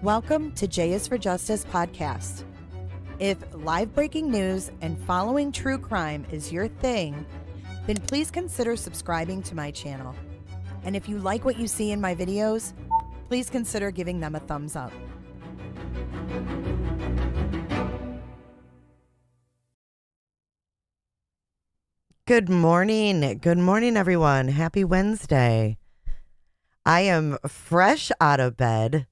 Welcome to J is for Justice podcast. If live breaking news and following true crime is your thing, then please consider subscribing to my channel. And if you like what you see in my videos, please consider giving them a thumbs up. Good morning. Good morning, everyone. Happy Wednesday. I am fresh out of bed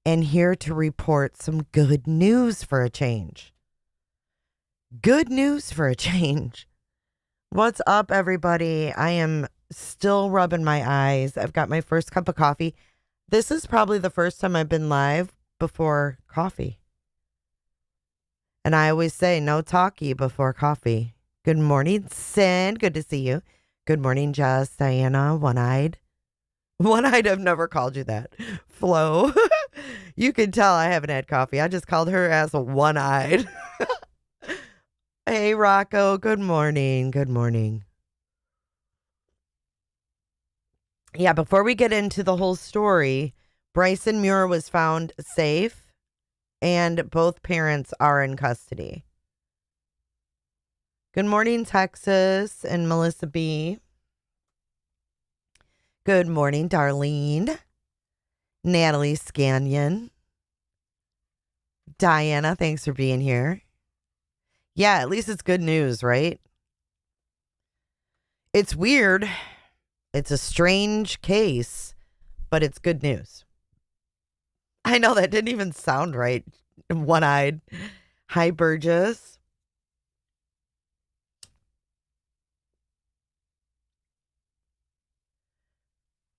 and here to report some good news for a change. Good news for a change. What's up, everybody? I am still rubbing my eyes. I've got my first cup of coffee. This is probably the first time I've been live before coffee. And I always say no talkie before coffee. Good morning, Sin. Good to see you. Good morning, Jess, Diana, One-Eyed. One-Eyed, I've never called you that. Flo. You can tell I haven't had coffee. I just called her as a One-Eyed. Hey, Rocco. Good morning. Good morning. Yeah, before we get into the whole story, Bryson Muir was found safe and both parents are in custody. Good morning, Texas and Melissa B. Good morning, Darlene. Natalie Scannion. Diana, thanks for being here. Yeah, at least it's good news, right? It's weird. It's a strange case, but it's good news. I know that didn't even sound right. One-Eyed. Hi, Burgess.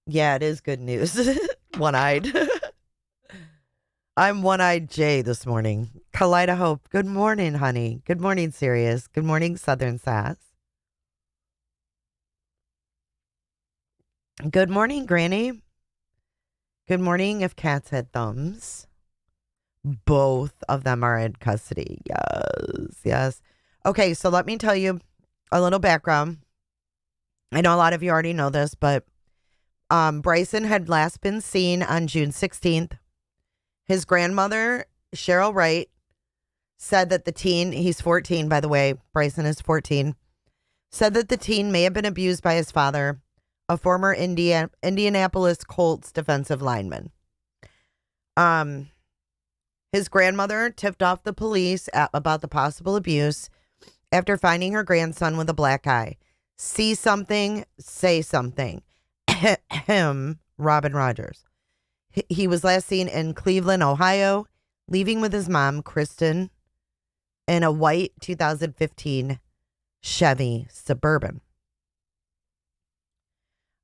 Yeah, it is good news. One-Eyed. I'm One-Eyed Jay this morning. Kalida Hope. Good morning, honey. Good morning, Sirius. Good morning, Southern Sass. Good morning, Granny. Good morning, If Cats Had Thumbs. Both of them are in custody. Yes, yes. Okay, so let me tell you a little background. I know a lot of you already know this, but Bryson had last been seen on June 16th. His grandmother, Cheryl Wright, said that the teen, he's 14, by the way, Bryson is 14, said that the teen may have been abused by his father, a former Indianapolis Colts defensive lineman. His grandmother tipped off the police about the possible abuse after finding her grandson with a black eye. See something, say something. Robin Rogers. He was last seen in Cleveland, Ohio, leaving with his mom, Kristen, in a white 2015 Chevy Suburban.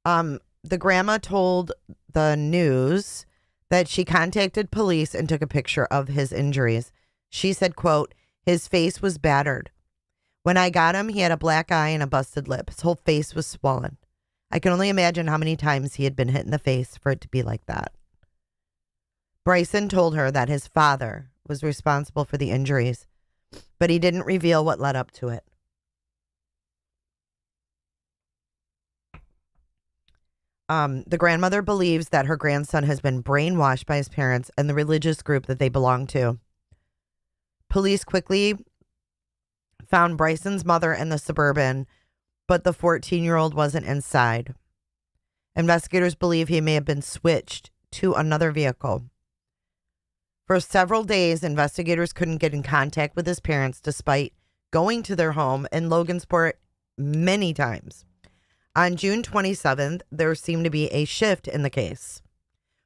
The grandma told the news that she contacted police and took a picture of his injuries. She said, quote, his face was battered. When I got him, he had a black eye and a busted lip. His whole face was swollen. I can only imagine how many times he had been hit in the face for it to be like that. Bryson told her that his father was responsible for the injuries, but he didn't reveal what led up to it. The grandmother believes that her grandson has been brainwashed by his parents and the religious group that they belong to. Police quickly found Bryson's mother in the Suburban, but the 14-year-old wasn't inside. Investigators believe he may have been switched to another vehicle. For several days, investigators couldn't get in contact with his parents despite going to their home in Logansport many times. On June 27th, there seemed to be a shift in the case,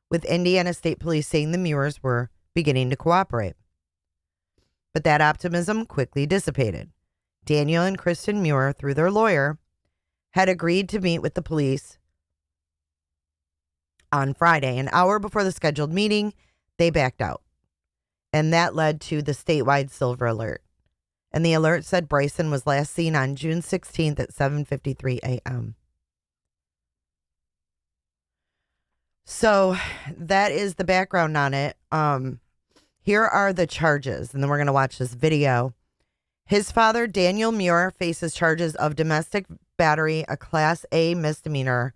with Indiana State Police saying the Muirs were beginning to cooperate. But that optimism quickly dissipated. Daniel and Kristen Muir, through their lawyer, had agreed to meet with the police on Friday. An hour before the scheduled meeting, they backed out. And that led to the statewide silver alert. And the alert said Bryson was last seen on June 16th at 7:53 a.m. So that is the background on it. Here are the charges, and then we're going to watch this video. His father, Daniel Muir, faces charges of domestic battery, a Class A misdemeanor,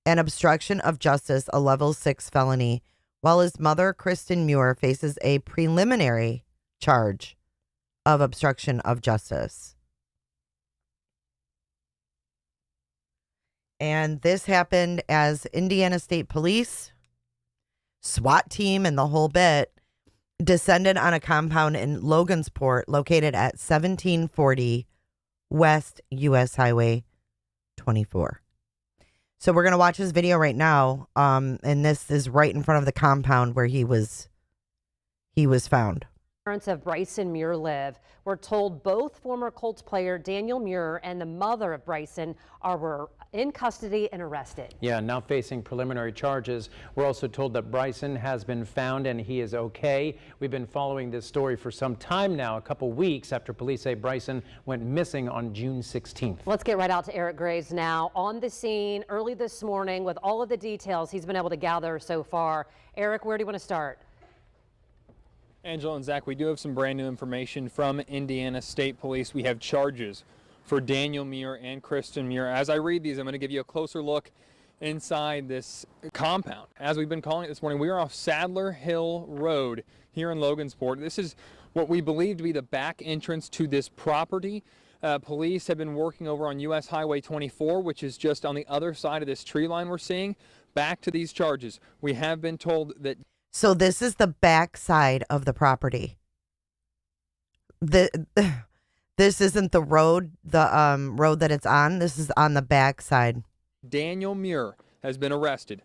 and obstruction of justice, a Level 6 felony, while his mother, Kristen Muir, faces a preliminary charge of obstruction of justice. And this happened as Indiana State Police, SWAT team, and the whole bit descended on a compound in Logansport located at 1740 West US Highway 24. So we're going to watch this video right now. And this is right in front of the compound where he was found. Parents of Bryson Muir live. We're told both former Colts player Daniel Muir and the mother of Bryson were in custody and arrested. Yeah, now facing preliminary charges. We're also told that Bryson has been found and he is okay. We've been following this story for some time now, a couple weeks after police say Bryson went missing on June 16th. Let's get right out to Eric Graves now on the scene early this morning with all of the details he's been able to gather so far. Eric, where do you want to start? Angela and Zach, we do have some brand new information from Indiana State Police. We have charges for Daniel Muir and Kristen Muir. As I read these, I'm going to give you a closer look inside this compound. As we've been calling it this morning, we are off Sadler Hill Road here in Logansport. This is what we believe to be the back entrance to this property. Police have been working over on US Highway 24, which is just on the other side of this tree line we're seeing. Back to these charges. We have been told that... So this is the back side of the property. This isn't the road, road that it's on. This is on the back side. Daniel Muir has been arrested.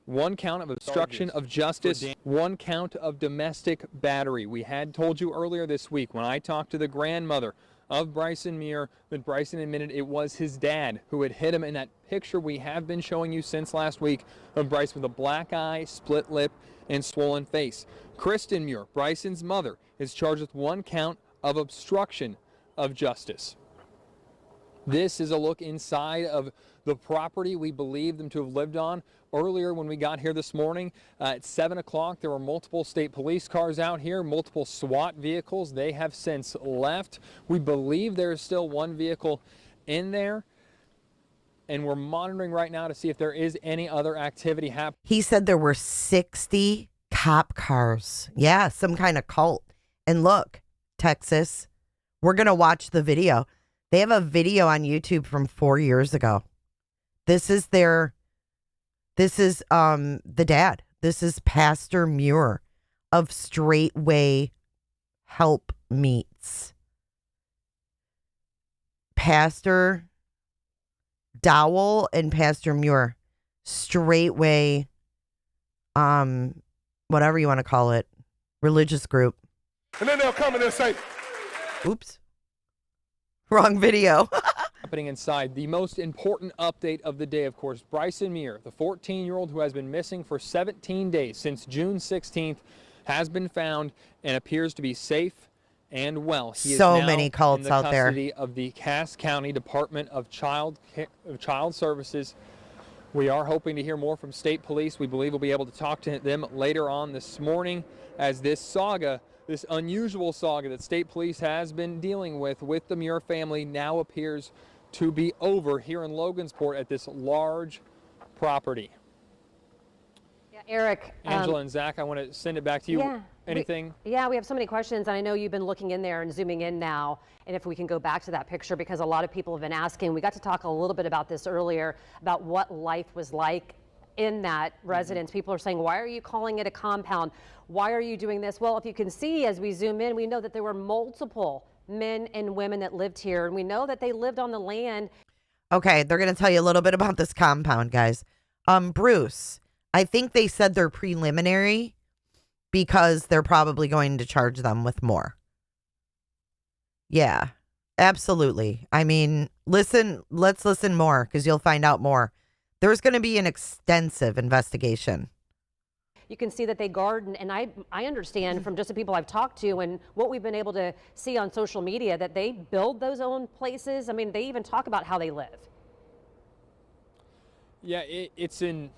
1 count of obstruction of justice, 1 count of domestic battery. We had told you earlier this week when I talked to the grandmother of Bryson Muir that Bryson admitted it was his dad who had hit him in that picture we have been showing you since last week of Bryson with a black eye, split lip, and swollen face. Kristen Muir, Bryson's mother, is charged with 1 count of obstruction of justice. This is a look inside of the property we believe them to have lived on. Earlier when we got here this morning at 7 o'clock, there were multiple state police cars out here, multiple SWAT vehicles. They have since left. We believe there is still 1 vehicle in there, and we're monitoring right now to see if there is any other activity happening. He said there were 60 cop cars. Yeah, some kind of cult. And look, Texas, we're going to watch the video. They have a video on YouTube from 4 years ago. This is the dad. This is Pastor Muir of Straitway Help Meets. Pastor Dowell and Pastor Muir. Straitway, whatever you want to call it, religious group. And then they'll come and they'll say, oops, wrong video. Happening inside. The most important update of the day, of course, Bryson Muir, the 14-year-old who has been missing for 17 days since June 16th, has been found and appears to be safe and well. He is now many cults in the out there. custody of the Cass County Department of Child Services. We are hoping to hear more from state police. We believe we'll be able to talk to them later on this morning as this saga, this unusual saga that state police has been dealing with the Muir family, now appears to be over here in Logansport at this large property. Yeah, Eric. Angela and Zach, I want to send it back to you. Yeah, Anything? we have so many questions, and I know you've been looking in there and zooming in now, and if we can go back to that picture, because a lot of people have been asking. We got to talk a little bit about this earlier, about what life was like in that residence. People are saying, why are you calling it a compound? Why are you doing this? Well, if you can see as we zoom in, we know that there were multiple men and women that lived here, and we know that they lived on the land. Okay, they're going to tell you a little bit about this compound, guys. Bruce, I think they said they're preliminary because they're probably going to charge them with more. Yeah, absolutely. I mean, let's listen more because you'll find out more. There's going to be an extensive investigation. You can see that they garden, and I understand from just the people I've talked to and what we've been able to see on social media that they build those own places. I mean, they even talk about how they live. Yeah, it's in,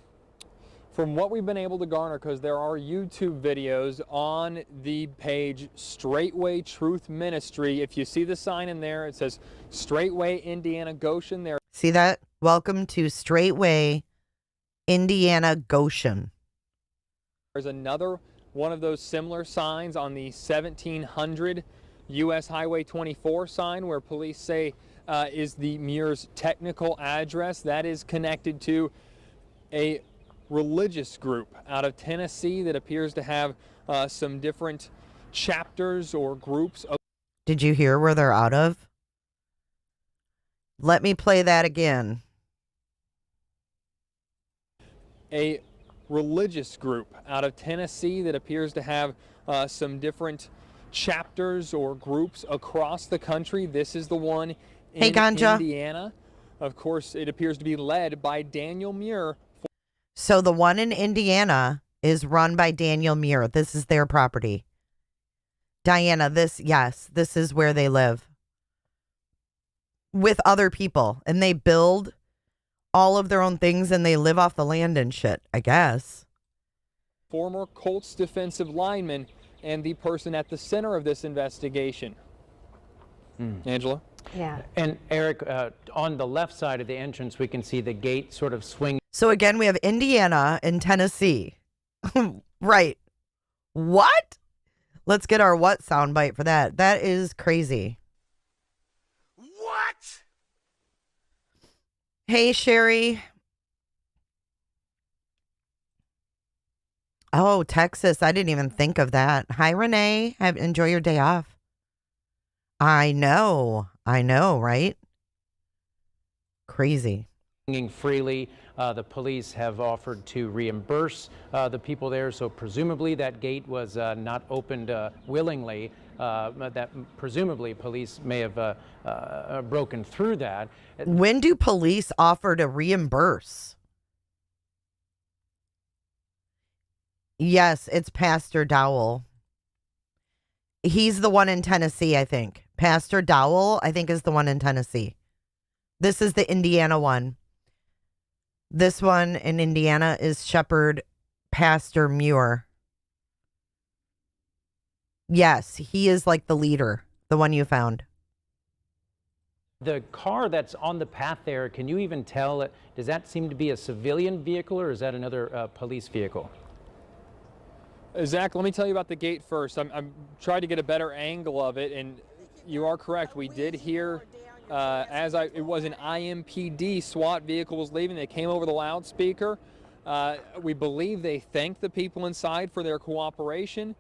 from what we've been able to garner, because there are YouTube videos on the page Straitway Truth Ministry. If you see the sign in there, it says Straitway, Indiana, Goshen. There. See that? Welcome to Straitway, Indiana, Goshen. There's another one of those similar signs on the 1700 U.S. Highway 24 sign where police say is the Muir's technical address. That is connected to a religious group out of Tennessee that appears to have some different chapters or groups. Did you hear where they're out of? Let me play that again. A religious group out of Tennessee that appears to have some different chapters or groups across the country. This is the one in Indiana. Of course, it appears to be led by Daniel Muir. So the one in Indiana is run by Daniel Muir. This is their property. Diana, this is where they live with other people, and they build all of their own things and they live off the land and shit, I guess. Former Colts defensive lineman and the person at the center of this investigation. Angela? Yeah. And Eric, on the left side of the entrance, we can see the gate sort of swing. So again, we have Indiana and Tennessee. Right. What? Let's get our what soundbite for that. That is crazy. What? Hey, Sherry. Oh, Texas. I didn't even think of that. Hi, Renee. Enjoy your day off. I know, right? Crazy. Freely. The police have offered to reimburse the people there, so presumably that gate was not opened willingly. That presumably police may have broken through that. When do police offer to reimburse? Yes, it's Pastor Dowell. He's the one in Tennessee, I think. Pastor Dowell, I think, is the one in Tennessee. This is the Indiana one. This one in Indiana is Shepherd Pastor Muir. Yes, he is like the leader, the one you found. The car that's on the path there, can you even tell, does that seem to be a civilian vehicle or is that another police vehicle? Zach, let me tell you about the gate first. I'm trying to get a better angle of it, and you are correct. We did hear it was an IMPD SWAT vehicle was leaving. They came over the loudspeaker. We believe they thanked the people inside for their cooperation,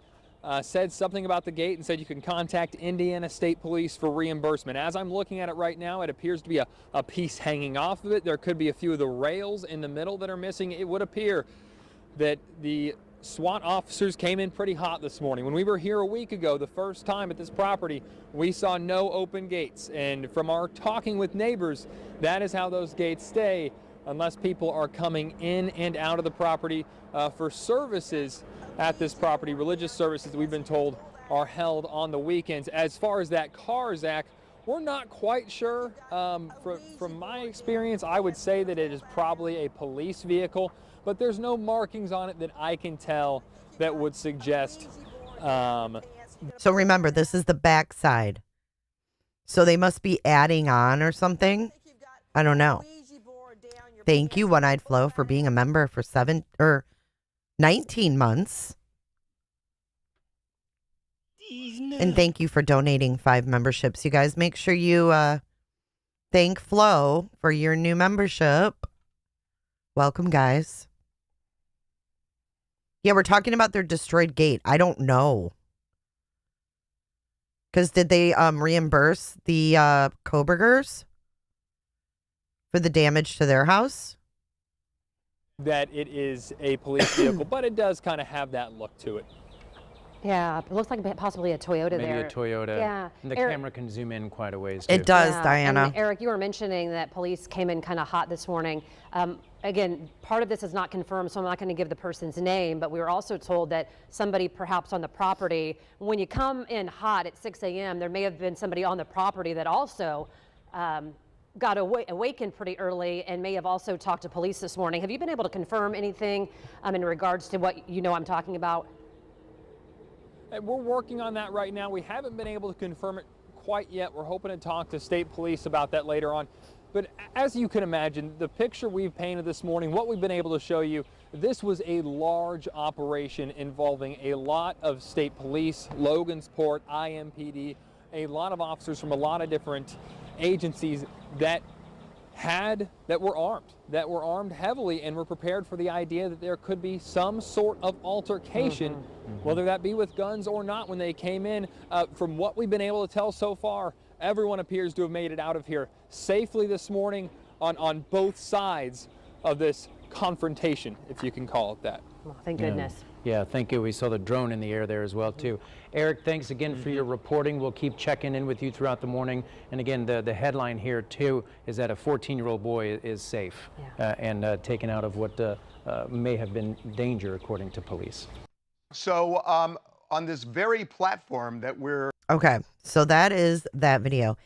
said something about the gate and said you can contact Indiana State Police for reimbursement. As I'm looking at it right now, it appears to be a piece hanging off of it. There could be a few of the rails in the middle that are missing. It would appear that the SWAT officers came in pretty hot this morning. When we were here a week ago, the first time at this property, we saw no open gates. And from our talking with neighbors, that is how those gates stay unless people are coming in and out of the property for services at this property. Religious services, we've been told, are held on the weekends. As far as that car, Zach, we're not quite sure. From my experience, I would say that it is probably a police vehicle, but there's no markings on it that I can tell that would suggest. So remember, this is the back side. So they must be adding on or something. I don't know. Thank you, One Eyed Flo, for being a member for 19 months. And thank you for donating 5 memberships. You guys make sure you thank Flo for your new membership. Welcome, guys. Yeah, we're talking about their destroyed gate. I don't know. Because did they reimburse the Kobergers for the damage to their house? That it is a police vehicle, but it does kind of have that look to it. Yeah, it looks like possibly a Toyota there. Maybe a Toyota. Yeah. And the Eric, camera can zoom in quite a ways, too. It does, yeah. Diana. And Eric, you were mentioning that police came in kind of hot this morning. Again, part of this is not confirmed, so I'm not going to give the person's name, but we were also told that somebody perhaps on the property, when you come in hot at 6 a.m., there may have been somebody on the property that also got awakened pretty early and may have also talked to police this morning. Have you been able to confirm anything in regards to what you know I'm talking about? We're working on that right now. We haven't been able to confirm it quite yet. We're hoping to talk to state police about that later on. But as you can imagine, the picture we've painted this morning, what we've been able to show you, This was a large operation involving a lot of state police, Logansport, IMPD, a lot of officers from a lot of different agencies that were armed heavily and were prepared for the idea that there could be some sort of altercation, whether that be with guns or not when they came in. From what we've been able to tell so far, everyone appears to have made it out of here safely this morning on both sides of this confrontation, if you can call it that. Well, thank goodness. Yeah, thank you. We saw the drone in the air there as well, too. Eric, thanks again for your reporting. We'll keep checking in with you throughout the morning. And again, the headline here, too, is that a 14-year-old boy is safe and taken out of what may have been danger, according to police. So on this very platform that we're... Okay, so that is that video.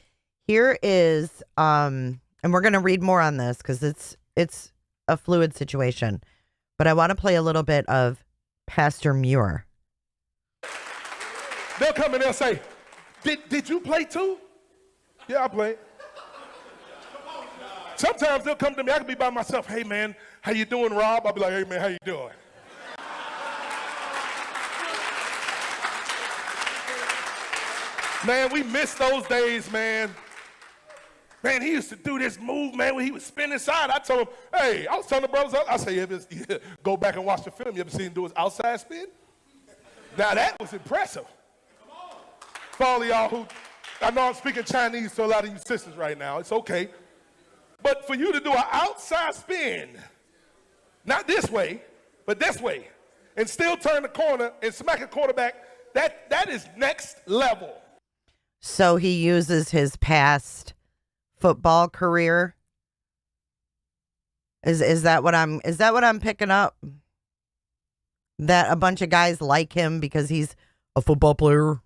Here is, and we're going to read more on this because it's a fluid situation. But I want to play a little bit of Pastor Muir. They'll come and they'll say, did you play too? Yeah, I played. Sometimes they'll come to me, I can be by myself. Hey man, how you doing, Rob? I'll be like, hey man, how you doing? Man, we miss those days, man. Man, he used to do this move, man, when he would spin inside. I told him, hey, I was telling the brothers, I say, go back and watch the film. You ever seen him do his outside spin? Now that was impressive. For all of y'all who, I know I'm speaking Chinese to a lot of you sisters right now. It's okay. But for you to do an outside spin, not this way, but this way, and still turn the corner and smack a quarterback, that is next level. So he uses his past football career. Is that what I'm picking up? That a bunch of guys like him because he's a football player.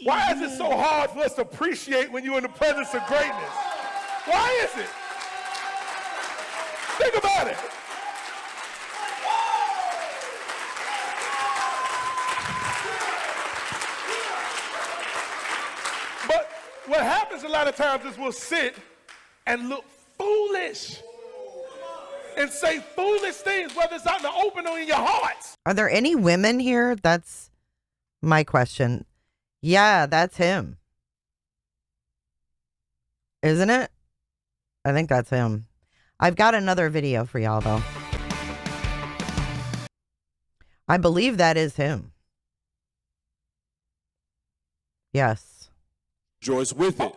Why is it so hard for us to appreciate when you're in the presence of greatness? Why is it? Think about it. But what happens a lot of times is we'll sit and look foolish and say foolish things, whether it's out in the open or in your hearts. Are there any women here? That's my question. Yeah, that's him. Isn't it? I think that's him. I've got another video for y'all, though. I believe that is him. Yes. Rejoice with it.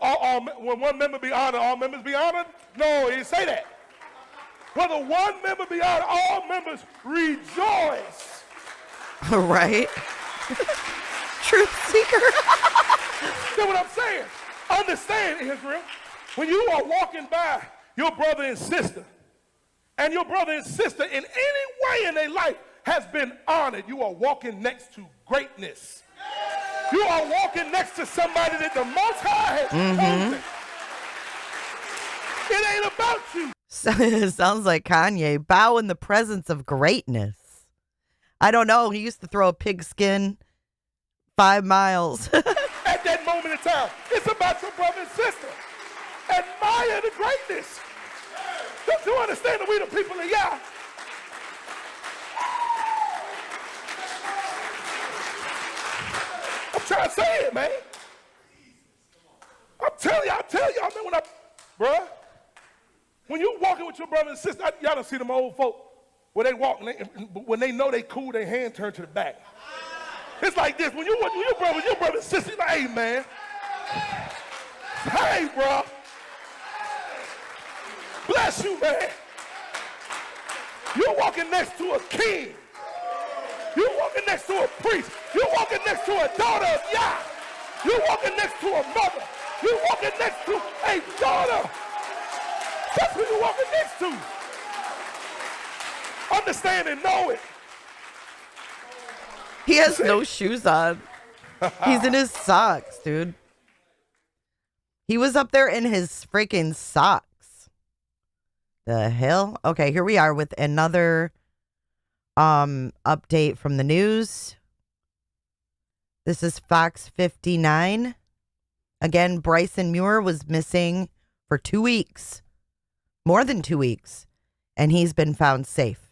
When one member be honored, all members be honored? No, he didn't say that. Whether one member be honored, all members rejoice. Right? Truth seeker. See what I'm saying? Understand, Israel, when you are walking by your brother and sister, and your brother and sister in any way in their life has been honored, you are walking next to greatness. You are walking next to somebody that the Most High has chosen. It ain't about you. It sounds like Kanye. Bow in the presence of greatness. I don't know. He used to throw a pigskin 5 miles. At that moment in time, it's about your brother and sister. Admire the greatness. Don't you understand that we the people of Yah? I'm trying to say it, man. I'm telling y'all, man, when you walking with your brother and sister, y'all don't see them old folk where they walk, when they know they cool, their hand turned to the back. It's like this, when your brother and sister, like, hey, man. Hey, bro. Bless you, man. You're walking next to a king. You're walking next to a priest. You're walking next to a daughter of Yah. You're walking next to a mother. You're walking next to a daughter. That's who you're walking next to. Understand and know it. He has no shoes on. He's in his socks, dude. He was up there in his freaking socks. The hell? Okay, here we are with another update from the news. This is Fox 59. Again, Bryson Muir was missing for 2 weeks more than 2 weeks, and he's been found safe.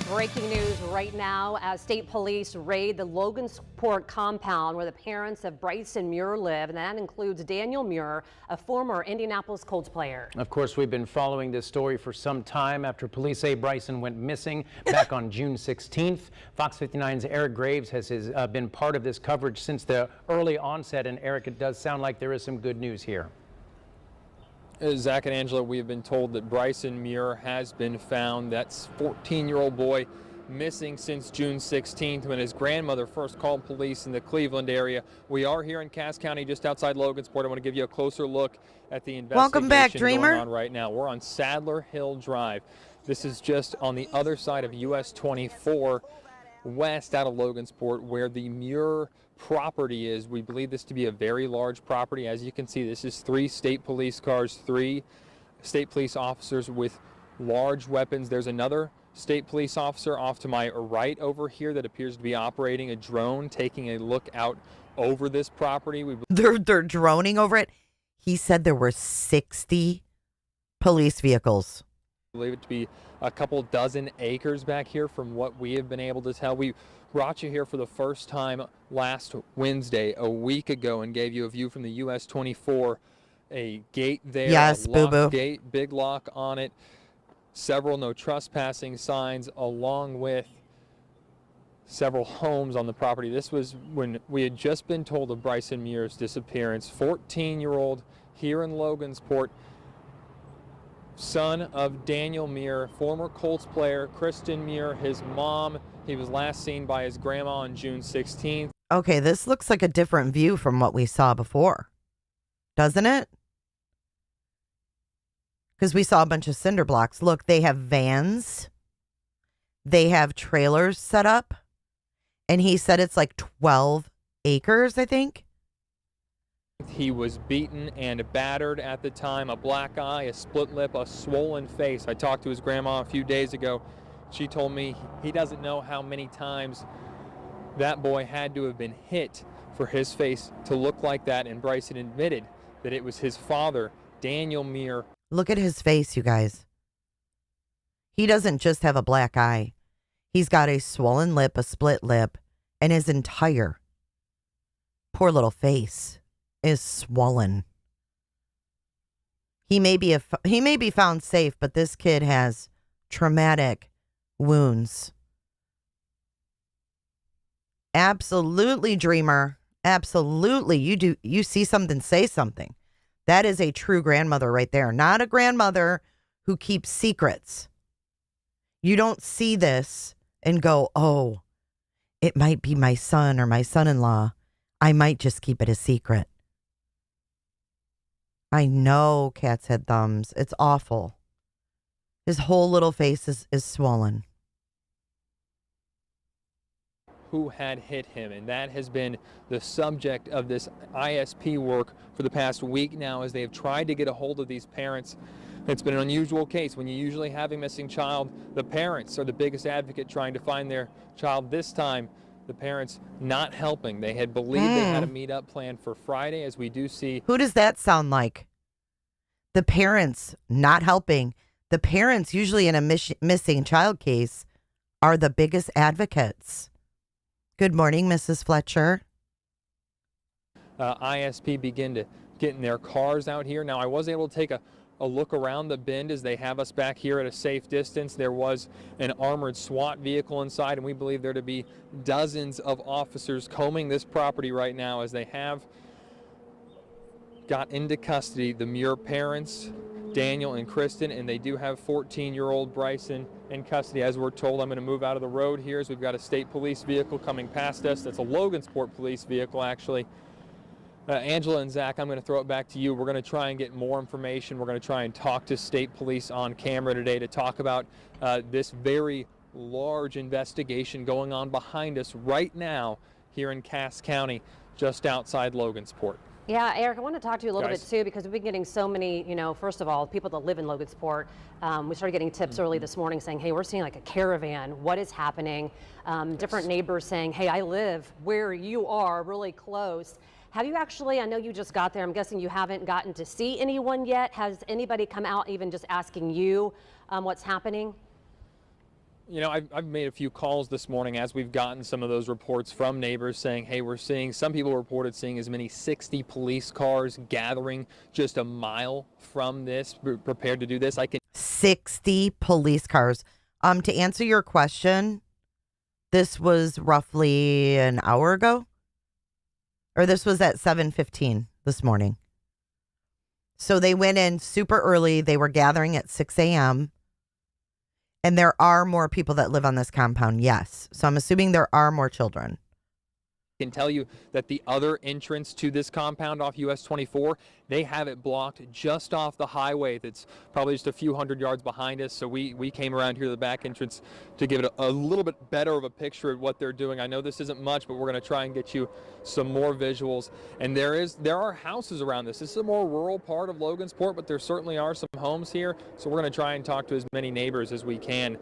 Breaking news right now as state police raid the Logansport compound where the parents of Bryson Muir live, and that includes Daniel Muir, a former Indianapolis Colts player. Of course, we've been following this story for some time after police say Bryson went missing back on June 16th. Fox 59's Eric Graves has been part of this coverage since the early onset, and Eric, it does sound like there is some good news here. Zach and Angela, we have been told that Bryson Muir has been found. That's 14-year-old boy missing since June 16th when his grandmother first called police in the Cleveland area. We are here in Cass County, just outside Logansport. I want to give you a closer look at the investigation Welcome back, Dreamer. going on right now. We're on Sadler Hill Drive. This is just on the other side of US 24 west out of Logansport where the Muir property is. We believe this to be a very large property. As you can see, this is 3 state police cars, 3 state police officers with large weapons. There's another state police officer off to my right over here that appears to be operating a drone, taking a look out over this property. They're droning over it. He said there were 60 police vehicles. Believe it to be a couple dozen acres back here from what we have been able to tell. We brought you here for the first time last Wednesday, a week ago, and gave you a view from the US 24, a gate there, yes, a locked boo-boo. gate, big lock on it, several no trespassing signs, along with several homes on the property. This was when we had just been told of Bryson Muir's disappearance. 14-year-old here in Logansport, son of Daniel Muir, former Colts player, Kristen Muir, his mom. He was last seen by his grandma on June 16th. Okay, this looks like a different view from what we saw before, doesn't it? Because we saw a bunch of cinder blocks. Look, they have vans. They have trailers set up. And he said it's like 12 acres, I think. He was beaten and battered at the time. A black eye, a split lip, a swollen face. I talked to his grandma a few days ago. She told me he doesn't know how many times that boy had to have been hit for his face to look like that. And Bryson admitted that it was his father, Daniel Muir. Look at his face, you guys. He doesn't just have a black eye. He's got a swollen lip, a split lip, and his entire poor little face is swollen. He may be found safe, but this kid has traumatic wounds. Absolutely, Dreamer. Absolutely. You see something, say something. That is a true grandmother right there. Not a grandmother who keeps secrets. You don't see this and go, oh, it might be my son or my son-in-law. I might just keep it a secret. I know Cat's head thumbs. It's awful. His whole little face is swollen. Who had hit him, and that has been the subject of this ISP work for the past week now as they have tried to get a hold of these parents. It's been an unusual case. When you usually have a missing child, the parents are the biggest advocate trying to find their child. This time, the parents not helping. They had believed they had a meetup planned for Friday, as we do see. Who does that sound like? The parents not helping. The parents, usually in a missing child case, are the biggest advocates. Good morning, Mrs. Fletcher. ISP begin to get in their cars out here. Now, I was able to take a look around the bend as they have us back here at a safe distance. There was an armored SWAT vehicle inside, and we believe there to be dozens of officers combing this property right now as they have got into custody the Muir parents, Daniel and Kristen, and they do have 14-year-old Bryson in custody. As we're told, I'm going to move out of the road here as we've got a state police vehicle coming past us. That's a Logansport police vehicle, actually. Angela and Zach, I'm going to throw it back to you. We're going to try and get more information. We're going to try and talk to state police on camera today to talk about this very large investigation going on behind us right now here in Cass County, just outside Logansport. Yeah, Eric, I want to talk to you a little Guys. bit too, because we've been getting so many, first of all, people that live in Logansport. We started getting tips early this morning saying, hey, we're seeing like a caravan. What is happening? Different neighbors saying, hey, I live where you are, really close. Have you actually, I know you just got there, I'm guessing you haven't gotten to see anyone yet. Has anybody come out even just asking you what's happening? You know, I've made a few calls this morning as we've gotten some of those reports from neighbors saying, hey, we're seeing, some people reported seeing as many 60 police cars gathering just a mile from this, prepared to do this. 60 police cars. To answer your question, this was roughly an hour ago, or this was at 7:15 this morning. So they went in super early. They were gathering at 6 a.m. And there are more people that live on this compound, yes. So I'm assuming there are more children. I can tell you that the other entrance to this compound off US 24, they have it blocked just off the highway that's probably just a few hundred yards behind us. So we came around here to the back entrance to give it a little bit better of a picture of what they're doing. I know this isn't much, but we're going to try and get you some more visuals. And there are houses around this. This is a more rural part of Logansport, but there certainly are some homes here. So we're going to try and talk to as many neighbors as we can.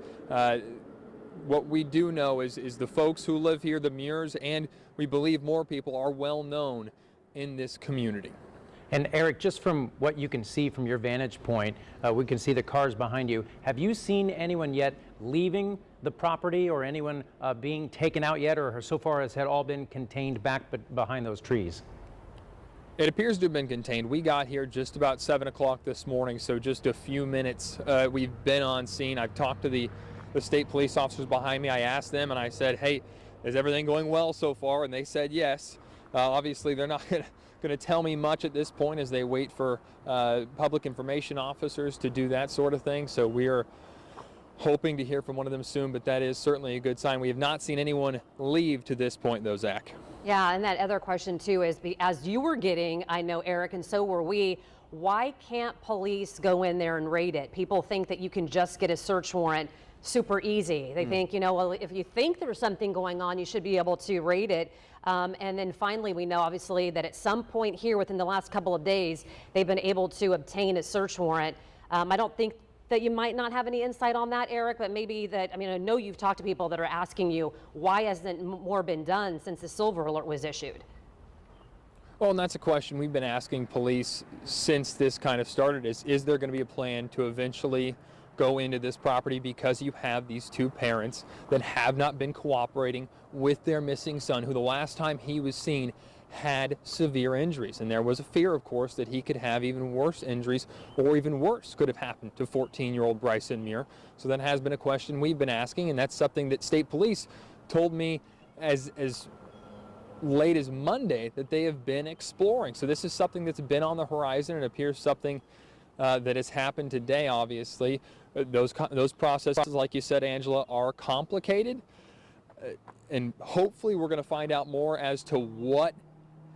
What we do know is the folks who live here, the Muirs, and we believe more people are well known in this community. And Eric, just from what you can see from your vantage point, we can see the cars behind you. Have you seen anyone yet leaving the property, or anyone being taken out yet, or so far has it all been contained back behind those trees? It appears to have been contained. We got here just about 7 o'clock this morning, so just a few minutes. We've been on scene. I've talked to the state police officers behind me. I asked them and I said, hey, is everything going well so far? And they said yes. Obviously, they're not going to tell me much at this point as they wait for public information officers to do that sort of thing. So we are hoping to hear from one of them soon, but that is certainly a good sign. We have not seen anyone leave to this point, though, Zach. Yeah, and that other question, too, is as you were getting, I know, Eric, and so were we, why can't police go in there and raid it? People think that you can just get a search warrant super easy. They think, you know, well, if you think there's something going on, you should be able to raid it. And then finally, we know, obviously, that at some point here within the last couple of days, they've been able to obtain a search warrant. I don't think that you might not have any insight on that, Eric, but maybe that, I mean, I know you've talked to people that are asking you, why hasn't more been done since the silver alert was issued? Well, and that's a question we've been asking police since this kind of started, is there going to be a plan to eventually go into this property, because you have these two parents that have not been cooperating with their missing son, who the last time he was seen had severe injuries. And there was a fear, of course, that he could have even worse injuries, or even worse could have happened to 14-year-old Bryson Muir. So that has been a question we've been asking, and that's something that state police told me as late as Monday that they have been exploring. So this is something that's been on the horizon, and appears something that has happened today, obviously. Those processes, like you said, Angela, are complicated. And hopefully we're going to find out more as to what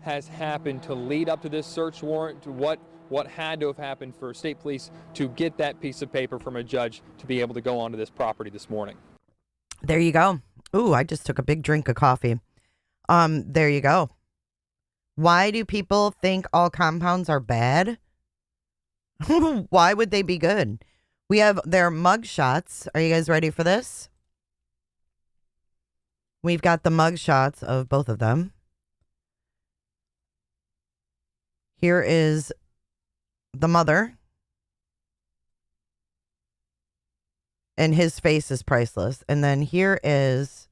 has happened to lead up to this search warrant, to what had to have happened for state police to get that piece of paper from a judge to be able to go onto this property this morning. There you go. Ooh, I just took a big drink of coffee. There you go. Why do people think all compounds are bad? Why would they be good? We have their mug shots. Are you guys ready for this? We've got the mug shots of both of them. Here is the mother. And his face is priceless. And then here is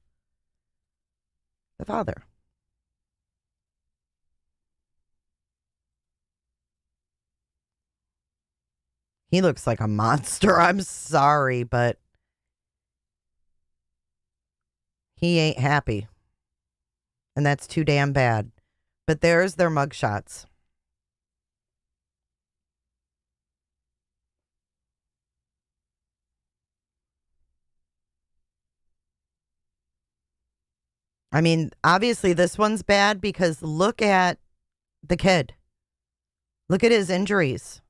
the father. He looks like a monster. I'm sorry, but he ain't happy. And that's too damn bad. But there's their mugshots. I mean, obviously this one's bad because look at the kid. Look at his injuries.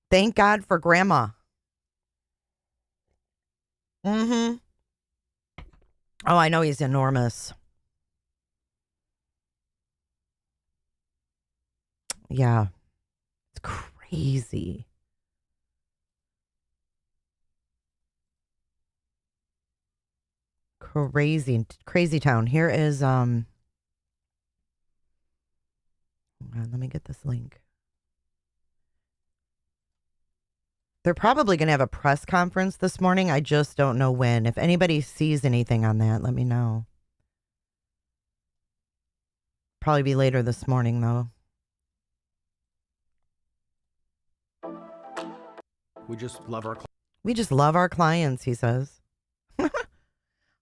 Thank God for grandma. Mm-hmm. Oh, I know he's enormous. Yeah. It's crazy. crazy town. Here is hold on, let me get this link. They're probably going to have a press conference this morning. I just don't know when. If anybody sees anything on that, let me know. Probably be later this morning, though. We just love our clients, he says.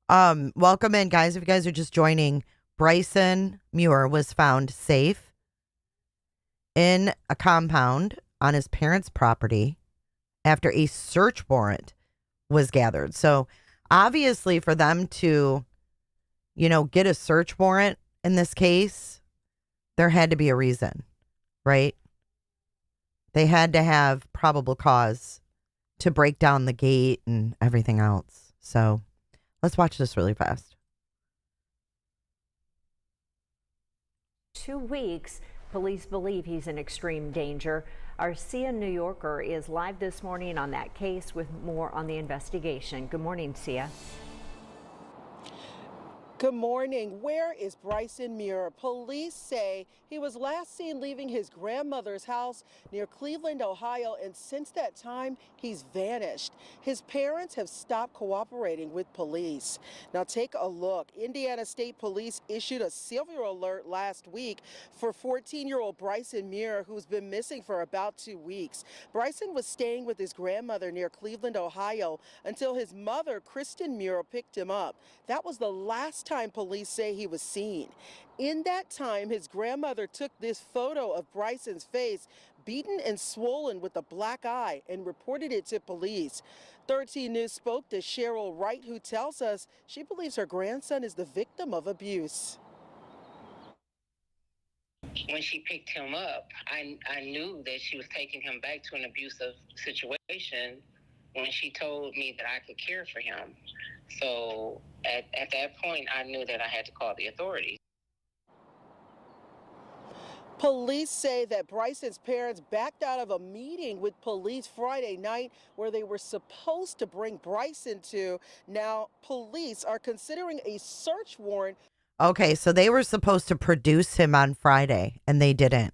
Welcome in, guys. If you guys are just joining, Bryson Muir was found safe in a compound on his parents' property after a search warrant was gathered. So obviously for them to, get a search warrant in this case, there had to be a reason, right? They had to have probable cause to break down the gate and everything else. So let's watch this really fast. 2 weeks, police believe he's in extreme danger. Our Sia New Yorker is live this morning on that case with more on the investigation. Good morning, Sia. Good morning. Where is Bryson Muir? Police say he was last seen leaving his grandmother's house near Cleveland, Ohio, and since that time, he's vanished. His parents have stopped cooperating with police. Now take a look. Indiana State Police issued a silver alert last week for 14-year-old Bryson Muir, who's been missing for about 2 weeks. Bryson was staying with his grandmother near Cleveland, Ohio, until his mother, Kristen Muir, picked him up. That was the last time police say he was seen. In that time, his grandmother took this photo of Bryson's face, beaten and swollen with a black eye, and reported it to police. 13 News spoke to Cheryl Wright, who tells us she believes her grandson is the victim of abuse. When she picked him up, I knew that she was taking him back to an abusive situation when she told me that I could care for him. So at that point, I knew that I had to call the authorities. Police say that Bryson's parents backed out of a meeting with police Friday night where they were supposed to bring Bryson to. Now, police are considering a search warrant. Okay, so they were supposed to produce him on Friday, and they didn't.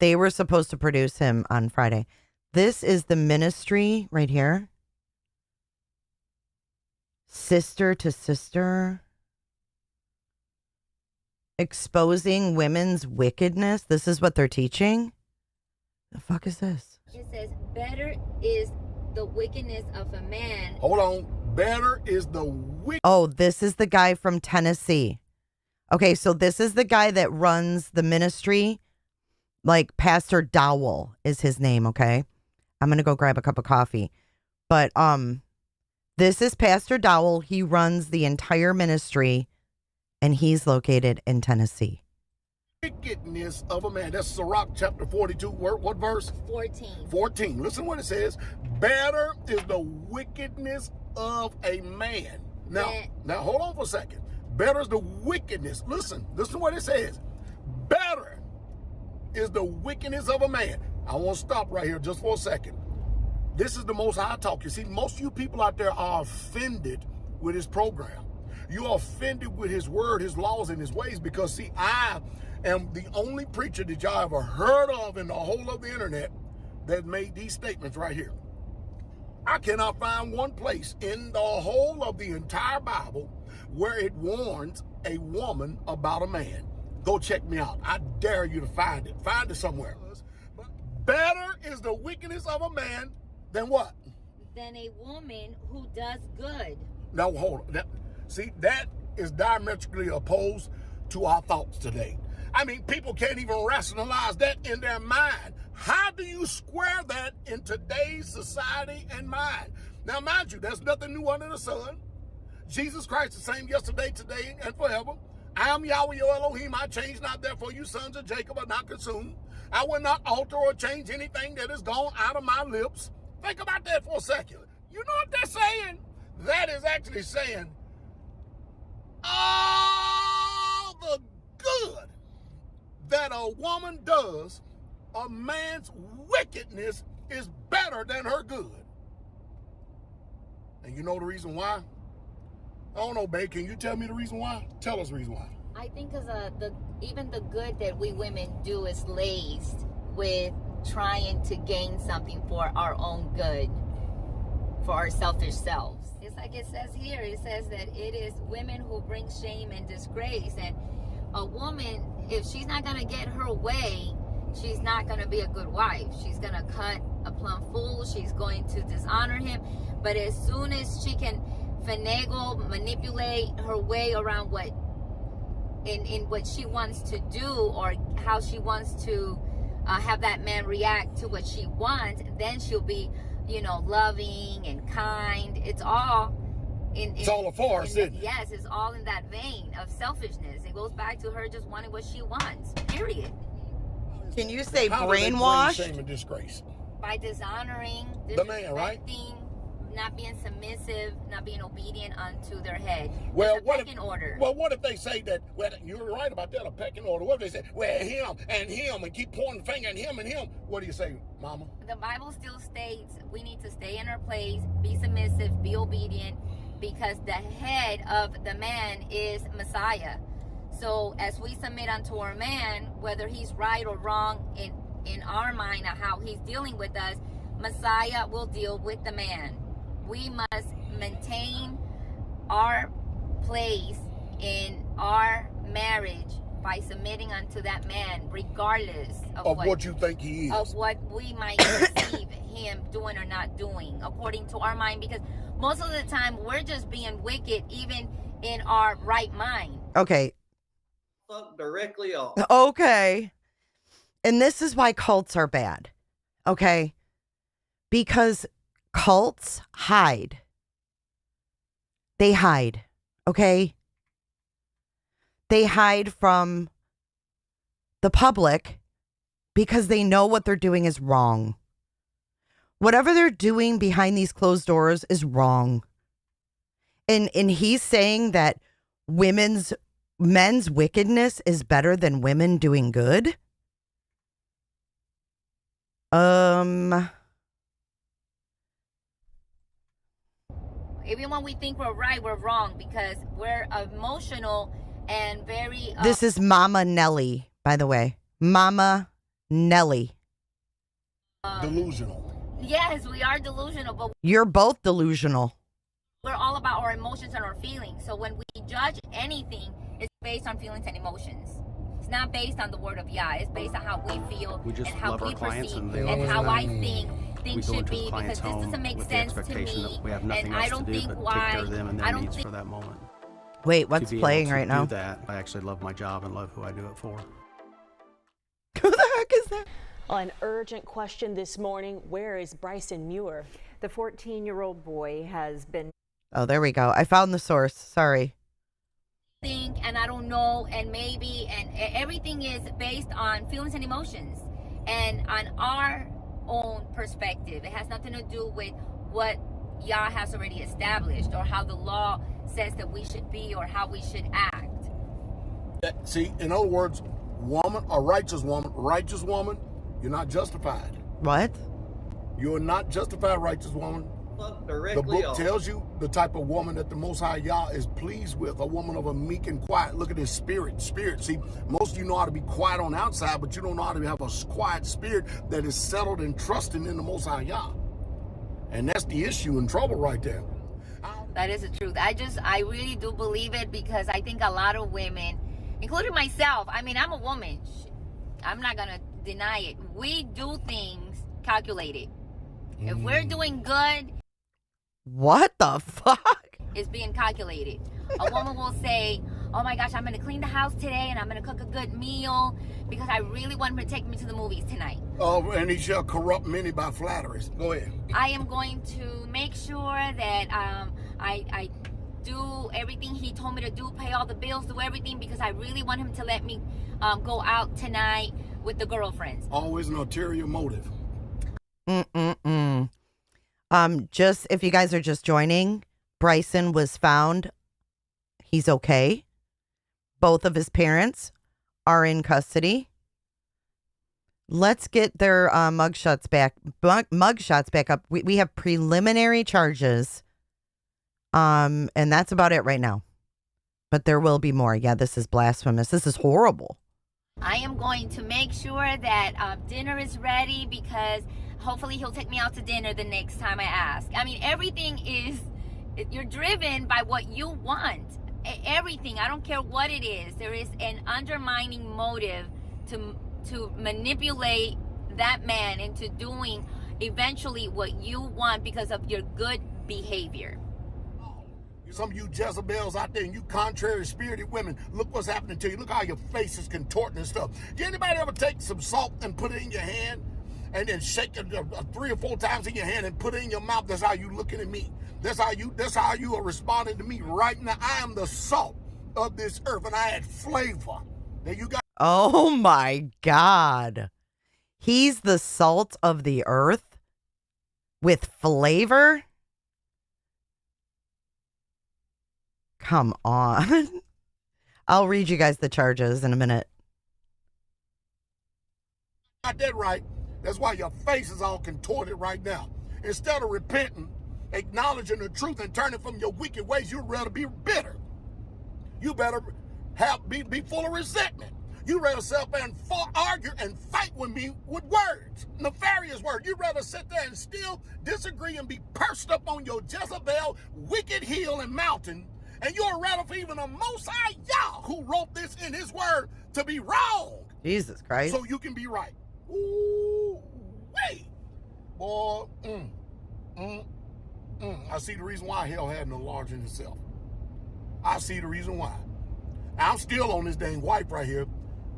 They were supposed to produce him on Friday. This is the ministry right here. Sister to Sister. Exposing women's wickedness. This is what they're teaching. The fuck is this? It says, better is the wickedness of a man. Hold on. Better is the wicked. Oh, this is the guy from Tennessee. Okay, so this is the guy that runs the ministry. Like Pastor Dowell is his name, okay? I'm going to go grab a cup of coffee. But this is Pastor Dowell. He runs the entire ministry, and he's located in Tennessee. Wickedness of a man. That's Sirach chapter 42. What verse? 14. 14. Listen what it says. Better is the wickedness of a man. Now hold on for a second. Better is the wickedness. Listen what it says. Better is the wickedness of a man. I want to stop right here just for a second. This is the Most High talk. You see, most of you people out there are offended with his program. You're offended with his word, his laws, and his ways because, see, I am the only preacher that y'all ever heard of in the whole of the internet that made these statements right here. I cannot find one place in the whole of the entire Bible where it warns a woman about a man. Go check me out. I dare you to find it. Find it somewhere. Better is the wickedness of a man than what? Than a woman who does good. Now, hold on. See, that is diametrically opposed to our thoughts today. I mean, people can't even rationalize that in their mind. How do you square that in today's society and mind? Now, mind you, there's nothing new under the sun. Jesus Christ the same yesterday, today, and forever. I am Yahweh your Elohim. I change not, therefore you sons of Jacob are not consumed. I will not alter or change anything that is gone out of my lips. Think about that for a second. You know what they're saying? That is actually saying all the good that a woman does, a man's wickedness is better than her good. And you know the reason why? I don't know, babe. Can you tell me the reason why? Tell us the reason why. I think because even the good that we women do is laced with trying to gain something for our own good, for our selfish selves. It's like it says here. It says that it is women who bring shame and disgrace. And a woman, if she's not going to get her way, she's not going to be a good wife. She's going to cut a plumb fool. She's going to dishonor him. But as soon as she can finagle, manipulate her way around what in what she wants to do, or how she wants to have that man react to what she wants, then she'll be, loving and kind. It's all it's all a farce, isn't it? Yes, it's all in that vein of selfishness. It goes back to her just wanting what she wants, period. Can you say How do they bring brainwashed? shame and disgrace? By dishonoring, The man, right? not being submissive, not being obedient unto their head. Well, It's a what if, pecking order. well, what if they say that, well, you're right about that, a pecking order. What if they say, well, him, and keep pointing the finger at him and him? What do you say, Mama? The Bible still states we need to stay in our place, be submissive, be obedient, because the head of the man is Messiah. So as we submit unto our man, whether he's right or wrong in our mind of how he's dealing with us, Messiah will deal with the man. We must maintain our place in our marriage by submitting unto that man, regardless of what you think he is. Of what we might perceive him doing or not doing, according to our mind. Because most of the time, we're just being wicked, even in our right mind. Okay. Fuck directly off. Okay. And this is why cults are bad. Okay. Because cults hide. They hide. Okay. They hide from the public because they know what they're doing is wrong. Whatever they're doing behind these closed doors is wrong. And he's saying that men's wickedness is better than women doing good. Even when we think we're right, we're wrong, because we're emotional and very... This is Mama Nelly, by the way. Mama Nelly. Delusional. Yes, we are delusional, but You're both delusional. we're all about our emotions and our feelings. So when we judge anything, it's based on feelings and emotions. It's not based on the word of Yah. It's based on how we feel and how we perceive and how I think things should be, because this doesn't make sense to me. And I don't think why. I don't think. For that moment. Wait, what's playing right now? Do that. I actually love my job and love who I do it for. Who the heck is that? An urgent question this morning. Where is Bryson Muir? The 14-year-old boy has been... Oh, there we go. I found the source. Sorry. Think, and I don't know, and maybe, and everything is based on feelings and emotions and on our own perspective. It has nothing to do with what Yah has already established or how the law says that we should be or how we should act. See, in other words, a righteous woman, you're not justified. What? You're not justified, righteous woman. The book tells you the type of woman that the Most High Yah is pleased with, a woman of a meek and quiet. Look at his spirit. See, most of you know how to be quiet on the outside, but you don't know how to have a quiet spirit that is settled and trusting in the Most High Yah. And that's the issue and trouble right there. That is the truth. I really do believe it, because I think a lot of women, including myself, I mean, I'm a woman. I'm not going to deny it. We do things calculated. If we're doing good, what the fuck? It's being calculated. A woman will say, oh my gosh, I'm going to clean the house today and I'm going to cook a good meal because I really want him to take me to the movies tonight. Oh, and he shall corrupt many by flatteries. Go ahead. I am going to make sure that I do everything he told me to do, pay all the bills, do everything, because I really want him to let me go out tonight with the girlfriends. Always an ulterior motive. Just if you guys are just joining, Bryson was found. He's okay. Both of his parents are in custody. Let's get their mugshots back up. We have preliminary charges And that's about it right now. But there will be more. Yeah, this is blasphemous. This is horrible. I am going to make sure that dinner is ready, because hopefully he'll take me out to dinner the next time I ask. I mean, everything is, you're driven by what you want. Everything, I don't care what it is. There is an undermining motive to manipulate that man into doing eventually what you want because of your good behavior. Some of you Jezebels out there and you contrary spirited women, look what's happening to you. Look how your face is contorting and stuff. Did anybody ever take some salt and put it in your hand and then shake it 3 or 4 times in your hand and put it in your mouth? That's how you looking at me. That's how you are responding to me right now. I am the salt of this earth and I add flavor. Now you got. Oh my God. He's the salt of the earth with flavor? Come on. I'll read you guys the charges in a minute. Got that right. That's why your face is all contorted right now. Instead of repenting, acknowledging the truth and turning from your wicked ways, you'd rather be bitter. You better be full of resentment. You'd rather sit up there and argue and fight with me with words, nefarious words. You'd rather sit there and still disagree and be pursed up on your Jezebel wicked hill and mountain. And you're rather for even the Most High Yah, who wrote this in his word, to be wrong. Jesus Christ. So you can be right. Ooh, wait. Boy, I see the reason why hell had no large in itself. I see the reason why. I'm still on this dang wife right here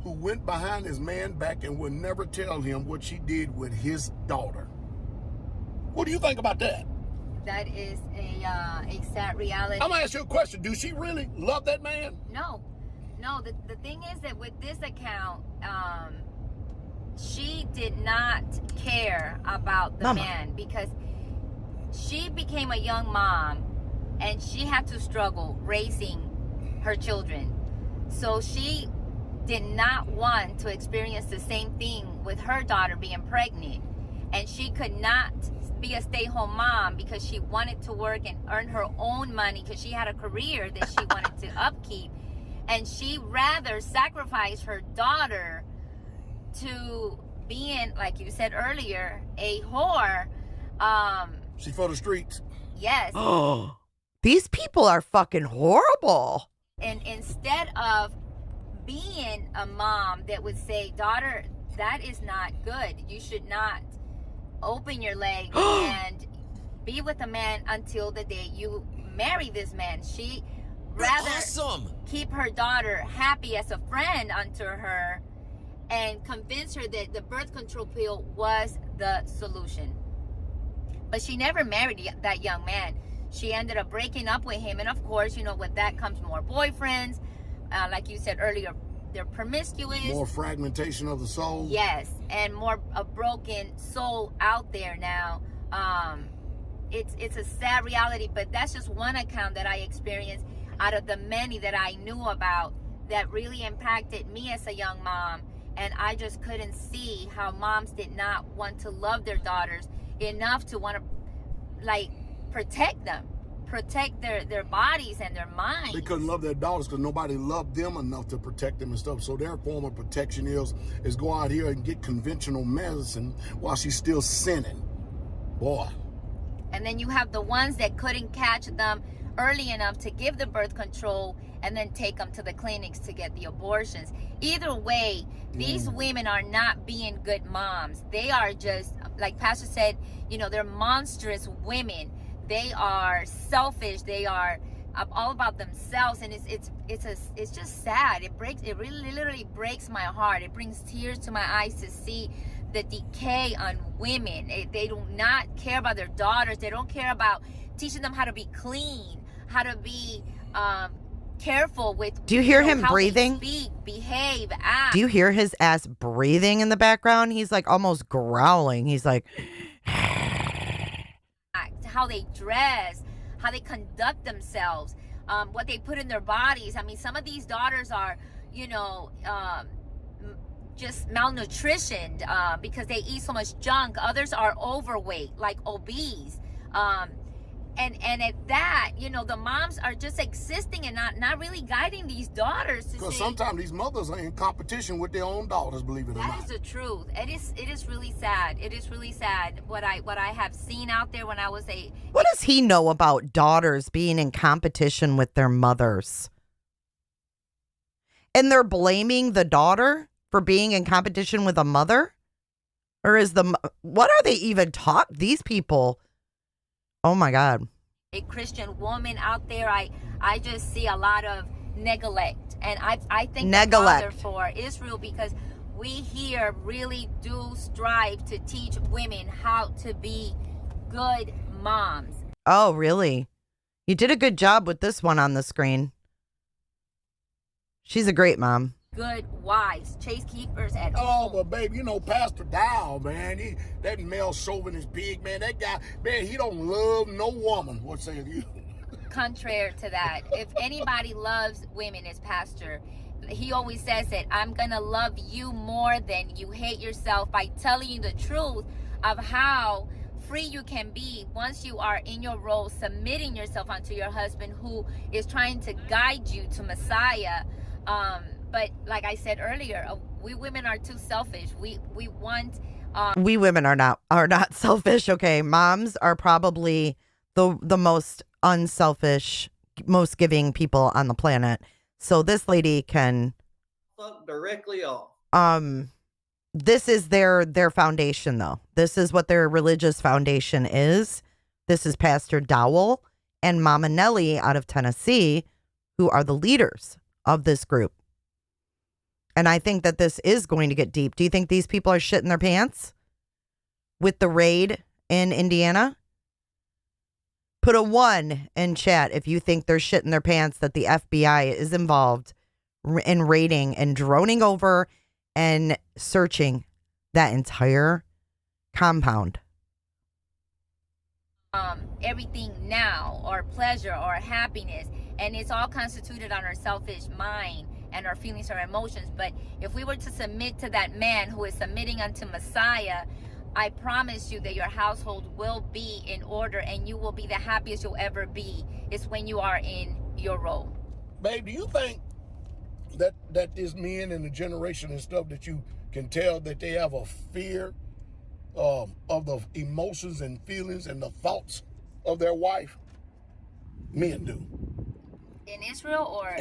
who went behind his man back and would never tell him what she did with his daughter. What do you think about that? That is a sad reality. I'm gonna ask you a question. Do she really love that man? No. The thing is that with this account, she did not care about the man, because she became a young mom and she had to struggle raising her children. So she did not want to experience the same thing with her daughter being pregnant. And she could not be a stay-home mom because she wanted to work and earn her own money because she had a career that she wanted to upkeep. And she rather sacrificed her daughter to being, like you said earlier, a whore. She for the streets. Yes. Oh, these people are fucking horrible. And instead of being a mom that would say, daughter, that is not good. You should not open your leg and be with a man until the day you marry this man. She rather keep her daughter happy as a friend unto her and convince her that the birth control pill was the solution. But she never married that young man. She ended up breaking up with him. And of course, you know, with that comes more boyfriends. Like you said earlier, they're promiscuous. More fragmentation of the soul. Yes, and more a broken soul out there now. It's a sad reality, but that's just one account that I experienced out of the many that I knew about that really impacted me as a young mom. And I just couldn't see how moms did not want to love their daughters enough to want to, like, protect them. Protect their bodies and their minds. They couldn't love their daughters because nobody loved them enough to protect them and stuff. So their form of protection is go out here and get conventional medicine while she's still sinning. Boy. And then you have the ones that couldn't catch them early enough to give the birth control and then take them to the clinics to get the abortions. Either way, these women are not being good moms. They are just, like Pastor said, you know, they're monstrous women. They are selfish. They are all about themselves, and it's just sad. It really literally breaks my heart. It brings tears to my eyes to see the decay on women. They do not care about their daughters. They don't care about teaching them how to be clean, how to be careful with. Do you hear him how breathing? They speak, behave, act. Do you hear his ass breathing in the background? He's like almost growling. He's like. How they dress, how they conduct themselves, what they put in their bodies. I mean, some of these daughters are, you know, just malnutritioned because they eat so much junk. Others are overweight, like obese. And at that, you know, the moms are just existing and not really guiding these daughters to Because see. sometimes these mothers are in competition with their own daughters, believe it or That not. is the truth. It is really sad. It is really sad what I have seen out there when I was a. What does he know about daughters being in competition with their mothers? And they're blaming the daughter for being in competition with a mother? Or is what are they even taught? These people. Oh my God. A Christian woman out there, I just see a lot of neglect. And I think the Father for Israel, because we here really do strive to teach women how to be good moms. Oh, really? You did a good job with this one on the screen. She's a great mom. Good wives, chase keepers at home. Oh, but babe, you know Pastor Dowell, man, that male chauvinist pig, man, that guy, man, he don't love no woman. What say you? Contrary to that, if anybody loves women as pastor, he always says that I'm gonna love you more than you hate yourself by telling you the truth of how free you can be once you are in your role, submitting yourself unto your husband who is trying to guide you to Messiah. But like I said earlier, we women are too selfish. We want. We women are not selfish. Okay, moms are probably the most unselfish, most giving people on the planet. So this lady can fuck directly off. This is their foundation, though. This is what their religious foundation is. This is Pastor Dowell and Mama Nellie out of Tennessee, who are the leaders of this group. And I think that this is going to get deep. Do you think these people are shitting their pants with the raid in Indiana? Put a 1 in chat if you think they're shitting their pants that the FBI is involved in raiding and droning over and searching that entire compound. Everything now, or pleasure, or happiness, and it's all constituted on our selfish mind and our feelings, our emotions. But if we were to submit to that man who is submitting unto Messiah, I promise you that your household will be in order and you will be the happiest you'll ever be. It's when you are in your role. Babe, do you think that these men in the generation and stuff, that you can tell that they have a fear of the emotions and feelings and the thoughts of their wife? Men do. In Israel or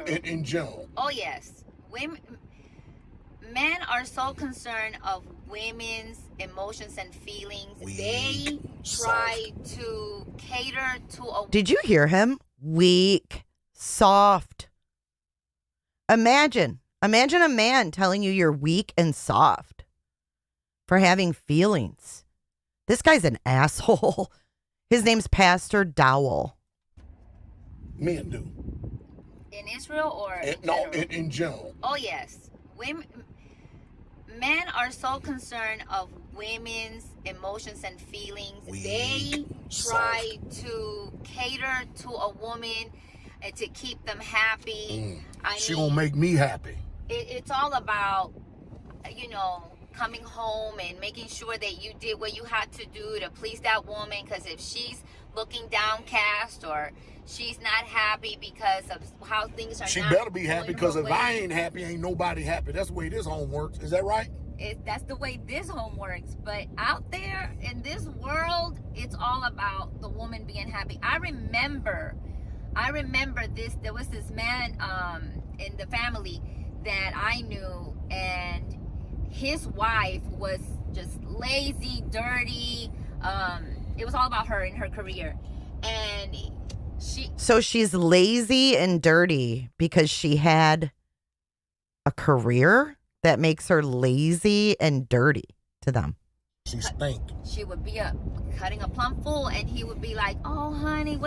in general? Oh yes, men are so concerned of women's emotions and feelings. They try to cater to a. Did you hear him? Weak, soft. Imagine a man telling you you're weak and soft for having feelings. This guy's an asshole. His name's Pastor Dowell. Men do. In Israel or in general? Oh yes, men are so concerned of women's emotions and feelings. They try to cater to a woman and to keep them happy. She gonna make me happy. It's all about, you know, coming home and making sure that you did what you had to do to please that woman. Because if she's looking downcast or she's not happy because of how things are, she better be happy, because if I ain't happy, ain't nobody happy. That's the way this home works. Is that right? That's the way this home works. But out there in this world, it's all about the woman being happy. I remember this. There was this man in the family that I knew, and his wife was just lazy, dirty. It was all about her and her career. And So she's lazy and dirty because she had a career that makes her lazy and dirty to them. She stink. She would be cutting a plum full, and he would be like, "Oh, honey,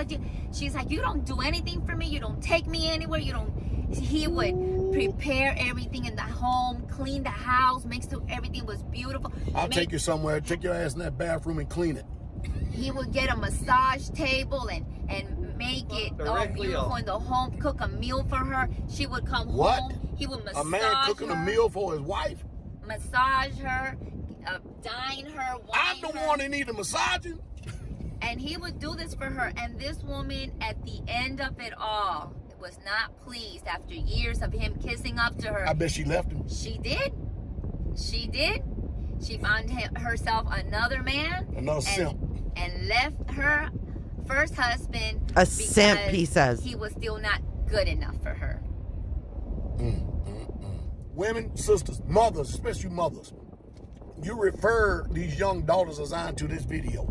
she's like, you don't do anything for me. You don't take me anywhere. You don't." He would prepare everything in the home, clean the house, make sure everything was beautiful. I'll take you somewhere. Take your ass in that bathroom and clean it. He would get a massage table and make it all beautiful in the home, cook a meal for her. She would come home. He would massage her. A man cooking a meal for his wife? Massage her, dine her, wine I'm the one that need a massaging. And he would do this for her. And this woman, at the end of it all, was not pleased after years of him kissing up to her. I bet she left him. She did. She did. She found herself another man. Another simp. And left her first husband. A simp, he says. He was still not good enough for her. Women, sisters, mothers, especially mothers, you refer these young daughters of Zion to this video.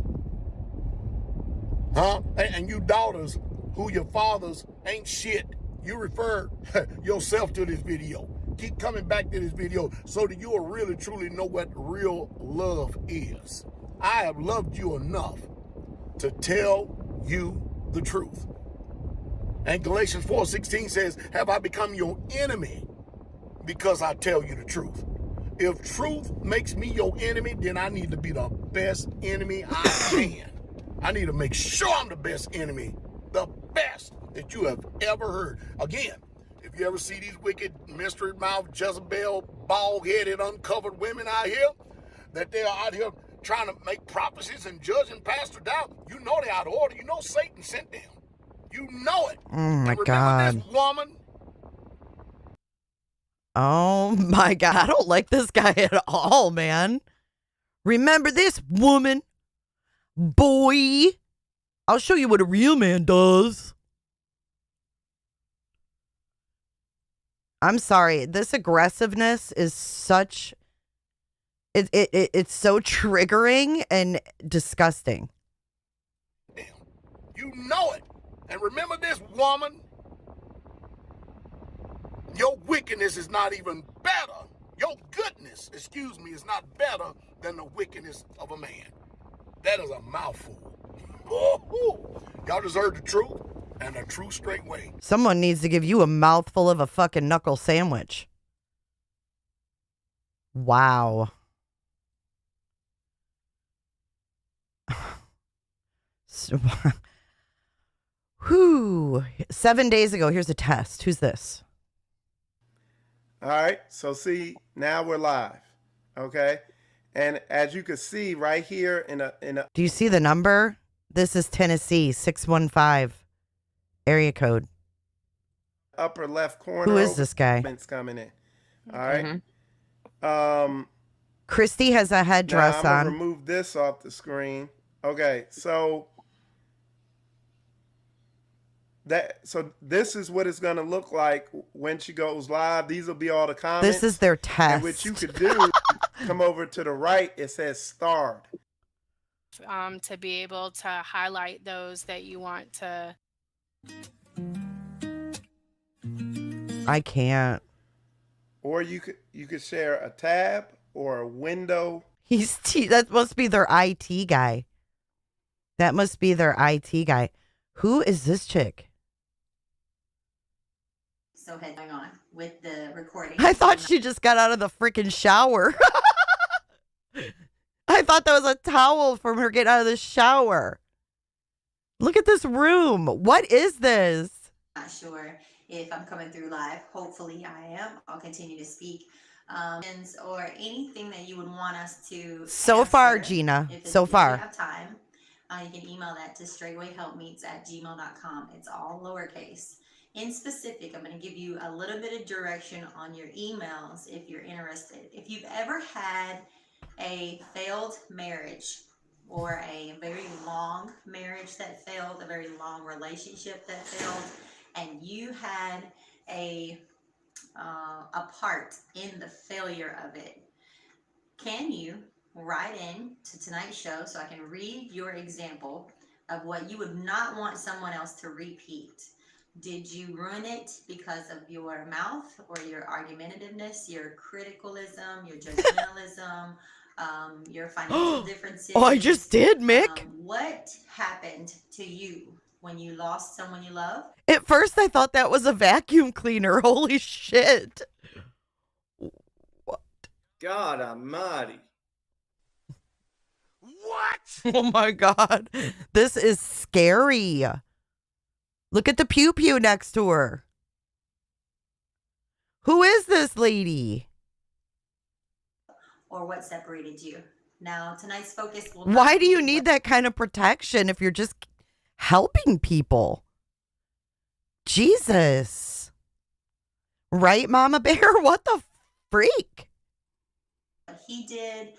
Huh? And you daughters who your fathers ain't shit, you refer yourself to this video. Keep coming back to this video so that you will really truly know what real love is. I have loved you enough to tell you the truth. And Galatians 4:16 says, have I become your enemy because I tell you the truth? If truth makes me your enemy, then I need to be the best enemy I can. I need to make sure I'm the best enemy, the best that you have ever heard. Again, if you ever see these wicked, mystery mouth, Jezebel, bald-headed, uncovered women out here, that they are out here trying to make prophecies and judging pastor down, you know they're out of order. You know Satan sent them. You know it. Oh my and remember God. this woman? Oh my God. I don't like this guy at all, man. Remember this woman? Boy. I'll show you what a real man does. I'm sorry. This aggressiveness is such... It's so triggering and disgusting. Damn. You know it. And remember this woman? Your wickedness is not even better. Your goodness, excuse me, is not better than the wickedness of a man. That is a mouthful. Y'all deserve the truth and the true straight way. Someone needs to give you a mouthful of a fucking knuckle sandwich. Wow. Whew. 7 days ago, here's a test. Who's this? All right, so see, now we're live, okay? And as you can see right here in a Do you see the number? This is Tennessee, 615 area code. upper left corner. Who is this guy? It's coming in. All right. Christy has a headdress now I'm on. gonna remove this off the screen. Okay, so this is what it's gonna look like when she goes live. These will be all the comments. This is their test. And what you could do, come over to the right, it says starred. To be able to highlight those that you want to. I can't. Or you could share a tab or a window. That must be their IT guy. That must be their IT guy. Who is this chick? So head going on with the recording. I thought she just got out of the freaking shower. I thought that was a towel from her getting out of the shower. Look at this room. What is this? Not sure if I'm coming through live. Hopefully I am. I'll continue to speak. Or anything that you would want us to So answer. far, Gina. So far. If you have time, you can email that to straightwayhelpmeets@gmail.com. It's all lowercase. In specific, I'm going to give you a little bit of direction on your emails if you're interested. If you've ever had a failed marriage or a very long marriage that failed, a very long relationship that failed, and you had a part in the failure of it, can you write in to tonight's show so I can read your example of what you would not want someone else to repeat? Did you ruin it because of your mouth or your argumentativeness, your criticalism, your judgmentalism, your financial differences? Oh, I just did, Mick. What happened to you when you lost someone you love? At first, I thought that was a vacuum cleaner. Holy shit. God almighty. What? Oh my God. This is scary. Look at the pew pew next to her. Who is this lady? Or what separated you? Now, tonight's focus will Why do you need that kind of protection if you're just helping people? Jesus. Right, Mama Bear? What the freak? what he did,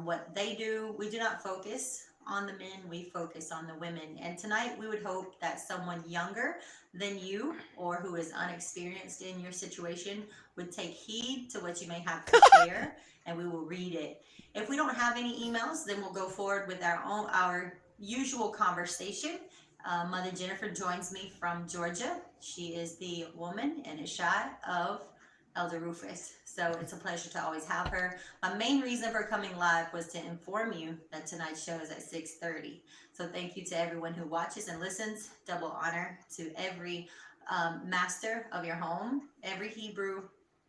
what they do. We do not focus on the men, we focus on the women. And tonight we would hope that someone younger than you or who is unexperienced in your situation would take heed to what you may have to share, and we will read it. If we don't have any emails, then we'll go forward with our usual conversation. Mother Jennifer joins me from Georgia. She is the woman and a shot of Elder Rufus. So it's a pleasure to always have her. My main reason for coming live was to inform you that tonight's show is at 6:30. So thank you to everyone who watches and listens. Double honor to every master of your home, every Hebrew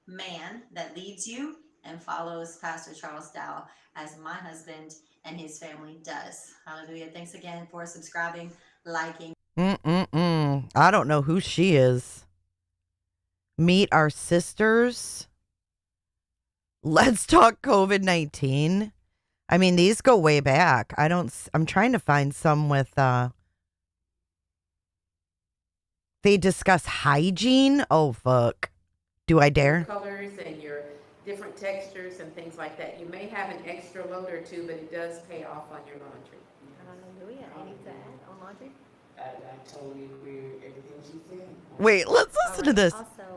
man that leads you and follows Pastor Charles Dowell as my husband and his family does. Hallelujah. Thanks again for subscribing, liking. I don't know who she is. Meet our sisters. Let's talk COVID-19. I mean, these go way back. I'm trying to find some with, they discuss hygiene. Oh, fuck. Do I dare? Colors and your different textures and things like that. You may have an extra load or two, but it does pay off on your laundry. Hallelujah. Anything to add on laundry? I totally agree with everything she said. Wait, let's listen to this. Also,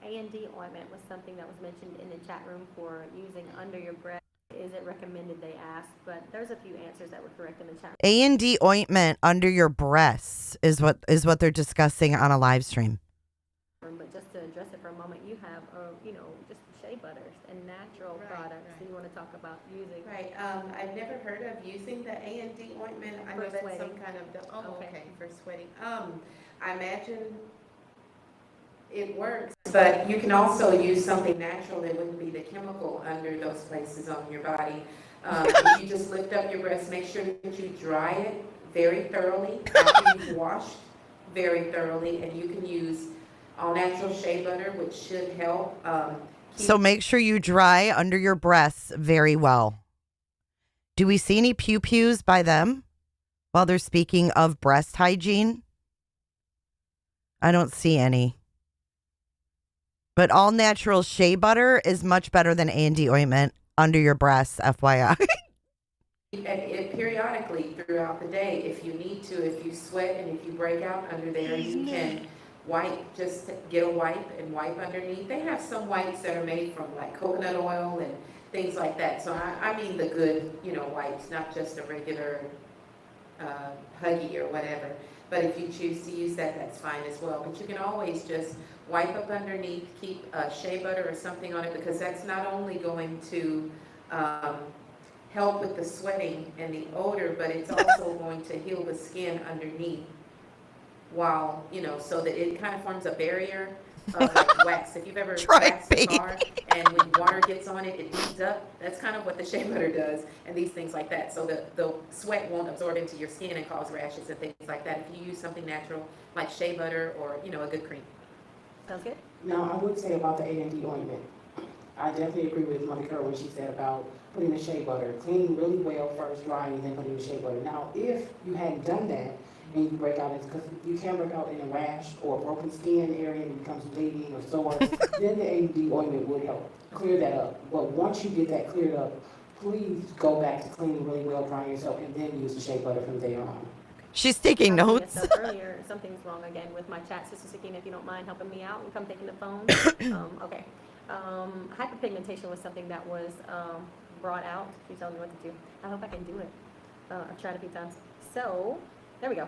A&D ointment was something that was mentioned in the chat room for using under your breath. Is it recommended, they asked, but there's a few answers that were correct in the chat room. A&D ointment under your breasts is what they're discussing on a live stream. But just to address it for a moment, you have, just shea butters and natural products. So you want to talk about using. Right. I've never heard of using the A&D ointment. I know that's some kind of, okay, for sweating. I imagine it works, but you can also use something natural that wouldn't be the chemical under those places on your body. If you just lift up your breasts, make sure that you dry it very thoroughly after you've washed very thoroughly, and you can use all natural shea butter, which should help. So make sure you dry under your breasts very well. Do we see any pew-pews by them while they're speaking of breast hygiene? I don't see any. But all natural shea butter is much better than A&D ointment under your breasts, FYI. And periodically throughout the day, if you need to, if you sweat and if you break out under there, you can wipe, just get a wipe and wipe underneath. They have some wipes that are made from like coconut oil and things like that. So I mean the good, wipes, not just a regular Huggy or whatever. But if you choose to use that, that's fine as well. But you can always just wipe up underneath, keep shea butter or something on it, because that's not only going to help with the sweating and the odor, but it's also going to heal the skin underneath while, so that it kind of forms a barrier of like wax. If you've ever waxed a car and when water gets on it, it beads up. That's kind of what the shea butter does and these things like that. So the sweat won't absorb into your skin and cause rashes and things like that if you use something natural like shea butter or, a good cream. Sounds good. Now, I would say about the A&D ointment, I definitely agree with Mother Carol when she said about putting the shea butter, cleaning really well first, drying, and then putting the shea butter. Now, if you hadn't done that, and you break out, because you can break out in a rash or a broken skin area and it becomes bleeding or sore, then the A&D ointment would help clear that up. But once you get that cleared up, please go back to cleaning really well, drying yourself, and then use the shea butter from there on. She's taking notes. So earlier, something's wrong again with my chat. Sister Sakina, if you don't mind helping me out and come taking the phone. Okay. Hyperpigmentation was something that was brought out. She's telling me what to do. I hope I can do it. I've tried a few times. So, there we go.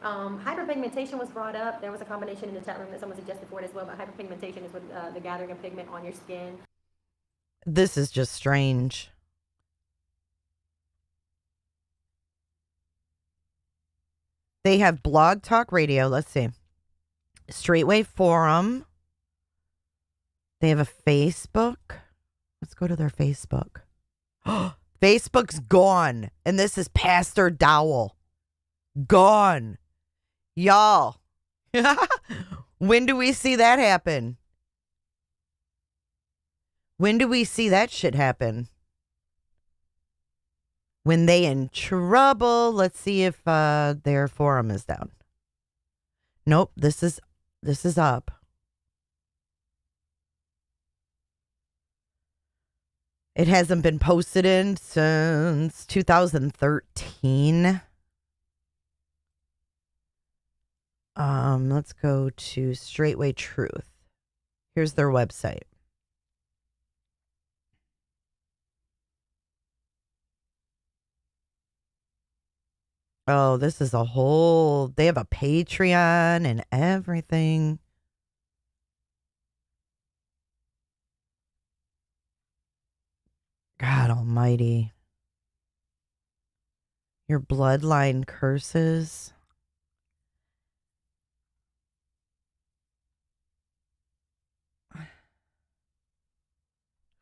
Hyperpigmentation was brought up. There was a combination in the chat room that someone suggested for it as well, but hyperpigmentation is with the gathering of pigment on your skin. This is just strange. They have Blog Talk Radio. Let's see. Straitway Forum. They have a Facebook. Let's go to their Facebook. Facebook's gone. And this is Pastor Dowell. Gone. Y'all. When do we see that happen? When do we see that shit happen? When they in trouble. Let's see if their forum is down. Nope, this is up. It hasn't been posted in since 2013. Let's go to Straitway Truth. Here's their website. Oh, this is a whole, they have a Patreon and everything. God almighty. Your bloodline curses.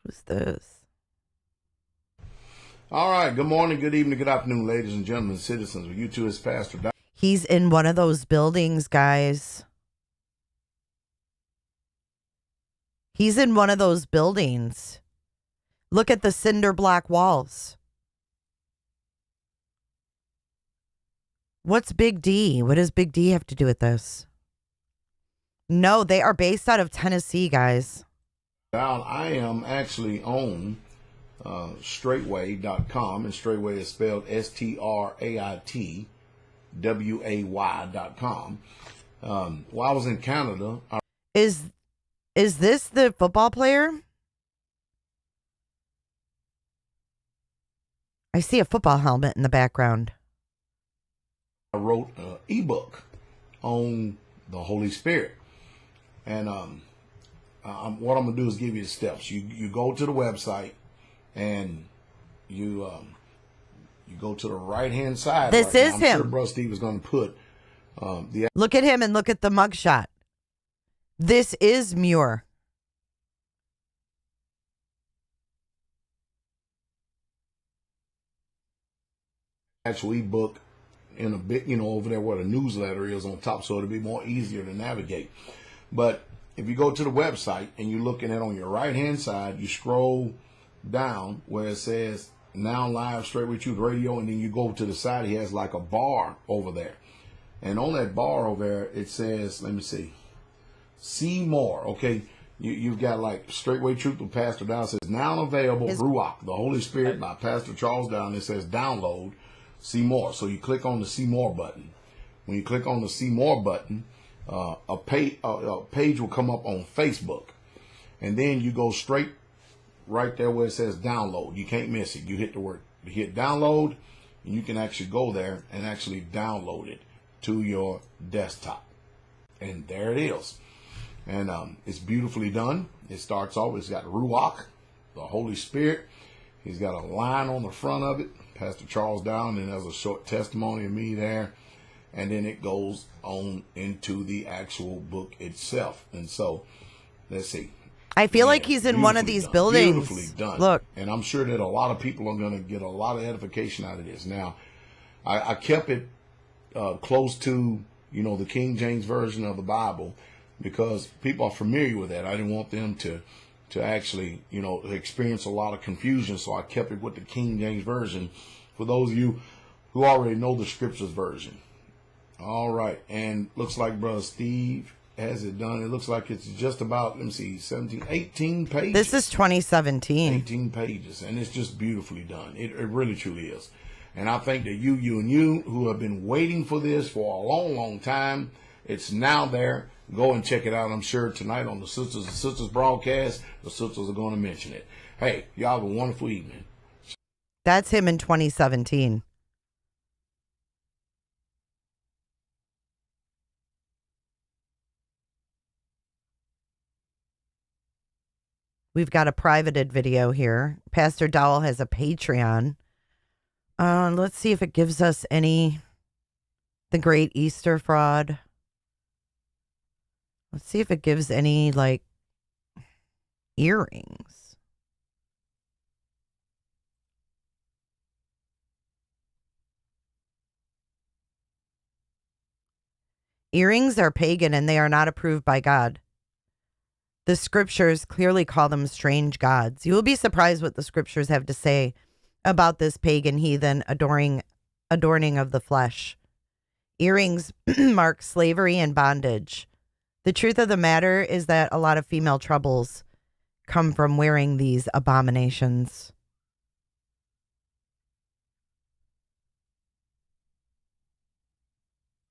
Who's this? All right. Good morning, good evening, good afternoon, ladies and gentlemen, citizens. With you two is Pastor Dowell. He's in one of those buildings, guys. He's in one of those buildings. Look at the cinder block walls. What's Big D? What does Big D have to do with this? No, they are based out of Tennessee, guys. Dowell, I am actually on Straitway.com, and Straitway is spelled STRAITWAY.com. While I was in Canada, Is this the football player? I see a football helmet in the background. I wrote an ebook on the Holy Spirit, and what I'm gonna do is give you the steps. You go to the website, and you go to the right hand side. This is I'm him. sure Brother Steve is going to put the. Look at him and look at the mugshot. This is Muir. Actual ebook in a bit, over there where the newsletter is on top, so it'll be more easier to navigate. But if you go to the website and you're looking at on your right hand side, you scroll down where it says now live Straitway Truth Radio, and then you go to the side, he has like a bar over there, and on that bar over there it says, let me see more. Okay, you've got like Straitway Truth with Pastor Dowell. Says now available Ruach, the Holy Spirit by Pastor Charles Dowell. It says download, see more. So you click on the see more button. When you click on the see more button, a page will come up on Facebook, and then you go straight right there where it says download. You can't miss it. You hit download, and you can actually go there and actually download it to your desktop, and there it is. And it's beautifully done. It starts off, it's got Ruach, the Holy Spirit. He's got a line on the front of it, Pastor Charles Dowell, and there's a short testimony of me there. And then it goes on into the actual book itself. And so, let's see. I feel like he's in one of these buildings. Beautifully done. Look. And I'm sure that a lot of people are going to get a lot of edification out of this. Now, I kept it close to, the King James Version of the Bible, because people are familiar with that. I didn't want them to actually, experience a lot of confusion. So I kept it with the King James Version for those of you who already know the Scriptures version. All right. And looks like Brother Steve has it done. It looks like it's just about, 18 pages. This is 2017. 18 pages. And it's just beautifully done. It really, truly is. And I think that you who have been waiting for this for a long, long time, it's now there. Go and check it out. I'm sure tonight on the Sisters broadcast, the sisters are going to mention it. Hey, y'all have a wonderful evening. That's him in 2017. We've got a privated video here. Pastor Dowell has a Patreon. Let's see if it gives us the Great Easter Fraud. Let's see if it gives any, earrings. Earrings are pagan and they are not approved by God. The scriptures clearly call them strange gods. You will be surprised what the scriptures have to say about this pagan heathen adorning of the flesh. Earrings mark slavery and bondage. The truth of the matter is that a lot of female troubles come from wearing these abominations.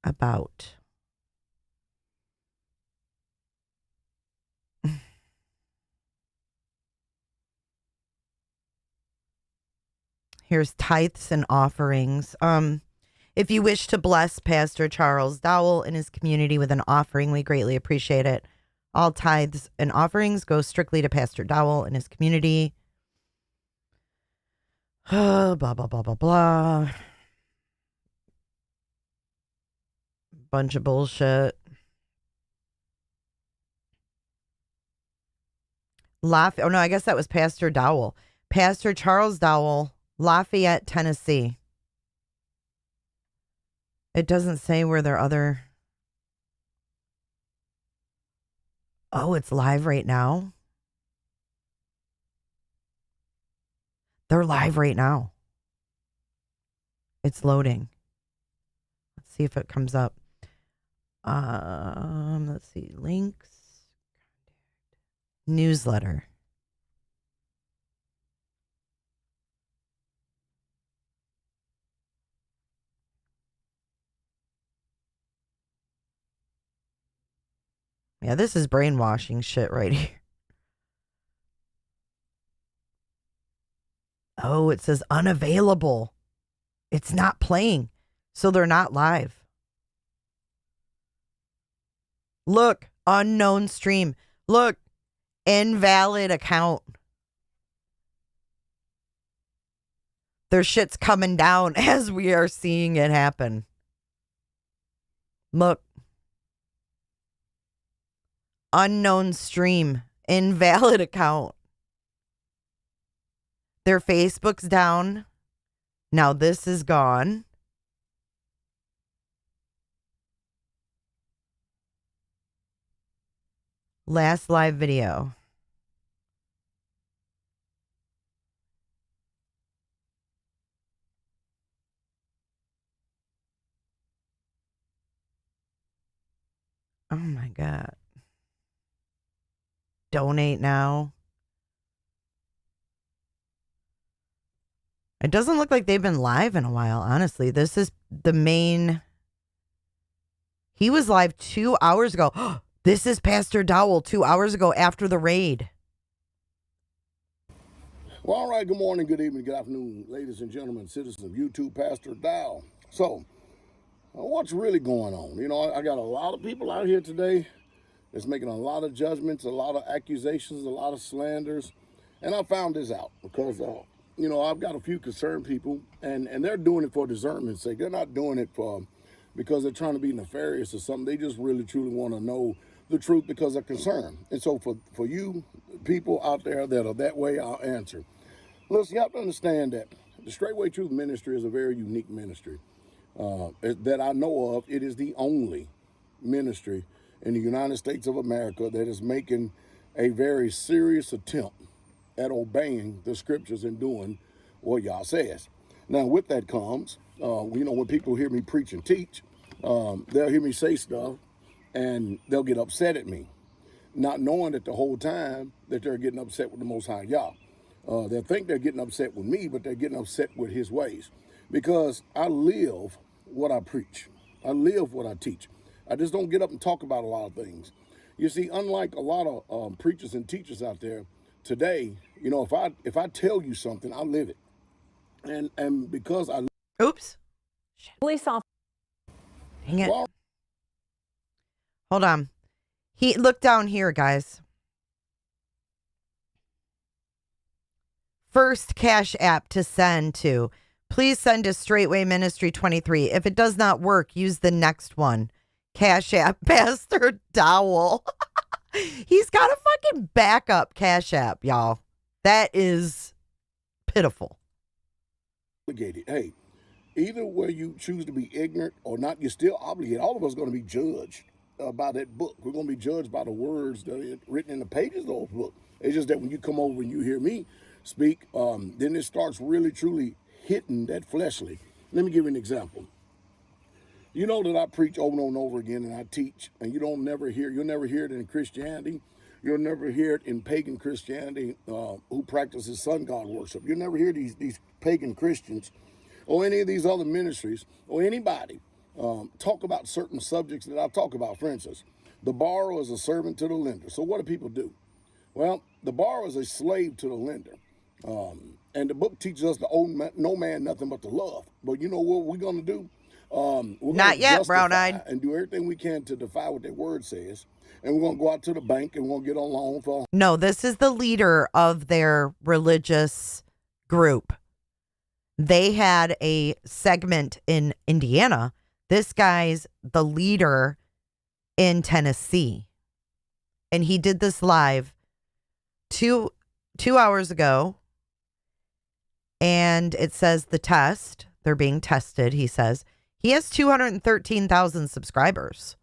About. Here's tithes and offerings. If you wish to bless Pastor Charles Dowell and his community with an offering, we greatly appreciate it. All tithes and offerings go strictly to Pastor Dowell and his community. Blah, blah, blah, blah, blah. Bunch of bullshit. Oh, no, I guess that was Pastor Dowell. Pastor Charles Dowell, Lafayette, Tennessee. It doesn't say where their other... Oh, it's live right now? They're live right now. It's loading. Let's see if it comes up. Let's see. Links. Newsletter. Yeah, this is brainwashing shit right here. Oh, it says unavailable. It's not playing, so they're not live. Look, unknown stream. Look, invalid account. Their shit's coming down as we are seeing it happen. Look. Unknown stream. Invalid account. Their Facebook's down. Now this is gone. Last live video. Oh my God. Donate now. It doesn't look like they've been live in a while, honestly. This is the main. He was live 2 hours ago. This is Pastor Dowell 2 hours ago after the raid. Well, all right, good morning, good evening, good afternoon, ladies and gentlemen, citizens of YouTube, Pastor Dowell. So, what's really going on? You know, I got a lot of people out here today that's making a lot of judgments, a lot of accusations, a lot of slanders. And I found this out because, you know, I've got a few concerned people, and they're doing it for discernment's sake. They're not doing it because they're trying to be nefarious or something. They just really, truly want to know the truth because they're concerned. And so for you people out there that are that way, I'll answer. Listen, you have to understand that the Straitway Truth Ministry is a very unique ministry that I know of. It is the only ministry in the United States of America that is making a very serious attempt at obeying the scriptures and doing what Yah says. Now, with that comes, you know, when people hear me preach and teach, they'll hear me say stuff and they'll get upset at me, not knowing that the whole time that they're getting upset with the Most High Yah. They'll think they're getting upset with me, but they're getting upset with his ways because I live what I preach. I live what I teach. I just don't get up and talk about a lot of things. You see, unlike a lot of preachers and teachers out there today, you know, if I tell you something, I live it. And because I... Oops. Police officer. Dang it. Hold on. Look down here, guys. First Cash App to send to. Please send to Straitway Ministry 23. If it does not work, use the next one. Cash App, Pastor Dowell. He's got a fucking backup Cash App, y'all. That is pitiful. Hey, either way you choose to be ignorant or not, you're still obligated. All of us are going to be judged by that book. We're going to be judged by the words that are written in the pages of those book. It's just that when you come over and you hear me speak, then it starts really, truly hitting that fleshly. Let me give you an example. You know that I preach over and over again, and I teach, and you'll never hear it in Christianity. You'll never hear it in pagan Christianity who practices sun god worship. You'll never hear these pagan Christians or any of these other ministries or anybody talk about certain subjects that I talk about. For instance, the borrower is a servant to the lender. So what do people do? Well, the borrower is a slave to the lender. And the book teaches us to owe no man nothing but to love. But you know what we're going to do? We're Not yet, brown-eyed. And do everything we can to defy what that word says. And we're going to go out to the bank and we're going to get on loan for. No, this is the leader of their religious group. They had a segment in Indiana. This guy's the leader in Tennessee. And he did this live two hours ago. And it says the test, they're being tested, he says. He has 213,000 subscribers.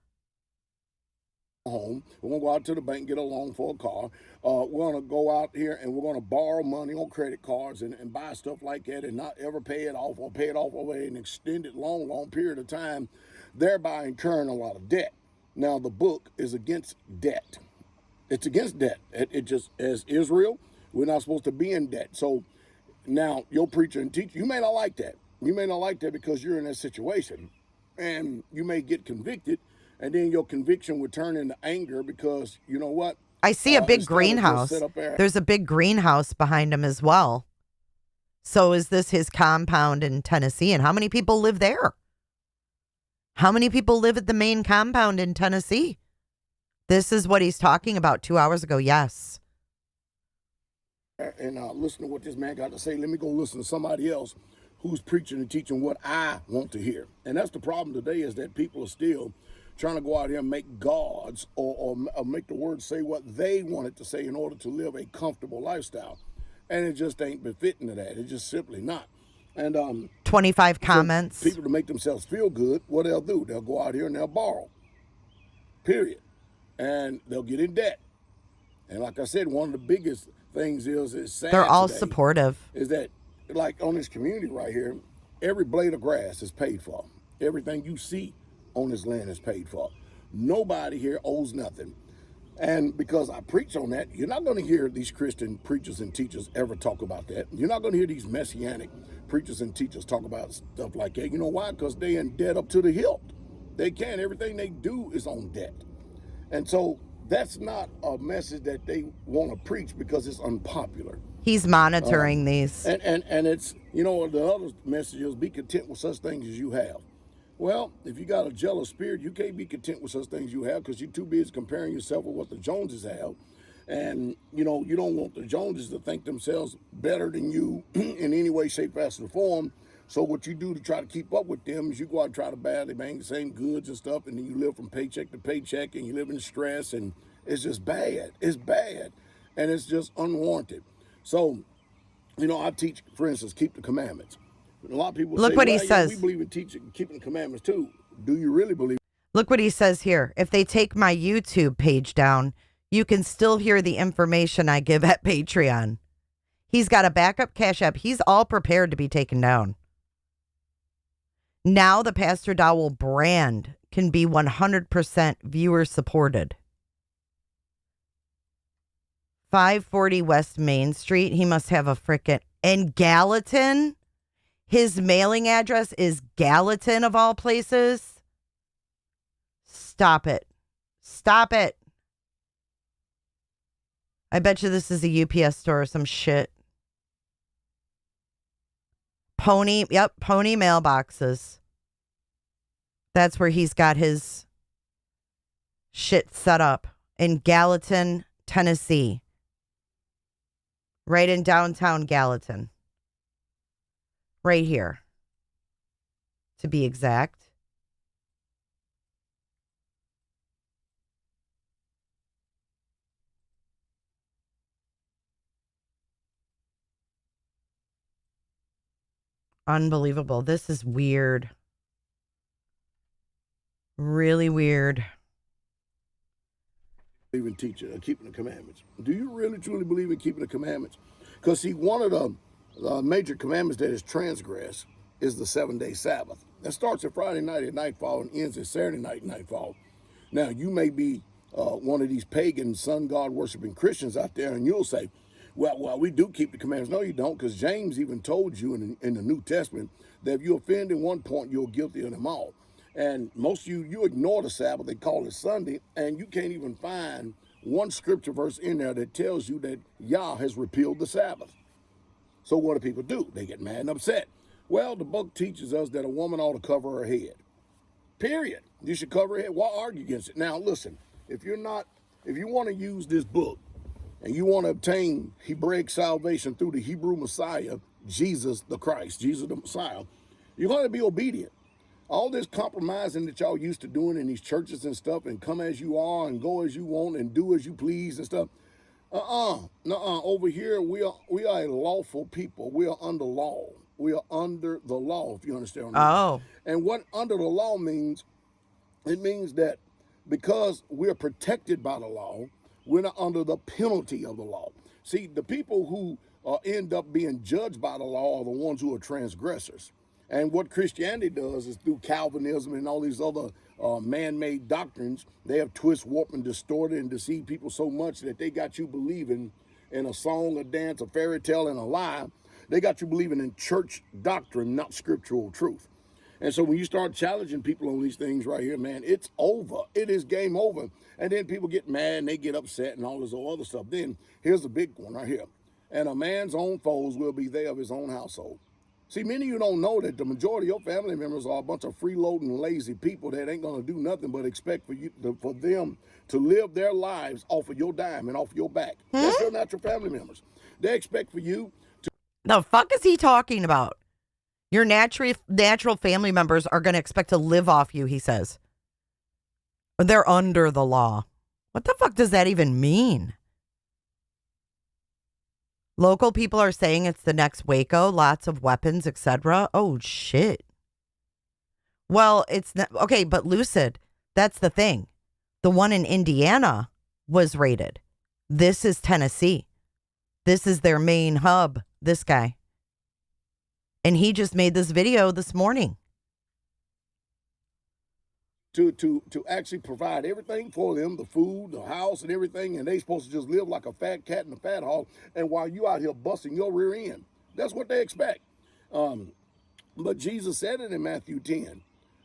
Home. We're going to go out to the bank and get a loan for a car. We're going to go out here and we're going to borrow money on credit cards and buy stuff like that and not ever pay it off or pay it off over an extended long period of time, thereby incurring a lot of debt. Now, the book is against debt. It's against debt. It just, as Israel, we're not supposed to be in debt. So now, your preacher and teacher, you may not like that. You may not like that because you're in that situation. And you may get convicted, and then your conviction would turn into anger because, you know what? I see a big greenhouse. There's a big greenhouse behind him as well. So is this his compound in Tennessee? And how many people live there? How many people live at the main compound in Tennessee? This is what he's talking about 2 hours ago. Yes. And listen to what this man got to say. Let me go listen to somebody else who's preaching and teaching what I want to hear. And that's the problem today, is that people are still trying to go out here and make gods or make the word say what they want it to say in order to live a comfortable lifestyle. And it just ain't befitting of that. It's just simply not. And 25 comments. People to make themselves feel good, what they'll do, they'll go out here and they'll borrow. Period. And they'll get in debt. And like I said, one of the biggest things is sad they're all today supportive. Is that, like on this community right here, every blade of grass is paid for. Everything you see on this land is paid for. Nobody here owes nothing. And because I preach on that, you're not going to hear these Christian preachers and teachers ever talk about that. You're not going to hear these messianic preachers and teachers talk about stuff like that. You know why? Because they're in debt up to the hilt. They can't. Everything they do is on debt. And so that's not a message that they want to preach because it's unpopular. He's monitoring these. And it's, you know, the other message is be content with such things as you have. Well, if you got a jealous spirit, you can't be content with such things you have because you're too busy comparing yourself with what the Joneses have. And, you know, you don't want the Joneses to think themselves better than you in any way, shape, fashion, or form. So what you do to try to keep up with them is you go out and try to buy the same goods and stuff, and then you live from paycheck to paycheck, and you live in stress, and it's just bad. It's bad, and it's just unwarranted. So, you know, I teach, for instance, keep the commandments. A lot of people Look say, what he well, says. We believe in keeping the commandments too. Do you really believe? Look what he says here. If they take my YouTube page down, you can still hear the information I give at Patreon. He's got a backup Cash App. He's all prepared to be taken down. Now the Pastor Dowell brand can be 100% viewer supported. 540 West Main Street. He must have a frickin' in Gallatin. His mailing address is Gallatin of all places. Stop it. Stop it. I bet you this is a UPS store or some shit. Pony mailboxes. That's where he's got his shit set up in Gallatin, Tennessee. Right in downtown Gallatin. Right here, to be exact. Unbelievable. This is weird. Really weird. believe in keeping the commandments? Do you really truly believe in keeping the commandments? Because see, one of the major commandments that is transgressed is the 7-day Sabbath. That starts at Friday night at nightfall and ends at Saturday night at nightfall. Now, you may be one of these pagan sun god worshiping Christians out there, and you'll say, well, we do keep the commandments. No, you don't, because James even told you in the New Testament that if you offend in one point, you're guilty of them all. And most of you ignore the Sabbath. They call it Sunday, and you can't even find one scripture verse in there that tells you that Yah has repealed the Sabbath. So what do people do? They get mad and upset. Well, the book teaches us that a woman ought to cover her head. Period. You should cover her head. Why argue against it? Now, listen, if you want to use this book and you want to obtain Hebraic salvation through the Hebrew Messiah, Jesus the Christ, Jesus the Messiah, you're going to be obedient. All this compromising that y'all used to doing in these churches and stuff, and come as you are and go as you want and do as you please and stuff. Over here, we are a lawful people. We are under law. We are under the law, if you understand what I mean. And what under the law means, it means that because we're protected by the law, we're not under the penalty of the law. See, the people who end up being judged by the law are the ones who are transgressors. And what Christianity does is through Calvinism and all these other man-made doctrines, they have twist, warped, and distorted and deceived people so much that they got you believing in a song, a dance, a fairy tale, and a lie. They got you believing in church doctrine, not scriptural truth. And so when you start challenging people on these things right here, man, it's over. It is game over. And then people get mad and they get upset and all this other stuff. Then here's the big one right here. And a man's own foes will be they of his own household. See, many of you don't know that the majority of your family members are a bunch of freeloading, lazy people that ain't going to do nothing but expect for them to live their lives off of your dime and off your back. That's your natural family members. They expect for you to... The fuck is he talking about? Your natural family members are going to expect to live off you, he says. They're under the law. What the fuck does that even mean? Local people are saying it's the next Waco, lots of weapons, etc. Oh, shit. Well, it's not... Okay, but Lucid, that's the thing. The one in Indiana was raided. This is Tennessee. This is their main hub, this guy. And he just made this video this morning. To actually provide everything for them, the food, the house, and everything, and they supposed to just live like a fat cat in a fat hog, and while you out here busting your rear end. That's what they expect. But Jesus said it in Matthew 10,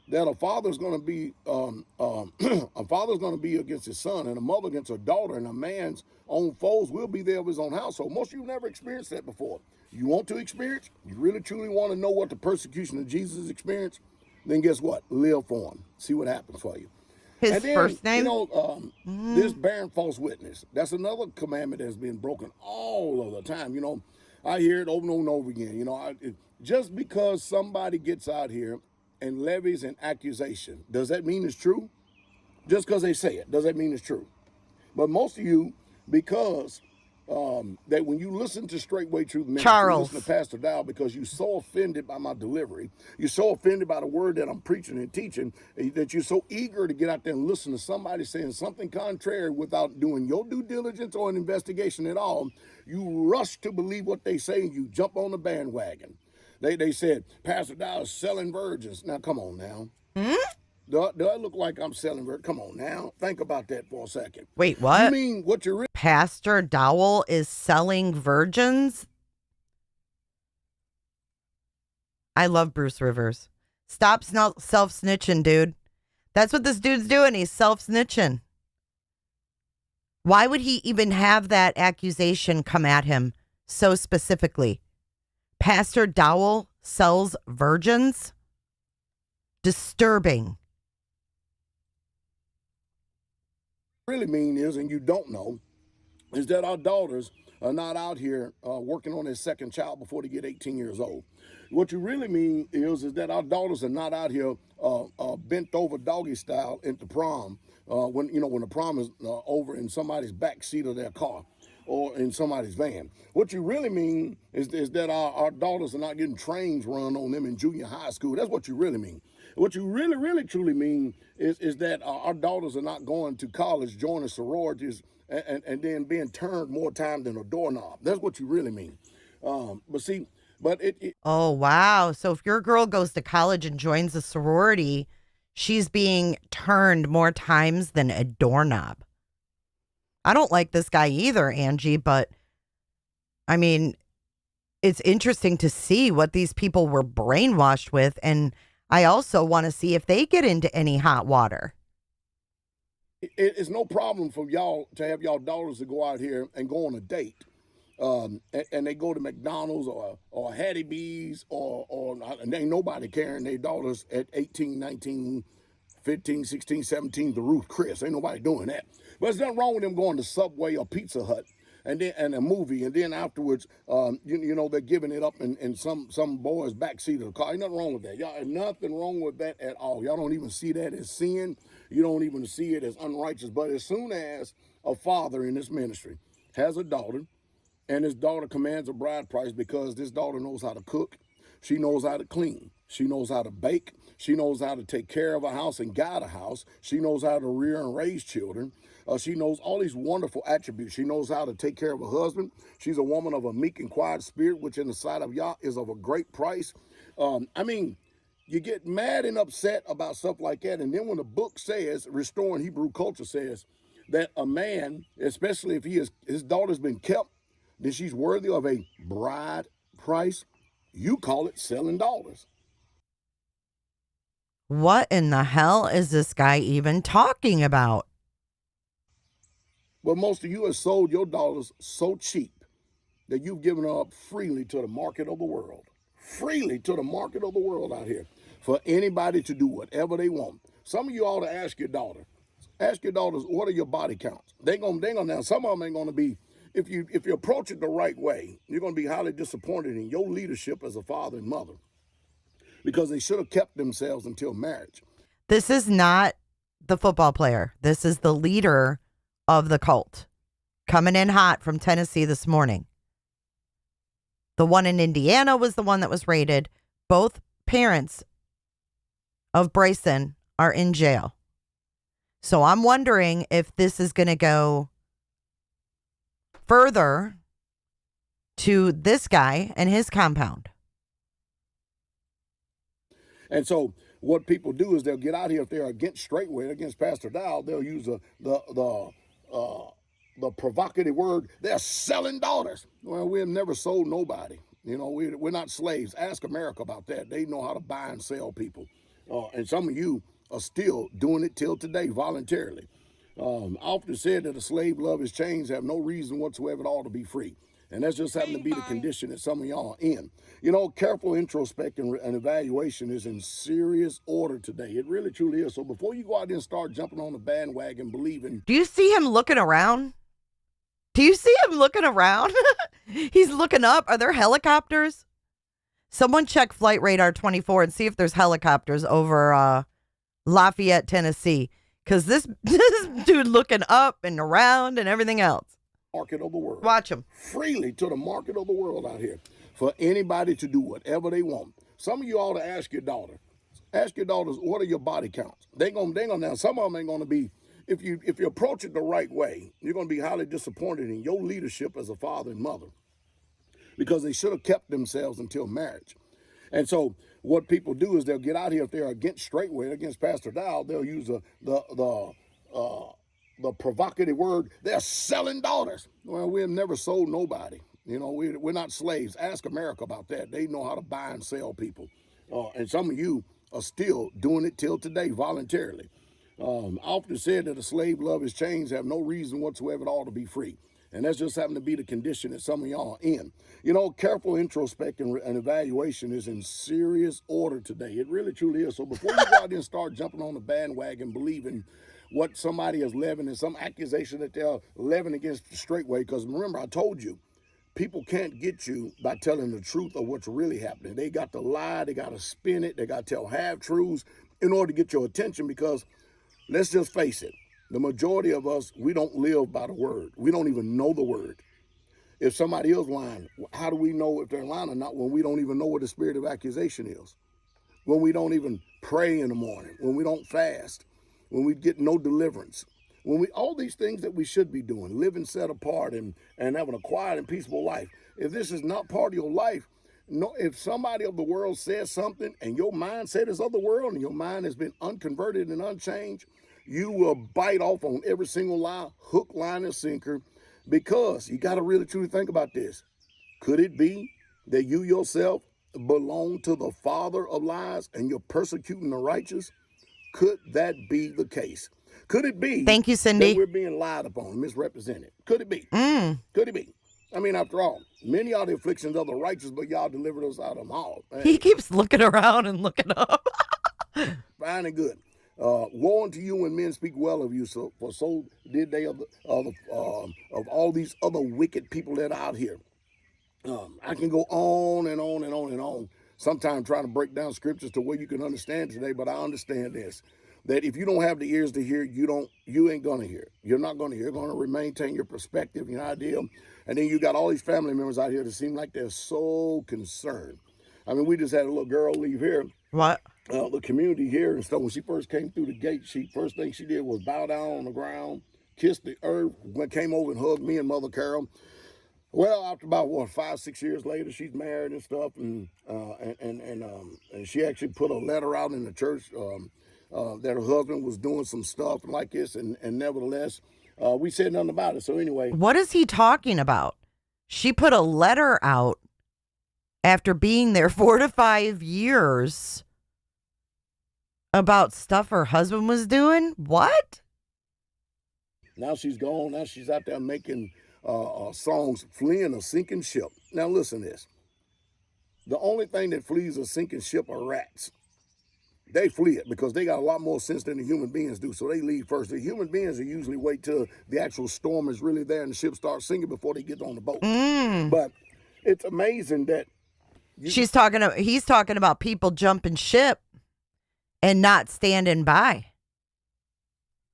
that a father's going to be against his son, and a mother against her daughter, and a man's own foes will be there of his own household. Most of you never experienced that before. You want to experience? You really truly want to know what the persecution of Jesus experienced? Then guess what? Live for him. See what happens for you. His first name? This bearing false witness. That's another commandment that's been broken all of the time. I hear it over and over again. Just because somebody gets out here and levies an accusation, does that mean it's true? Just because they say it, does that mean it's true? But most of you, because that when you listen to Straitway Truth Ministry, you listen to Pastor Dowell because you're so offended by my delivery, you're so offended by the word that I'm preaching and teaching, that you're so eager to get out there and listen to somebody saying something contrary without doing your due diligence or an investigation at all. You rush to believe what they say and you jump on the bandwagon. They said, Pastor Dowell is selling virgins. Now, come on now. Do I look like I'm selling virgins? Come on now. Think about that for a second. Wait, what? You mean what you're... Pastor Dowell is selling virgins? I love Bruce Rivers. Stop self-snitching, dude. That's what this dude's doing. He's self-snitching. Why would he even have that accusation come at him so specifically? Pastor Dowell sells virgins? Disturbing. Really mean is, and you don't know, is that our daughters are not out here working on their second child before they get 18 years old. What you really mean is that our daughters are not out here bent over doggy style into prom when the prom is over in somebody's back seat of their car. or in somebody's van. What you really mean is that our daughters are not getting trains run on them in junior high school. That's what you really mean. What you really, really, truly mean is that our daughters are not going to college, joining sororities, and then being turned more time than a doorknob. That's what you really mean. Oh, wow. So if your girl goes to college and joins a sorority, she's being turned more times than a doorknob. I don't like this guy either, Angie, but I mean, it's interesting to see what these people were brainwashed with. And I also want to see if they get into any hot water. It's no problem for y'all to have y'all daughters to go out here and go on a date. And they go to McDonald's or Hattie B's or ain't nobody carrying their daughters at 18, 19, 15, 16, 17 to Ruth Chris. Ain't nobody doing that. But there's nothing wrong with them going to Subway or Pizza Hut and a movie, and then afterwards, you know, they're giving it up in some boy's backseat of the car. Ain't nothing wrong with that. Y'all, ain't nothing wrong with that at all. Y'all don't even see that as sin. You don't even see it as unrighteous. But as soon as a father in this ministry has a daughter, and his daughter commands a bride price because this daughter knows how to cook, she knows how to clean, she knows how to bake, she knows how to take care of a house and guide a house, she knows how to rear and raise children, she knows all these wonderful attributes. She knows how to take care of a husband. She's a woman of a meek and quiet spirit, which in the sight of Yah is of a great price. I mean, you get mad and upset about stuff like that, and then when the book says, Restoring Hebrew Culture says, that a man, especially if his daughter's been kept, then she's worthy of a bride price. You call it selling daughters. What in the hell is this guy even talking about? But most of you have sold your daughters so cheap that you've given her up freely to the market of the world. Freely to the market of the world out here for anybody to do whatever they want. Some of you ought to ask your daughter. Ask your daughters, what are your body counts? They gonna now, some of them ain't gonna be, if you approach it the right way, you're gonna be highly disappointed in your leadership as a father and mother because they should have kept themselves until marriage. This is not the football player. This is the leader of the cult coming in hot from Tennessee this morning. The one in Indiana was the one that was raided. Both parents of Bryson are in jail. So I'm wondering if this is going to go further to this guy and his compound. And so what people do is they'll get out here if they're against Straitway, against Pastor Dowell, they'll use the provocative word, they're selling daughters. Well, we have never sold nobody. You know, we're not slaves. Ask America about that. They know how to buy and sell people. And some of you are still doing it till today voluntarily. I often said that a slave love his chains, have no reason whatsoever at all to be free. And that's just happened to be the condition that some of y'all are in. You know, careful introspection and evaluation is in serious order today. It really, truly is. So before you go out there and start jumping on the bandwagon, believing. Do you see him looking around? Do you see him looking around? He's looking up. Are there helicopters? Someone check Flight Radar 24 and see if there's helicopters over Lafayette, Tennessee. Because this dude looking up and around and everything else. Market of the world. Watch them. Freely to the market of the world out here for anybody to do whatever they want. Some of you ought to ask your daughter. Ask your daughters, what are your body counts? They gonna now. Some of them ain't gonna be. If you approach it the right way, you're gonna be highly disappointed in your leadership as a father and mother because they should have kept themselves until marriage. And so what people do is they'll get out here if they're against Straitway, against Pastor Dowell, they'll use the provocative word, they're selling daughters. Well, we have never sold nobody. You know, we're not slaves. Ask America about that. They know how to buy and sell people. And some of you are still doing it till today voluntarily. I often said that a slave love his chains, have no reason whatsoever at all to be free. And that's just happened to be the condition that some of y'all are in. You know, careful introspection and evaluation is in serious order today. It really, truly is. So before you go out there and start jumping on the bandwagon, believing what somebody is levying and some accusation that they're levying against Straitway, because remember, I told you, people can't get you by telling the truth of what's really happening. They got to lie, they got to spin it, they got to tell half-truths in order to get your attention because, let's just face it, the majority of us, we don't live by the word. We don't even know the word. if somebody else lying, how do we know if they're lying or not when we don't even know what the spirit of accusation is? When we don't even pray in the morning, when we don't fast, when we get no deliverance, when we all these things that we should be doing, living set apart and having a quiet and peaceful life. If this is not part of your life, no, if somebody of the world says something and your mindset is of the world and your mind has been unconverted and unchanged, you will bite off on every single lie, hook, line, and sinker, because you got to really truly think about this. Could it be that you yourself belong to the father of lies and you're persecuting the righteous? Could that be the case? Could it be Thank you, Cindy. that we're being lied upon, misrepresented? Could it be? Mm. Could it be? I mean, after all, many are the afflictions of the righteous, but y'all delivered us out of them all. He keeps looking around and looking up. Fine and good. Woe unto you when men speak well of you, so did they of all these other wicked people that are out here. I can go on and on and on and on, sometimes trying to break down scriptures to where you can understand today, but I understand this, that if you don't have the ears to hear, you ain't gonna hear. You're not gonna hear. You're gonna maintain your perspective, your idea. And then you got all these family members out here that seem like they're so concerned. I mean, we just had a little girl leave here. What? The community here and stuff. When she first came through the gate, first thing she did was bow down on the ground, kiss the earth, came over and hugged me and Mother Carol. Well, after about 5-6 years later, she's married and stuff, and she actually put a letter out in the church that her husband was doing some stuff like this, and nevertheless, we said nothing about it. So anyway, what is he talking about? She put a letter out after being there 4 to 5 years about stuff her husband was doing. What? Now she's gone. Now she's out there making songs, fleeing a sinking ship. Now listen to this. The only thing that flees a sinking ship are rats. They flee it because they got a lot more sense than the human beings do, so they leave first. The human beings usually wait till the actual storm is really there and the ship starts sinking before they get on the boat. But it's amazing that he's talking about people jumping ship and not standing by.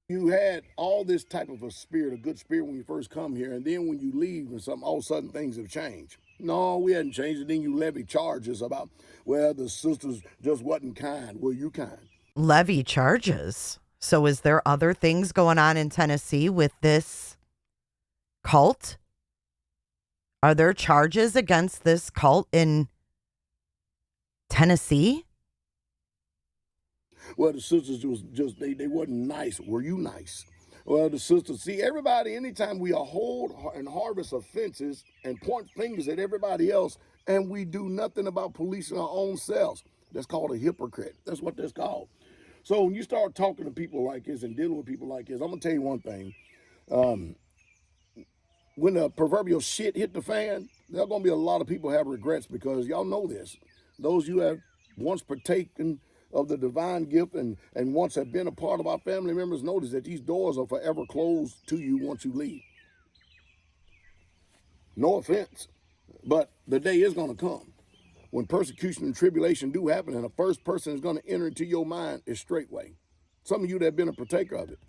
You had all this type of a spirit, a good spirit when you first come here, and then when you leave and something, all of a sudden things have changed. No, we hadn't changed. And then you levy charges about, well, the sisters just wasn't kind. Were you kind? Levy charges? So is there other things going on in Tennessee with this cult? Are there charges against this cult in Tennessee? Well, the sisters was just, they wasn't nice. Were you nice? Well, the sisters, see, everybody, anytime we hold and harvest offenses and point fingers at everybody else, and we do nothing about policing our own selves, that's called a hypocrite. That's what that's called. So when you start talking to people like this and dealing with people like this, I'm going to tell you one thing. When the proverbial shit hit the fan, there are going to be a lot of people have regrets, because y'all know this. Those you have once partaken of the divine gift and once have been a part of our family members, notice that these doors are forever closed to you once you leave. No offense, but the day is going to come when persecution and tribulation do happen, and the first person is going to enter into your mind is Straitway. Some of you that have been a partaker of it.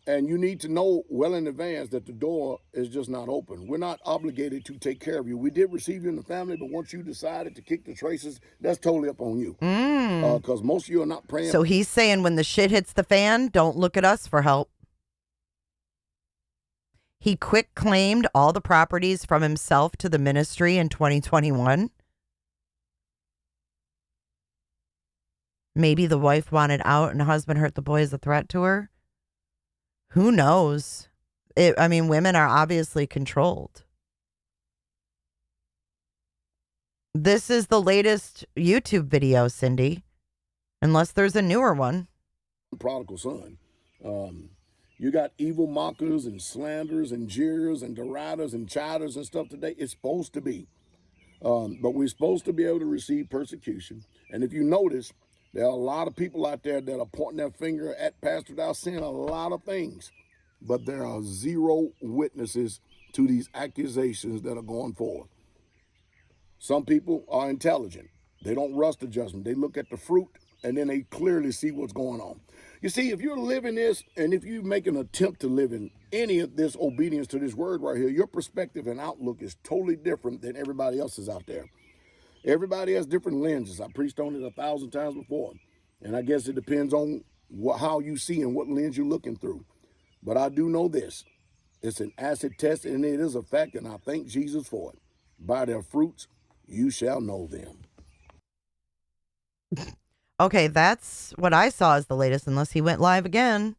And you need to know well in advance that the door is just not open. We're not obligated to take care of you. We did receive you in the family, but once you decided to kick the traces, that's totally up on you. Because most of you are not praying. So he's saying when the shit hits the fan, don't look at us for help. He quick claimed all the properties from himself to the ministry in 2021. Maybe the wife wanted out and the husband heard the boy as a threat to her. Who knows? Women are obviously controlled. This is the latest YouTube video, Cindy. Unless there's a newer one. Prodigal son. You got evil mockers and slanders and jeers and deriders and chiders and stuff today. It's supposed to be. But we're supposed to be able to receive persecution. And if you notice, there are a lot of people out there that are pointing their finger at Pastor Dowell, saying a lot of things, but there are zero witnesses to these accusations that are going forward. Some people are intelligent. They don't rush to judgment. They look at the fruit and then they clearly see what's going on. You see, if you're living this, and if you make an attempt to live in any of this obedience to this word right here, your perspective and outlook is totally different than everybody else's out there. Everybody has different lenses. I preached on it 1,000 times before. And I guess it depends on how you see and what lens you're looking through. But I do know this. It's an acid test, and it is a fact, and I thank Jesus for it. By their fruits, you shall know them. Okay, that's what I saw as the latest, unless he went live again.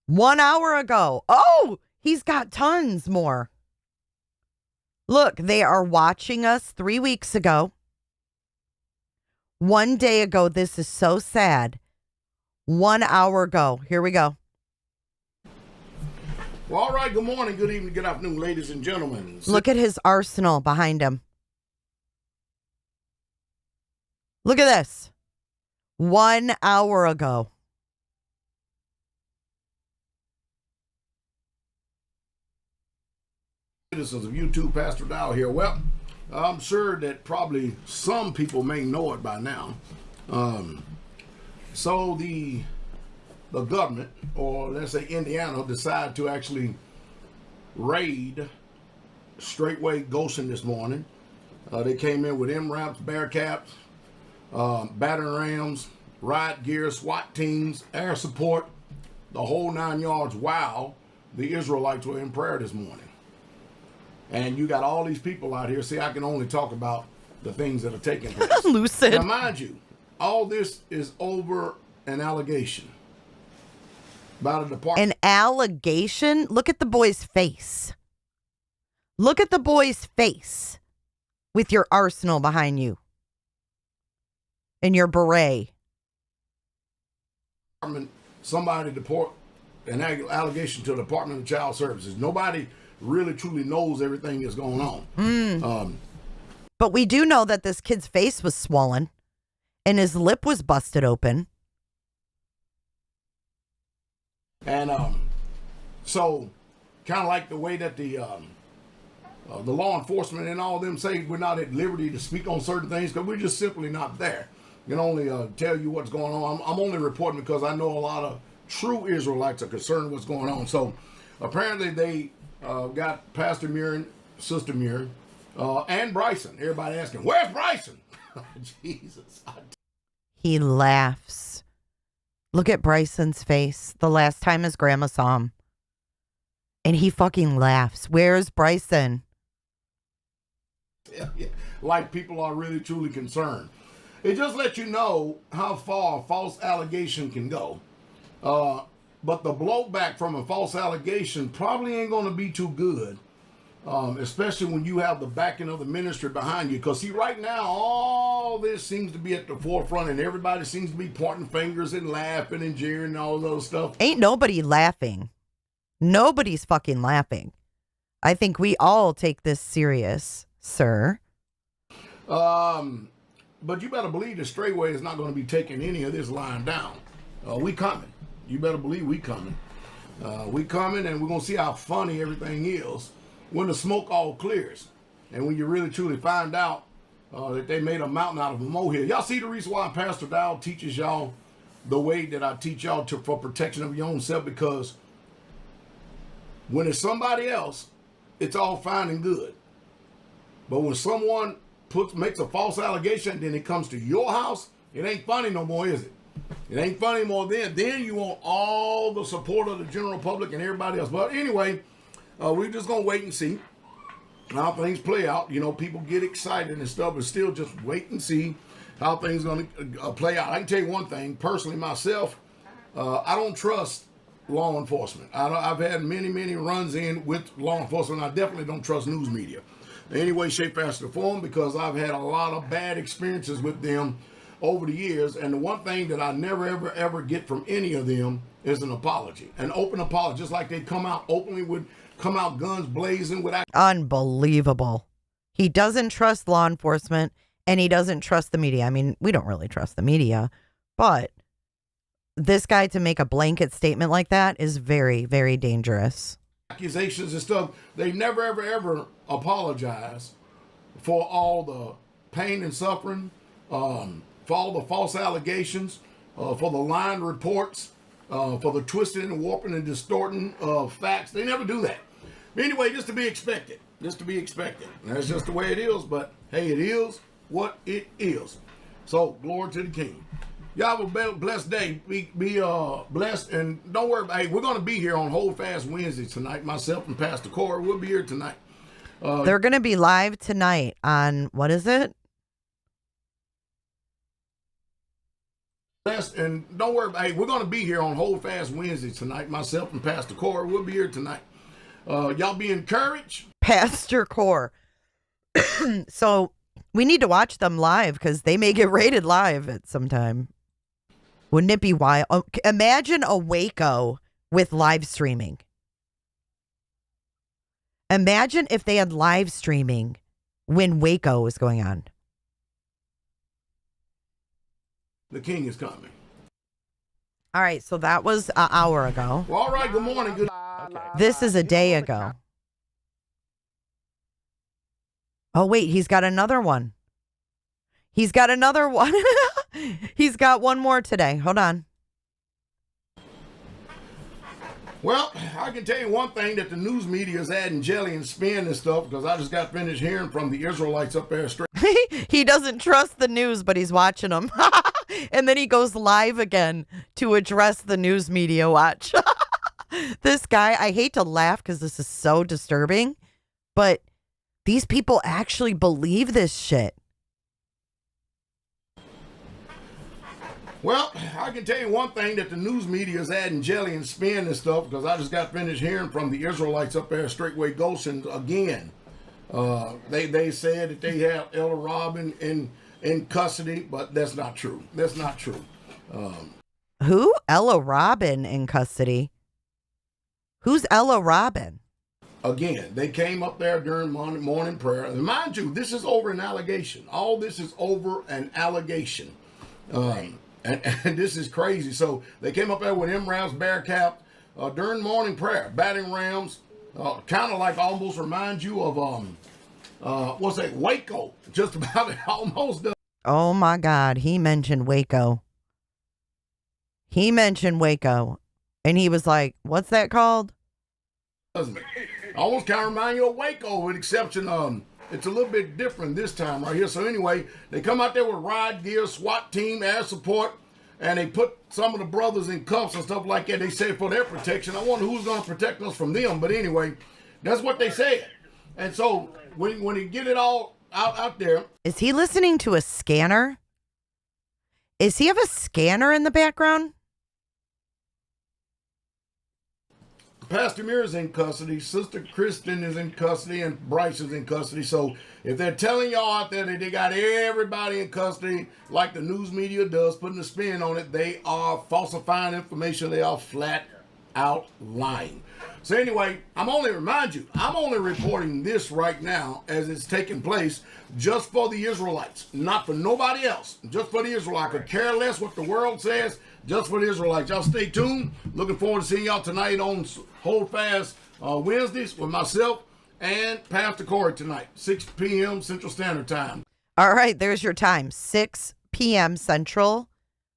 1 hour ago. Oh, he's got tons more. Look, they are watching us 3 weeks ago. 1 day ago. This is so sad. 1 hour ago. Here we go. Well, all right. Good morning, good evening, good afternoon, ladies and gentlemen. Look at his arsenal behind him. Look at this. 1 hour ago. Citizens of YouTube, Pastor Dowell here. Well, I'm sure that probably some people may know it by now. So the government, or let's say Indiana, decided to actually raid Straitway Goshen this morning. They came in with MRAPs, Bearcats, battering rams, riot gear, SWAT teams, air support, the whole 9 yards. Wow, the Israelites were in prayer this morning. And you got all these people out here. See, I can only talk about the things that are taking place. Lucid. Now, mind you, all this is over an allegation about a department. An allegation? Look at the boy's face. Look at the boy's face with your arsenal behind you and your beret. Somebody deport an allegation to the Department of Child Services. Nobody really truly knows everything that's going on. But we do know that this kid's face was swollen and his lip was busted open. And so kind of like the way that the law enforcement and all of them say we're not at liberty to speak on certain things because we're just simply not there. I can only tell you what's going on. I'm only reporting because I know a lot of true Israelites are concerned with what's going on. So apparently they got Pastor Muir and Sister Muir and Bryson. Everybody asking, where's Bryson? Jesus. He laughs. Look at Bryson's face the last time his grandma saw him. And he fucking laughs. Where's Bryson? Yeah. Like people are really truly concerned. It just lets you know how far a false allegation can go. But the blowback from a false allegation probably ain't going to be too good, especially when you have the backing of the ministry behind you. Because, see, right now, all this seems to be at the forefront, and everybody seems to be pointing fingers and laughing and jeering and all those stuff. Ain't nobody laughing. Nobody's fucking laughing. I think we all take this serious, sir. But you better believe the Straitway is not going to be taking any of this lying down. We coming. You better believe we coming. We coming, and we're going to see how funny everything is when the smoke all clears. And when you really truly find out that they made a mountain out of a molehill. Y'all see the reason why Pastor Dowell teaches y'all the way that I teach y'all for protection of your own self, because when it's somebody else, it's all fine and good. But when someone makes a false allegation, then it comes to your house, it ain't funny no more, is it? It ain't funny anymore then. Then you want all the support of the general public and everybody else. But anyway, we're just going to wait and see how things play out. You know, people get excited and stuff, but still just wait and see how things going to play out. I can tell you one thing, personally myself, I don't trust law enforcement. I've had many runs in with law enforcement. I definitely don't trust news media in any way, shape, fashion, or form, because I've had a lot of bad experiences with them over the years. And the one thing that I never, ever get from any of them is an apology, an open apology, just like they come out openly come out guns blazing with. Unbelievable. He doesn't trust law enforcement and he doesn't trust the media. I mean, we don't really trust the media, but this guy to make a blanket statement like that is very, very dangerous. Accusations and stuff. They never, ever apologize for all the pain and suffering, for all the false allegations, for the lying reports, for the twisting and warping and distorting of facts. They never do that. But anyway, just to be expected. Just to be expected. That's just the way it is, but hey, it is what it is. So, glory to the King. Y'all have a blessed day. Be blessed, and don't worry about. Hey, we're going to be here on Hold Fast Wednesday tonight. Myself and Pastor Corey will be here tonight. They're going to be live tonight on, what is it? Blessed, and don't worry about. Hey, we're going to be here on Hold Fast Wednesday tonight. Myself and Pastor Corey will be here tonight. Y'all be encouraged. Pastor Core. So we need to watch them live because they may get rated live at some time. Wouldn't it be wild? Oh, imagine a Waco with live streaming. Imagine if they had live streaming when Waco was going on. The King is coming. All right, so that was an hour ago. Well, all right, good morning. Good. This is a day ago. Oh, wait, he's got another one. He's got another one. He's got one more today. Hold on. Well, I can tell you one thing, that the news media is adding jelly and spin and stuff, because I just got finished hearing from the Israelites up there straight. He doesn't trust the news, but he's watching them. And then he goes live again to address the news media watch. This guy, I hate to laugh because this is so disturbing, but these people actually believe this shit. Well, I can tell you one thing, that the news media is adding jelly and spin and stuff, because I just got finished hearing from the Israelites up there Straitway Goshen again. They said that they have Ella Robin in custody, but that's not true. That's not true. Who? Ella Robin in custody? Who's Ella Robin? Again, they came up there during morning prayer. And mind you, this is over an allegation. All this is over an allegation. And this is crazy. So they came up there with M-Rams, bear cap, during morning prayer, batting rams, kind of like almost remind you of, what's that, Waco. Just about it almost does. Oh my God, he mentioned Waco. He mentioned Waco. And he was like, what's that called? Doesn't it? Almost kind of remind you of Waco, with exception, it's a little bit different this time right here. So anyway, they come out there with ride gear, SWAT team, air support, and they put some of the brothers in cuffs and stuff like that. They say for their protection. I wonder who's going to protect us from them. But anyway, that's what they said. And so when they get it all out there. Is he listening to a scanner? Is he have a scanner in the background? Pastor Muir is in custody, Sister Kristen is in custody, and Bryce is in custody. So if they're telling y'all out there that they got everybody in custody, like the news media does, putting a spin on it, they are falsifying information. They are flat out lying. So anyway, I'm only reporting this right now as it's taking place, just for the Israelites, not for nobody else, just for the Israelites. I could care less what the world says, just for the Israelites. Y'all stay tuned. Looking forward to seeing y'all tonight on Hold Fast Wednesdays with myself and Pastor Corey tonight, 6 p.m. Central Standard Time. All right, there's your time. 6 p.m. Central,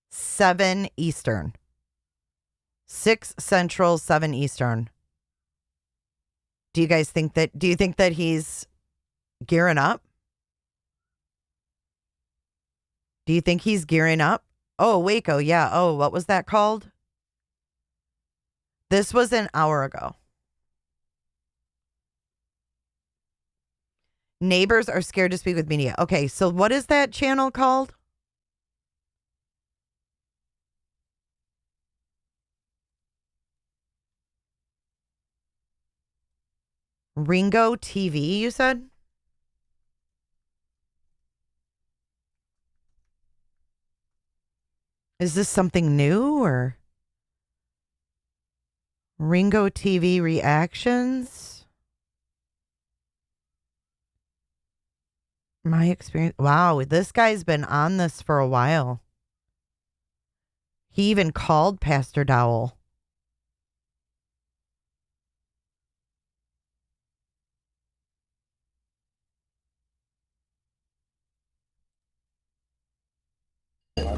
7 Eastern. 6 Central, 7 Eastern. Do you think that he's gearing up? Do you think he's gearing up? Oh, Waco, yeah. Oh, what was that called? This was an hour ago. Neighbors are scared to speak with media. Okay, so what is that channel called? Ringo TV, you said? Is this something new or? Ringo TV reactions? My experience. Wow, this guy's been on this for a while. He even called Pastor Dowell.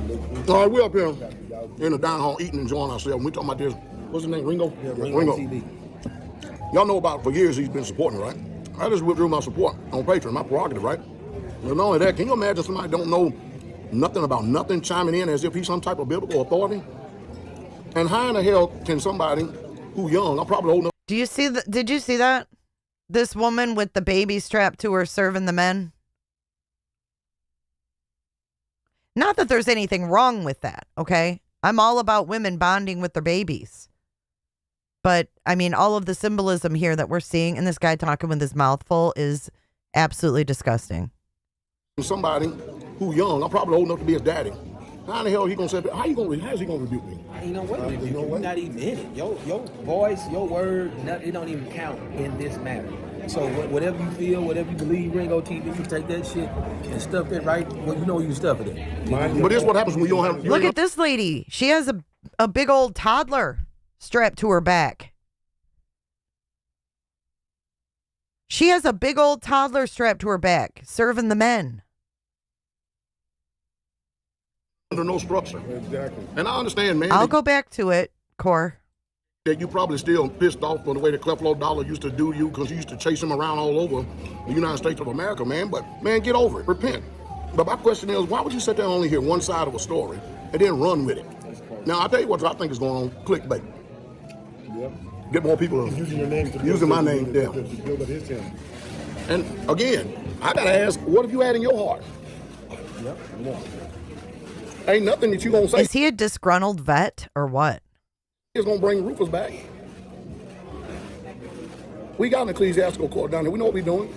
All right, we're up here in the dining hall eating, enjoying ourselves. And we talking about this. What's his name? Ringo? Yeah, Ringo TV. Y'all know about for years he's been supporting, right? I just withdrew my support on Patreon, my prerogative, right? But not only that, can you imagine somebody don't know nothing about nothing chiming in as if he's some type of biblical authority? And how in the hell can somebody who young, I'm probably old enough. Did you see that? This woman with the baby strapped to her serving the men? Not that there's anything wrong with that, okay? I'm all about women bonding with their babies. But, I mean, all of the symbolism here that we're seeing and this guy talking with his mouth full is absolutely disgusting. Somebody who young, I'm probably old enough to be his daddy. How in the hell he gonna say? How's he gonna rebuke me? Ain't no way. You're not even in it. Your voice, your word, it don't even count in this matter. So whatever you feel, whatever you believe, Ringo TV, you take that shit and stuff it right. Well, you know you stuff it. But this is what happens when you don't have. Look at this lady. She has a big old toddler strapped to her back. She has a big old toddler strapped to her back, serving the men. Under no structure. Exactly. And I understand, man. I'll go back to it, Core. That you probably still pissed off for the way the Creflo Dollar used to do you because you used to chase him around all over the United States of America, man. But, man, get over it. Repent. But my question is, why would you sit there and only hear one side of a story and then run with it? Now, I'll tell you what I think is going on. Clickbait. Yep. Get more people using your name to using my name. Yeah. And, again, I got to ask, what have you had in your heart? Yep. Ain't nothing that you gonna say. Is he a disgruntled vet or what? He's gonna bring Rufus back. We got an ecclesiastical court down there. We know what we're doing.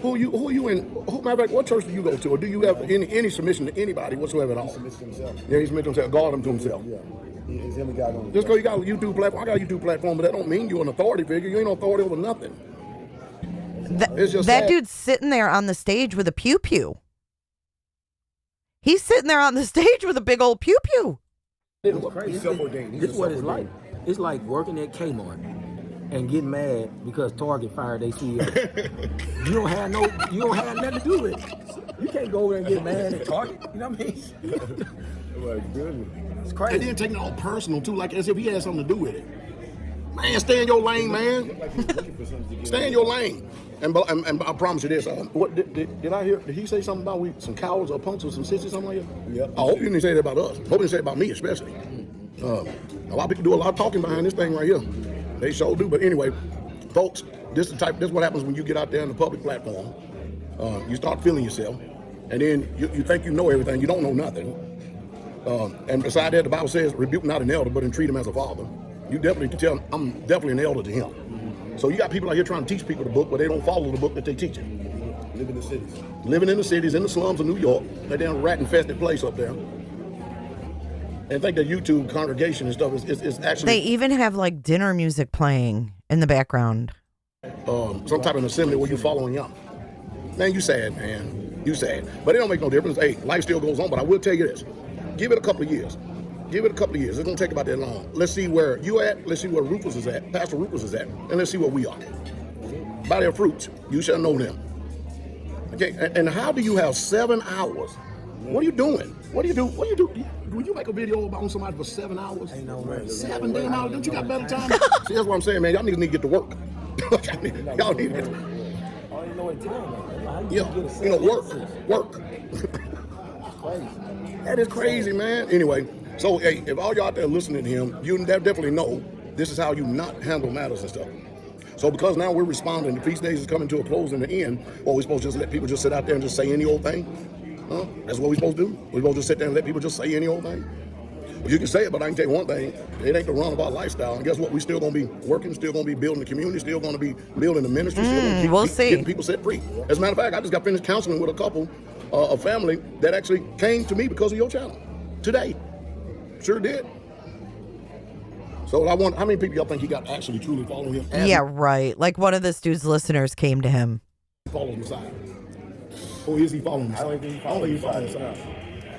Who are you in? Matter of fact, what church do you go to? Or do you have any submission to anybody whatsoever at all? He submits to himself. Yeah, he submits to himself. God him to himself. Yeah. He's him God on. Just because you got a YouTube platform, I got a YouTube platform, but that don't mean you're an authority figure. You ain't no authority over nothing. It's just that dude's sitting there on the stage with a pew-pew. He's sitting there on the stage with a big old pew-pew. It's crazy. This is what it's like. It's like working at Kmart and getting mad because Target fired their CEO. You don't have nothing to do with it. You can't go over there and get mad at Target. You know what I mean? It's crazy. And then taking it all personal too, like as if he had something to do with it. Man, stay in your lane, man. Stay in your lane. And I promise you this. What did I hear? Did he say something about some cowards or punks or some sissies, something like that? Yep. I hope you didn't say that about us. I hope you didn't say it about me, especially. A lot of people do a lot of talking behind this thing right here. They sure do. But anyway, folks, this is what happens when you get out there in the public platform. You start feeling yourself, and then you think you know everything. You don't know nothing. And beside that, the Bible says, "Rebuke not an elder, but entreat him as a father." You definitely can tell I'm definitely an elder to him. So you got people out here trying to teach people the book, but they don't follow the book that they teach it. Living in the cities. Living in the cities, in the slums of New York, that damn rat-infested place up there. And think that YouTube congregation and stuff is actually... They even have like dinner music playing in the background. Some type of assembly where you're following young. Man, you sad, man. You sad. But it don't make no difference. Hey, life still goes on, but I will tell you this. Give it a couple of years. Give it a couple of years. It's going to take about that long. Let's see where you at. Let's see where Rufus is at. Pastor Rufus is at. And let's see where we are. By their fruits, you shall know them. Okay, and how do you have 7 hours? What are you doing? What do you do? Will you make a video about somebody for 7 hours? Ain't no way. 7 damn hours? Don't you got better time? See, that's what I'm saying, man. Y'all niggas need to get to work. Y'all need to get to work. I don't know what time. Yeah, work. That is crazy, man. Anyway, so hey, if all y'all out there listening to him, you definitely know this is how you not handle matters and stuff. So because now we're responding, the feast days is coming to a close in the end, or we're supposed to just let people just sit out there and just say any old thing? Huh? That's what we're supposed to do? We're supposed to sit there and let people just say any old thing? Well, you can say it, but I can tell you one thing. It ain't the run of our lifestyle. And guess what? We still going to be working, still going to be building the community, still going to be building the ministry, still going to keep getting people set free. As a matter of fact, I just got finished counseling with a couple, a family that actually came to me because of your channel today. Sure did. So I wonder, how many people y'all think he got actually truly following him? Yeah, right. Like one of this dude's listeners came to him. He follows Messiah. Or is he following Messiah? I don't think he's following Messiah.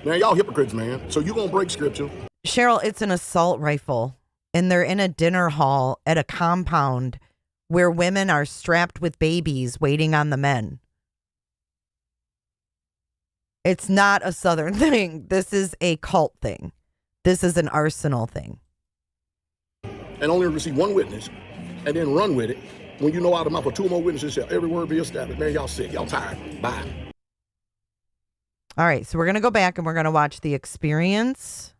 Man, y'all hypocrites, man. So you going to break scripture. Cheryl, it's an assault rifle. And they're in a dinner hall at a compound where women are strapped with babies waiting on the men. It's not a Southern thing. This is a cult thing. This is an arsenal thing. And only receive one witness and then run with it. When you know out of mouth for two more witnesses, shall every word be established. Man, y'all sick. Y'all tired. Bye. All right, so we're going to go back and we're going to watch the experience.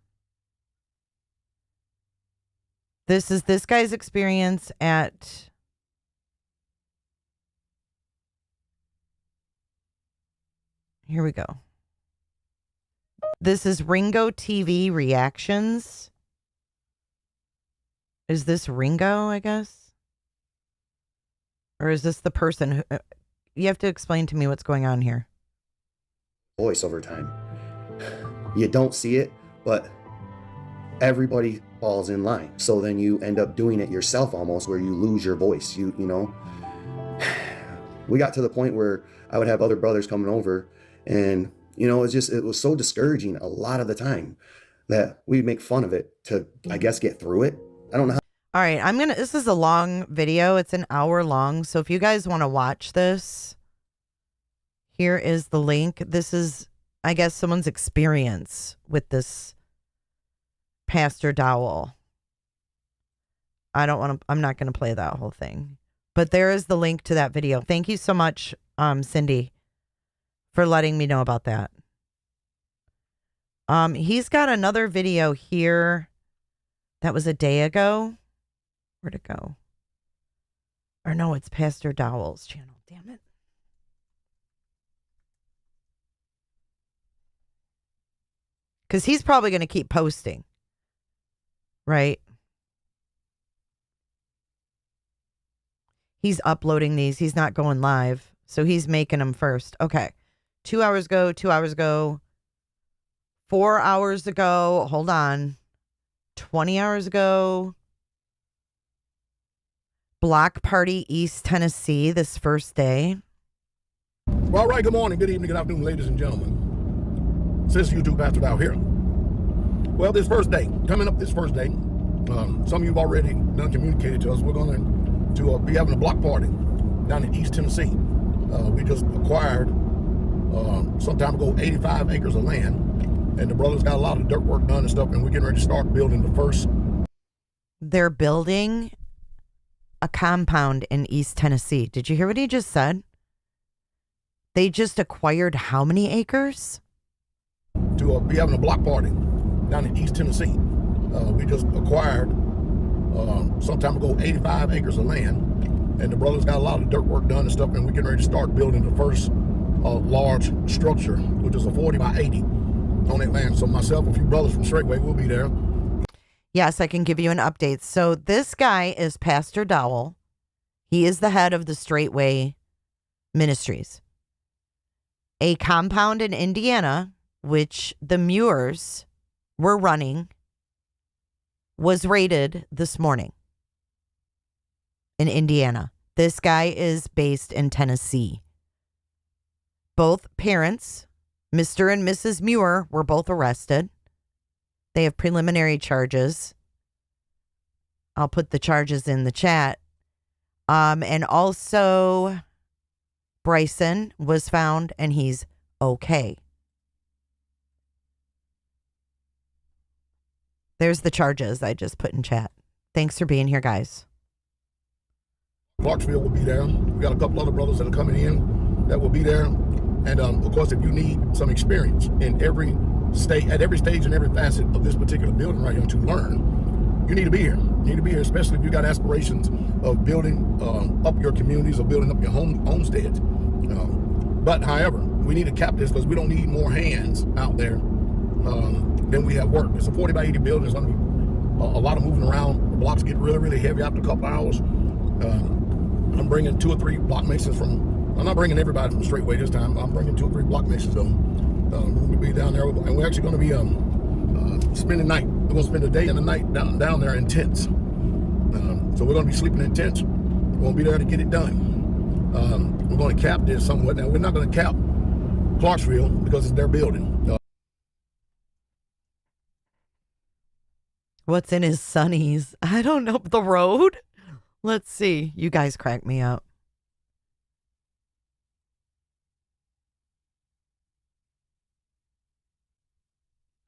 This is this guy's experience at... Here we go. This is Ringo TV Reactions. Is this Ringo, I guess? Or is this the person who... you have to explain to me what's going on here. Voice over time. You don't see it, but everybody falls in line. So then you end up doing it yourself almost, where you lose your voice. You know, we got to the point where I would have other brothers coming over, and you know, it was so discouraging a lot of the time that we'd make fun of it to, I guess, get through it. I don't know how. All right, this is a long video. It's an hour long. So if you guys want to watch this, here is the link. This is, I guess, someone's experience with this Pastor Dowell. I'm not going to play that whole thing. But there is the link to that video. Thank you so much, Cindy, for letting me know about that. He's got another video here that was a day ago. Where'd it go? Or no, it's Pastor Dowell's channel. Damn it. Because he's probably going to keep posting. Right? He's uploading these. He's not going live. So he's making them first. Okay. 2 hours ago, 2 hours ago, 4 hours ago. Hold on. 20 hours ago. Block party, East Tennessee, this first day. Well, all right, good morning, good evening, good afternoon, ladies and gentlemen. Since YouTube Pastor Dow here. Well, this first day, coming up this first day, some of you have already done communicated to us. We're going to be having a block party down in East Tennessee. We just acquired, some time ago, 85 acres of land, and the brothers got a lot of dirt work done and stuff, and we're getting ready to start building the first. They're building a compound in East Tennessee. Did you hear what he just said? They just acquired how many acres? To be having a block party down in East Tennessee. We just acquired, some time ago, 85 acres of land, and the brothers got a lot of dirt work done and stuff, and we're getting ready to start building the first large structure, which is a 40 by 80 on that land. So myself, a few brothers from Straitway will be there. Yes, I can give you an update. So this guy is Pastor Dowell. He is the head of the Straitway Ministries. A compound in Indiana, which the Muirs were running, was raided this morning in Indiana. This guy is based in Tennessee. Both parents, Mr. and Mrs. Muir, were both arrested. They have preliminary charges. I'll put the charges in the chat. And also, Bryson was found and he's okay. There's the charges I just put in chat. Thanks for being here, guys. Clarksville will be there. We got a couple other brothers that are coming in that will be there. And of course, if you need some experience in every state, at every stage and every facet of this particular building right here to learn, you need to be here. You need to be here, especially if you got aspirations of building up your communities or building up your homesteads. But however, we need to cap this because we don't need more hands out there than we have work. It's a 40 by 80 building. There's going to be a lot of moving around. The blocks get really, really heavy after a couple hours. I'm bringing 2 or 3 block masons from. I'm not bringing everybody from Straitway this time. I'm bringing 2 or 3 block masons though. We'll be down there, and we're actually going to be spending the night. We're going to spend a day and a night down there in tents. So we're going to be sleeping in tents. We're going to be there to get it done. We're going to cap this somewhat. Now we're not going to cap Clarksville because it's their building. What's in his sunnies? I don't know. The road? Let's see. You guys crack me up. .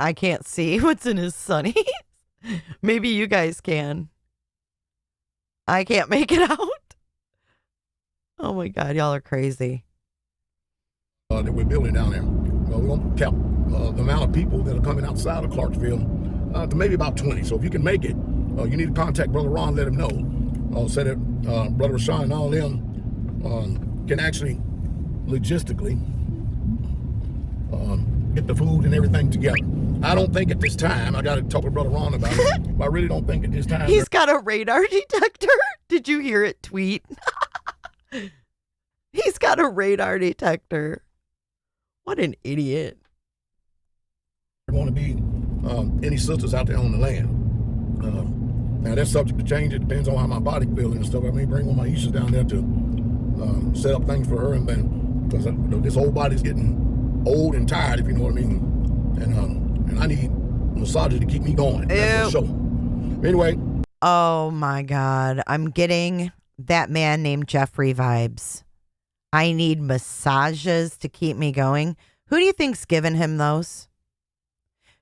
I can't see what's in his sunnies. Maybe you guys can. I can't make it out. Oh my God, y'all are crazy. That we're building down there. We're going to count the amount of people that are coming outside of Clarksville to maybe about 20. So if you can make it, you need to contact Brother Ron, let him know. Say that Brother Rashawn and all them can actually logistically get the food and everything together. I don't think at this time, I got to talk to Brother Ron about it, but I really don't think at this time. He's got a radar detector. Did you hear it tweet? He's got a radar detector. What an idiot. There want to be any sisters out there on the land. Now that's subject to change. It depends on how my body feeling and stuff. I may bring one of my issues down there to set up things for her, and then because this old body's getting old and tired, if you know what I mean. And I need massages to keep me going. That's for sure. Anyway. Oh my God. I'm getting that man named Jeffrey vibes. I need massages to keep me going. Who do you think's giving him those?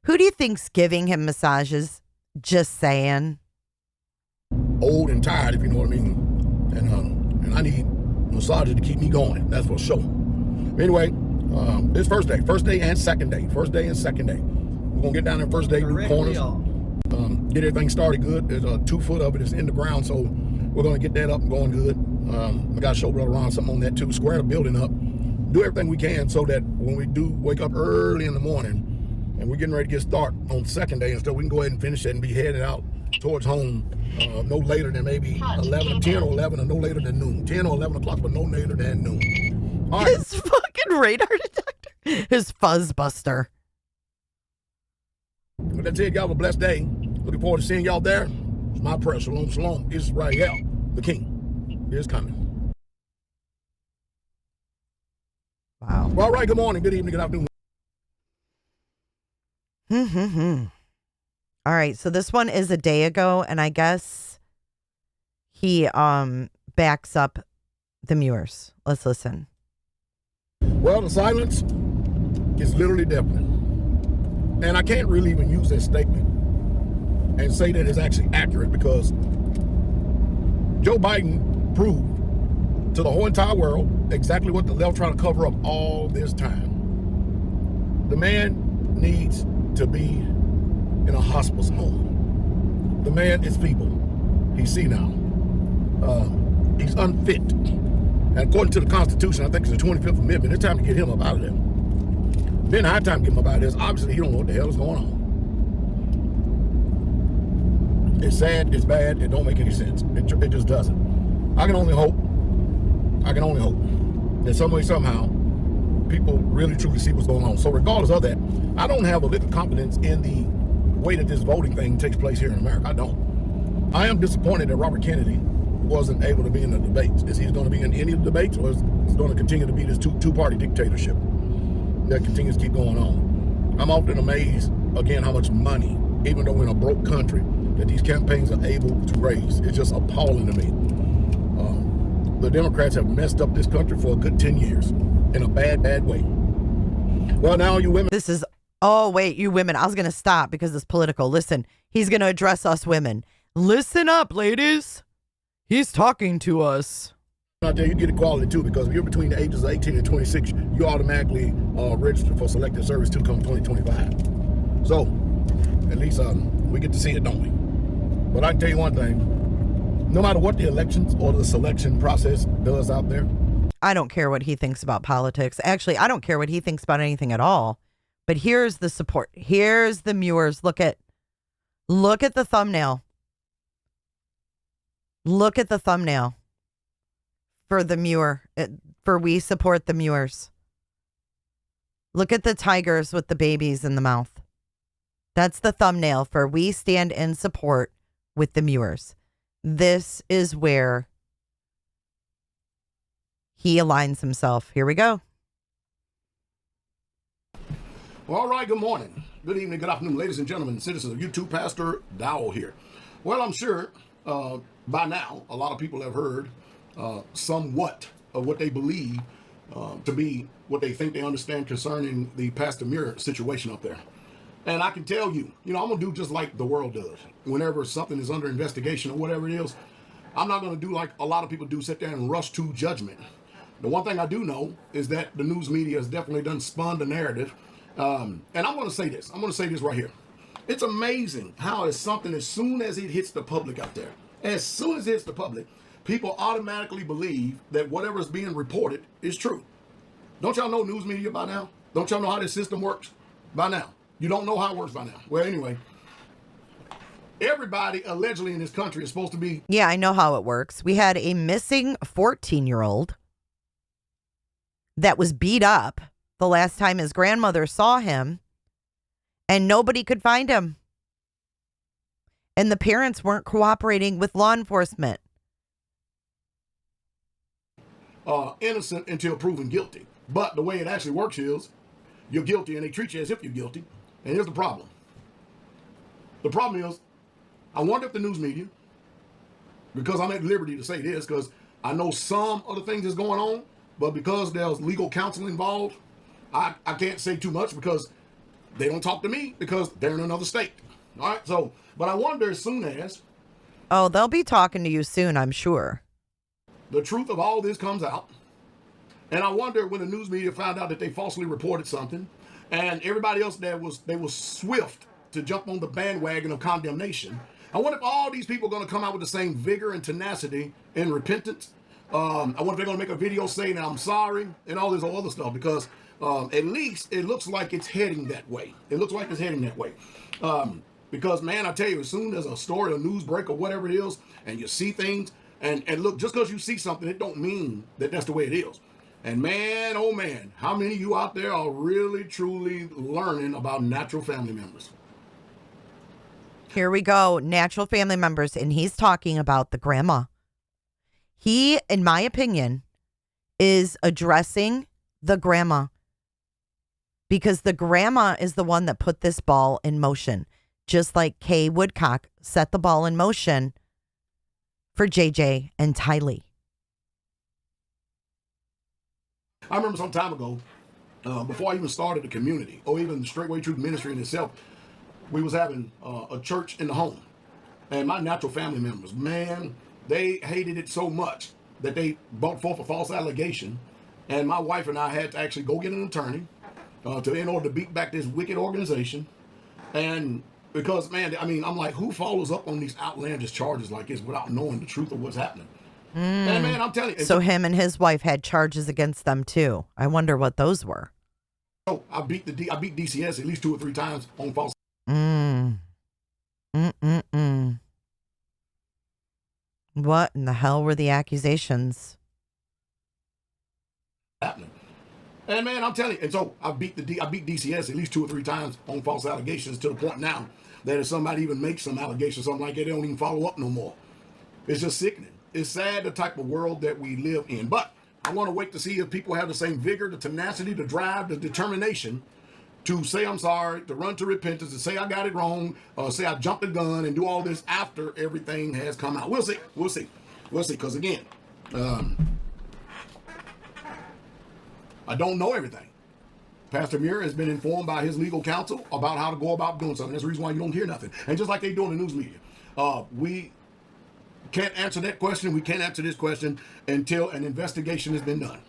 Who do you think's giving him massages? Just saying. Old and tired, if you know what I mean. And I need massages to keep me going. That's for sure. Anyway, this first day and second day. First day and second day. We're going to get down there first day, do corners. Get everything started good. There's 2 foot of it is in the ground, so we're going to get that up and going good. I got to show Brother Ron something on that too. Square the building up. Do everything we can so that when we do wake up early in the morning and we're getting ready to get started on second day and stuff, we can go ahead and finish it and be headed out towards home no later than maybe 11, 10 or 11 or no later than noon. 10 or 11 o'clock, but no later than noon. All right. His fucking radar detector. His fuzz buster. With that said, y'all have a blessed day. Looking forward to seeing y'all there. It's my prayer. Shalom, shalom. Israel, the King, is coming. Wow. Well, all right, good morning, good evening, good afternoon. All right, so this one is a day ago, and I guess he backs up the Muirs. Let's listen. Well, the silence is literally deafening. And I can't really even use that statement and say that it's actually accurate, because Joe Biden proved to the whole entire world exactly what the left tried to cover up all this time. The man needs to be in a hospice home. The man is feeble. He's senile. He's unfit. And according to the Constitution, I think it's the 25th Amendment, it's time to get him up out of there. Then high time to get him up out of this. Obviously, he don't know what the hell is going on. It's sad, it's bad, it don't make any sense. It just doesn't. I can only hope that some way, somehow, people really truly see what's going on. So regardless of that, I don't have a lick of confidence in the way that this voting thing takes place here in America. I don't. I am disappointed that Robert Kennedy wasn't able to be in the debates. Is he going to be in any of the debates, or is it going to continue to be this two-party dictatorship that continues to keep going on? I'm often amazed, again, how much money, even though we're in a broke country, that these campaigns are able to raise. It's just appalling to me. The Democrats have messed up this country for a good 10 years in a bad, bad way. Well, now you women. This is, oh, wait, you women. I was going to stop because it's political. Listen, he's going to address us women. Listen up, ladies. He's talking to us. Out there, you get equality too, because if you're between the ages of 18 and 26, you automatically register for selective service to come 2025. So, at least we get to see it, don't we? But I can tell you one thing. No matter what the elections or the selection process does out there. I don't care what he thinks about politics. Actually, I don't care what he thinks about anything at all. But here's the support. Here's the Muirs. Look at the thumbnail. Look at the thumbnail for the Muir, for We Support the Muirs. Look at the tigers with the babies in the mouth. That's the thumbnail for We Stand in Support with the Muirs. This is where he aligns himself. Here we go. Well, all right, good morning. Good evening, good afternoon, ladies and gentlemen, citizens of YouTube. Pastor Dowell here. Well, I'm sure by now a lot of people have heard somewhat of what they believe to be what they think they understand concerning the Pastor Muir situation up there. And I can tell you, I'm going to do just like the world does. Whenever something is under investigation or whatever it is, I'm not going to do like a lot of people do, sit there and rush to judgment. The one thing I do know is that the news media has definitely done spun the narrative. And I'm going to say this. I'm going to say this right here. It's amazing how it's something as soon as it hits the public out there, as soon as it hits the public, people automatically believe that whatever is being reported is true. Don't y'all know news media by now? Don't y'all know how this system works by now? You don't know how it works by now. Well, anyway, everybody allegedly in this country is supposed to be. Yeah, I know how it works. We had a missing 14-year-old that was beat up the last time his grandmother saw him, and nobody could find him. And the parents weren't cooperating with law enforcement. Innocent until proven guilty. But the way it actually works is you're guilty and they treat you as if you're guilty. And here's the problem. The problem is, I wonder if the news media, because I'm at liberty to say this, because I know some of the things that's going on, but because there's legal counsel involved, I can't say too much because they don't talk to me because they're in another state. All right, so, but I wonder as soon as. Oh, they'll be talking to you soon, I'm sure. The truth of all this comes out. And I wonder when the news media found out that they falsely reported something and everybody else they was swift to jump on the bandwagon of condemnation. I wonder if all these people are going to come out with the same vigor and tenacity and repentance. I wonder if they're going to make a video saying I'm sorry and all this other stuff, because at least it looks like it's heading that way. It looks like it's heading that way. Because, man, I tell you, as soon as a story, a news break or whatever it is, and you see things, and look, just because you see something, it don't mean that that's the way it is. And man, oh man, how many of you out there are really, truly learning about natural family members? Here we go, natural family members, and he's talking about the grandma. He, in my opinion, is addressing the grandma because the grandma is the one that put this ball in motion, just like Kay Woodcock set the ball in motion for JJ and Tylee. I remember some time ago, before I even started the community or even the Straitway Truth Ministry in itself, we was having a church in the home. And my natural family members, man, they hated it so much that they brought forth a false allegation. And my wife and I had to actually go get an attorney in order to beat back this wicked organization. And because, man, I mean, I'm like, who follows up on these outlandish charges like this without knowing the truth of what's happening? And man, I'm telling you. So him and his wife had charges against them too. I wonder what those were. Oh, I beat DCS at least 2 or 3 times on false. What in the hell were the accusations? Happening. And man, I'm telling you. And so I beat DCS at least 2 or 3 times on false allegations, to the point now that if somebody even makes some allegations, something like that, they don't even follow up no more. It's just sickening. It's sad, the type of world that we live in. But I want to wait to see if people have the same vigor, the tenacity, the drive, the determination to say I'm sorry, to run to repentance, to say I got it wrong, or say I jumped the gun and do all this after everything has come out. We'll see. We'll see. We'll see. Because again, I don't know everything. Pastor Muir has been informed by his legal counsel about how to go about doing something. That's the reason why you don't hear nothing. And just like they do in the news media, we can't answer that question. We can't answer this question until an investigation has been done.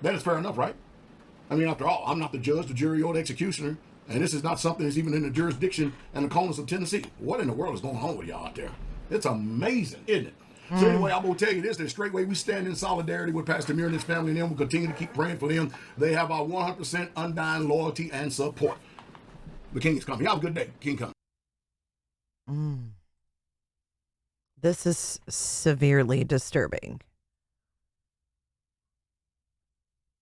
That is fair enough, right? I mean, after all, I'm not the judge, the jury, or the executioner, and this is not something that's even in the jurisdiction and the corners of Tennessee. What in the world is going on with y'all out there? It's amazing, isn't it? So anyway, I'm going to tell you this, that Straitway, we stand in solidarity with Pastor Muir and his family, and them. We'll continue to keep praying for them. They have our 100% undying loyalty and support. The King is coming. Have a good day. King coming. This is severely disturbing.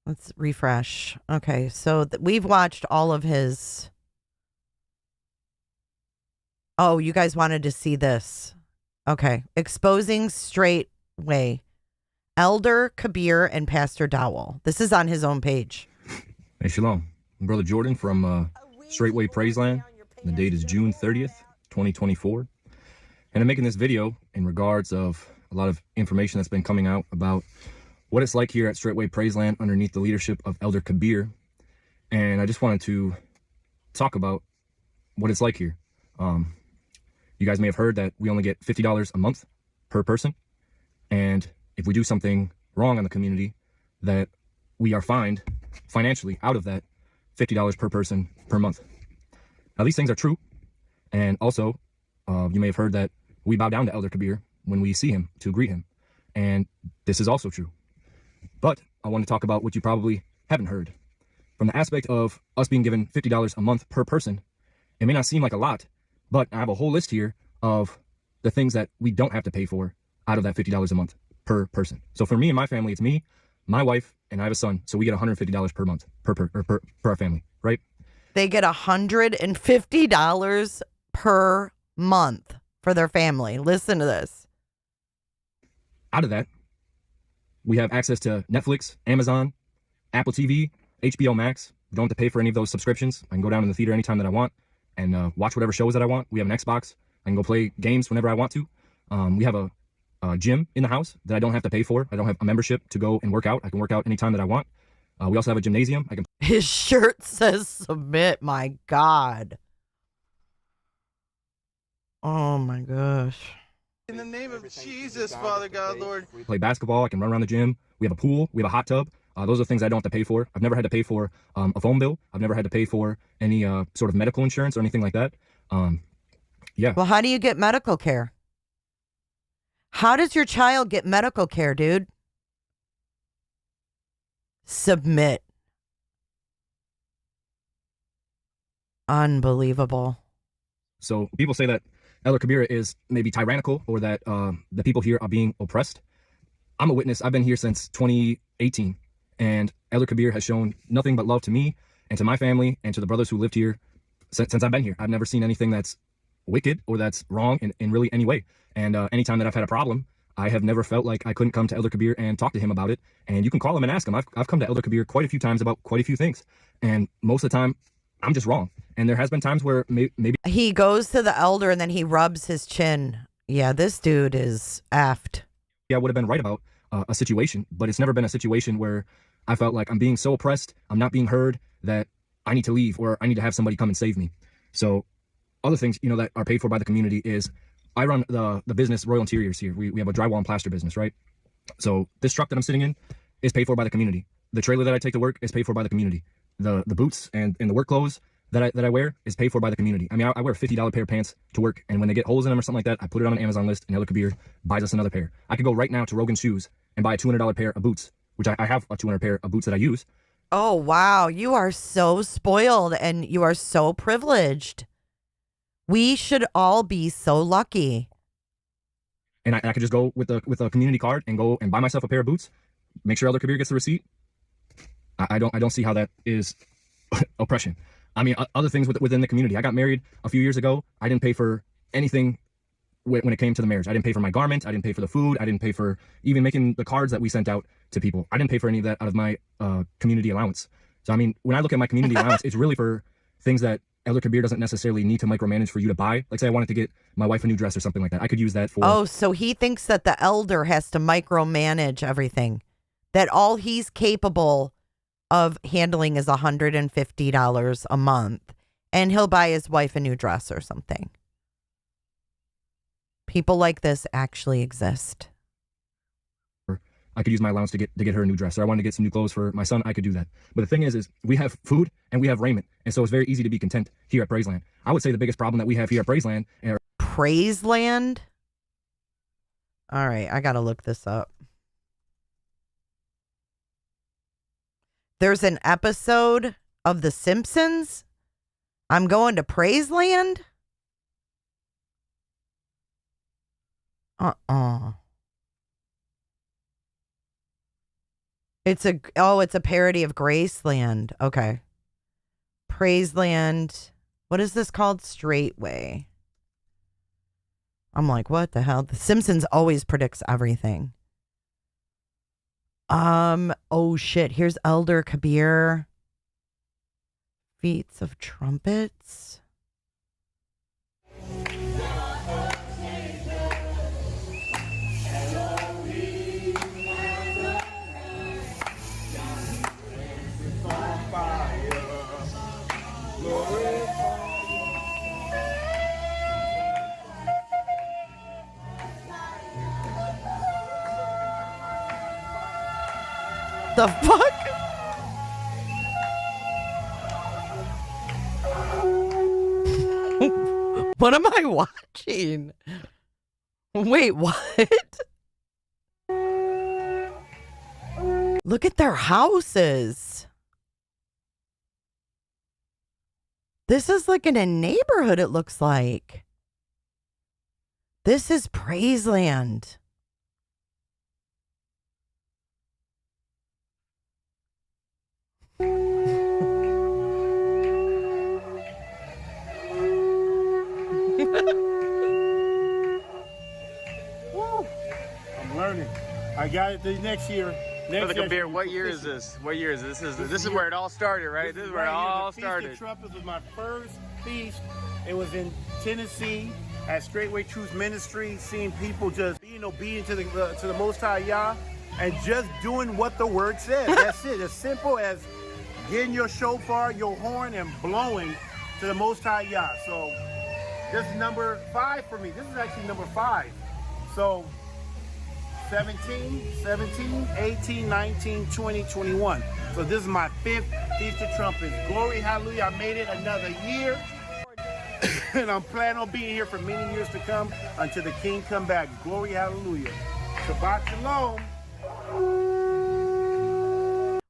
Let's refresh. Okay, so we've watched all of his. Oh, you guys wanted to see this. Okay. Exposing Straitway, Elder Kabir and Pastor Dowell. This is on his own page. Hey, shalom. I'm Brother Jordan from Straitway Praiseland. The date is June 30th, 2024. And I'm making this video in regards of a lot of information that's been coming out about what it's like here at Straitway Praiseland underneath the leadership of Elder Kabir. And I just wanted to talk about what it's like here. You guys may have heard that we only get $50 a month per person. And if we do something wrong on the community, that we are fined financially out of that $50 per person per month. Now, these things are true. And also, you may have heard that we bow down to Elder Kabir when we see him to greet him. And this is also true. But I want to talk about what you probably haven't heard. From the aspect of us being given $50 a month per person, it may not seem like a lot, but I have a whole list here of the things that we don't have to pay for out of that $50 a month per person. So for me and my family, it's me, my wife, and I have a son. So we get $150 per month per our family, right? They get $150 per month for their family. Listen to this. Out of that, we have access to Netflix, Amazon, Apple TV, HBO Max. We don't have to pay for any of those subscriptions. I can go down to the theater anytime that I want and watch whatever shows that I want. We have an Xbox. I can go play games whenever I want to. We have a gym in the house that I don't have to pay for. I don't have a membership to go and work out. I can work out anytime that I want. We also have a gymnasium. His shirt says submit. My God. Oh my gosh. In the name of Jesus, Father God, Lord. Play basketball. I can run around the gym. We have a pool. We have a hot tub. Those are things I don't have to pay for. I've never had to pay for a phone bill. I've never had to pay for any sort of medical insurance or anything like that. Yeah. Well, how do you get medical care? How does your child get medical care, dude? Submit. Unbelievable. So people say that Elder Kabir is maybe tyrannical or that the people here are being oppressed. I'm a witness. I've been here since 2018, and Elder Kabir has shown nothing but love to me and to my family and to the brothers who lived here since I've been here. I've never seen anything that's wicked or that's wrong in really any way. And anytime that I've had a problem, I have never felt like I couldn't come to Elder Kabir and talk to him about it. And you can call him and ask him. I've come to Elder Kabir quite a few times about quite a few things. And most of the time, I'm just wrong. And there has been times where maybe he goes to the elder and then he rubs his chin. Yeah, this dude is effed. I would have been right about a situation, but it's never been a situation where I felt like I'm being so oppressed, I'm not being heard, that I need to leave or I need to have somebody come and save me. So other things, that are paid for by the community is I run the business Royal Interiors here. We have a drywall and plaster business, right? So this truck that I'm sitting in is paid for by the community. The trailer that I take to work is paid for by the community. The boots and the work clothes that I wear is paid for by the community. I mean, I wear a $50 pair of pants to work, and when they get holes in them or something like that, I put it on an Amazon list, and Elder Kabir buys us another pair. I could go right now to Rogan Shoes and buy a $200 pair of boots, which I have a $200 pair of boots that I use. Oh, wow. You are so spoiled, and you are so privileged. We should all be so lucky. And I could just go with a community card and go and buy myself a pair of boots, make sure Elder Kabir gets the receipt. I don't see how that is oppression. I mean, other things within the community. I got married a few years ago. I didn't pay for anything when it came to the marriage. I didn't pay for my garment. I didn't pay for the food. I didn't pay for even making the cards that we sent out to people. I didn't pay for any of that out of my community allowance. So, I mean, when I look at my community allowance, it's really for things that Elder Kabir doesn't necessarily need to micromanage for you to buy. Like, say I wanted to get my wife a new dress or something like that. I could use that for... Oh, so he thinks that the elder has to micromanage everything. That all he's capable of handling is $150 a month. And he'll buy his wife a new dress or something. People like this actually exist. I could use my allowance to get her a new dress, or I wanted to get some new clothes for my son. I could do that. But the thing is we have food and we have raiment, and so it's very easy to be content here at Praiseland. I would say the biggest problem that we have here at Praiseland. Praiseland? All right, I gotta look this up. There's an episode of The Simpsons. I'm going to Praiseland. It's a parody of Graceland. Okay. Praiseland. What is this called? Straitway. I'm like, what the hell? The Simpsons always predicts everything. Oh shit. Here's Elder Kabir. Feats of Trumpets. The fuck? What am I watching? Wait, what? Look at their houses. This is like in a neighborhood, it looks like. This is Praiseland. I'm learning. I got it this next year. Brother Kabir, what year is this? What year is this? This is where it all started, right? This is where it all started. Feast of Trumpets was my first feast. It was in Tennessee at Straitway Truth Ministry, seeing people just being obedient to the Most High Yah and just doing what the word says. That's it. As simple as getting your shofar, your horn, and blowing to the Most High Yah. So this is number 5 for me. This is actually number 5. So 17, 18, 19, 20, 21. So this is my 5th Feast of Trumpets. Glory, hallelujah. I made it another year. And I'm planning on being here for many years to come until the King come back. Glory, hallelujah. Shabbat shalom.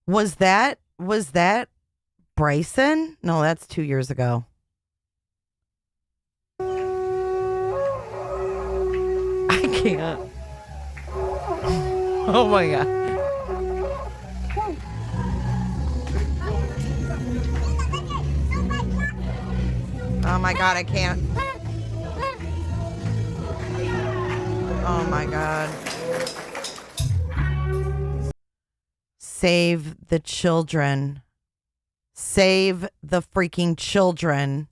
Was that Bryson? No, that's 2 years ago. I can't. Oh my God. Oh my God, I can't. Oh my God. Save the children. Save the freaking children.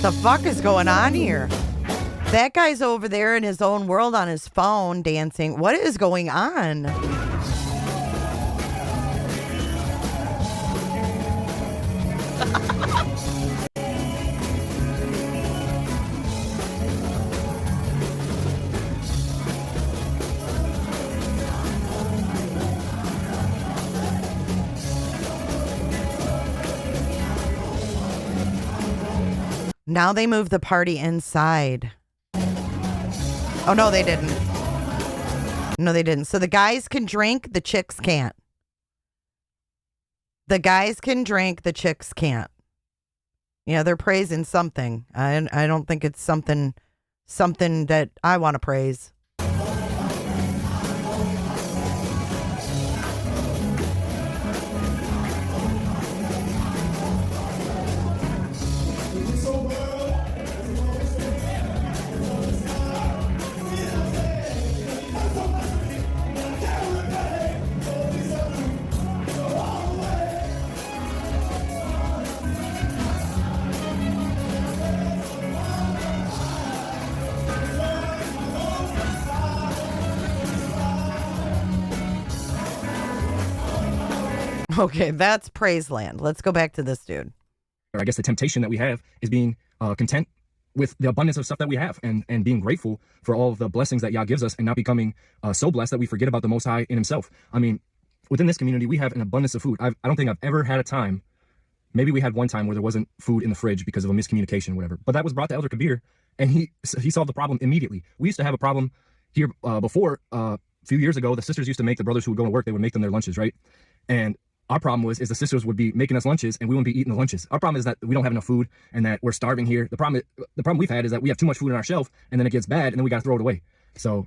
The fuck is going on here? That guy's over there in his own world on his phone dancing. What is going on? Now they move the party inside. Oh, no, they didn't. No, they didn't. So the guys can drink, the chicks can't. The guys can drink, the chicks can't. Yeah, they're praising something. I don't think it's something that I want to praise. Okay, that's Praiseland. Let's go back to this dude. I guess the temptation that we have is being content with the abundance of stuff that we have and being grateful for all of the blessings that Yah gives us and not becoming so blessed that we forget about the Most High in himself. I mean, within this community, we have an abundance of food. I don't think I've ever had a time, maybe we had one time where there wasn't food in the fridge because of a miscommunication or whatever, but that was brought to Elder Kabir and he solved the problem immediately. We used to have a problem here before a few years ago. The sisters used to make the brothers who would go to work, they would make them their lunches, right? And our problem is the sisters would be making us lunches and we wouldn't be eating the lunches. Our problem is that we don't have enough food and that we're starving here. The problem we've had is that we have too much food on our shelf and then it gets bad and then we got to throw it away. So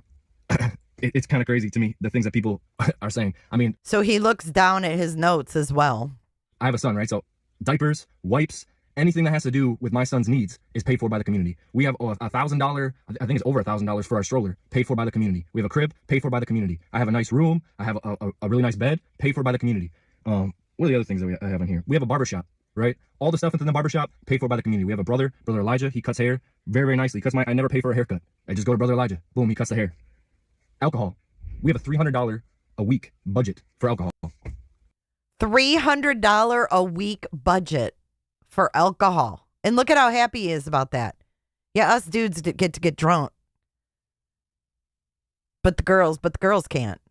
it's kind of crazy to me, the things that people are saying. I mean, so he looks down at his notes as well. I have a son, right? So diapers, wipes, anything that has to do with my son's needs is paid for by the community. We have $1,000, I think it's over $1,000 for our stroller, paid for by the community. We have a crib, paid for by the community. I have a nice room. I have a really nice bed, paid for by the community. What are the other things that I have in here? We have a barbershop, right? All the stuff within the barbershop paid for by the community. We have a brother Elijah. He cuts hair very, very nicely. I never pay for a haircut. I just go to Brother Elijah. Boom, he cuts the hair. Alcohol. We have a $300 a week budget for alcohol. $300 a week budget for alcohol. And look at how happy he is about that. Yeah, us dudes get to get drunk. But the girls can't.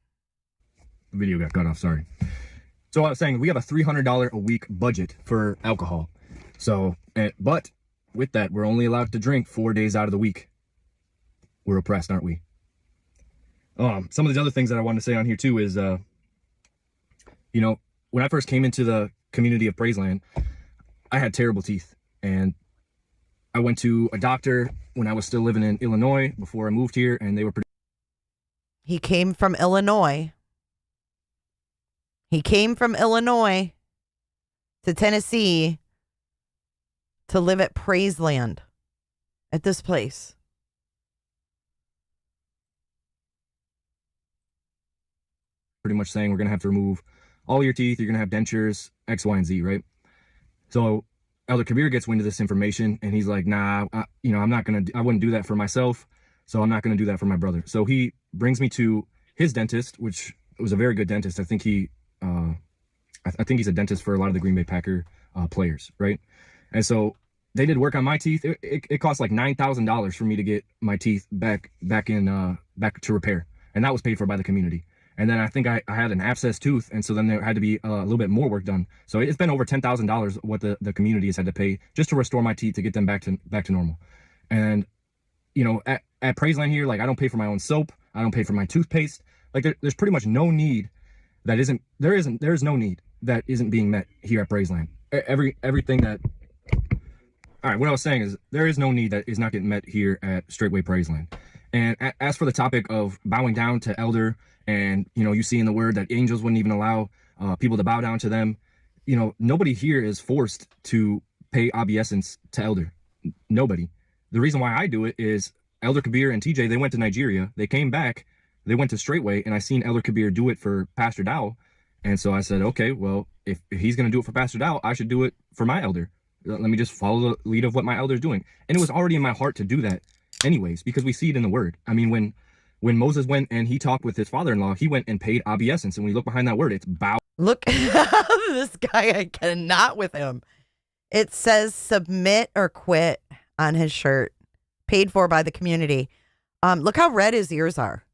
The video got cut off, sorry. So I was saying, we have a $300 a week budget for alcohol. So, but with that, we're only allowed to drink 4 days out of the week. We're oppressed, aren't we? Some of the other things that I wanted to say on here too is, you know, when I first came into the community of Praiseland, I had terrible teeth, and I went to a doctor when I was still living in Illinois before I moved here, and they were He came from Illinois. He came from Illinois to Tennessee to live at Praiseland, at this place. pretty much saying we're going to have to remove all your teeth. You're going to have dentures, X, Y, and Z, right? So Elder Kabir gets wind of this information, and he's like, nah, you know, I wouldn't do that for myself, so I'm not going to do that for my brother. So he brings me to his dentist, which was a very good dentist. I think he's a dentist for a lot of the Green Bay Packer players, right? And so they did work on my teeth. It cost like $9,000 for me to get my teeth back to repair, and that was paid for by the community. And then I think I had an abscess tooth, and so then there had to be a little bit more work done. So it's been over $10,000 what the community has had to pay just to restore my teeth to get them back to normal. And you know, at Praiseland here, like, I don't pay for my own soap, I don't pay for my toothpaste. Like there's pretty much no need there is no need that isn't being met here at Praiseland. Everything that. All right, what I was saying is there is no need that is not getting met here at Straitway Praiseland. And as for the topic of bowing down to elder, and you know, you see in the word that angels wouldn't even allow people to bow down to them, you know, nobody here is forced to pay obeisance to elder. Nobody. The reason why I do it is Elder Kabir and TJ, they went to Nigeria, they came back, they went to Straitway, and I seen Elder Kabir do it for Pastor Dowell. And so I said, okay, well, if he's going to do it for Pastor Dowell, I should do it for my elder. Let me just follow the lead of what my elder is doing. And it was already in my heart to do that anyways, because we see it in the word. I mean, when Moses went and he talked with his father-in-law, he went and paid obeisance. And when you look behind that word, it's bow. Look, this guy, I cannot with him. It says submit or quit on his shirt, paid for by the community. Look how red his ears are.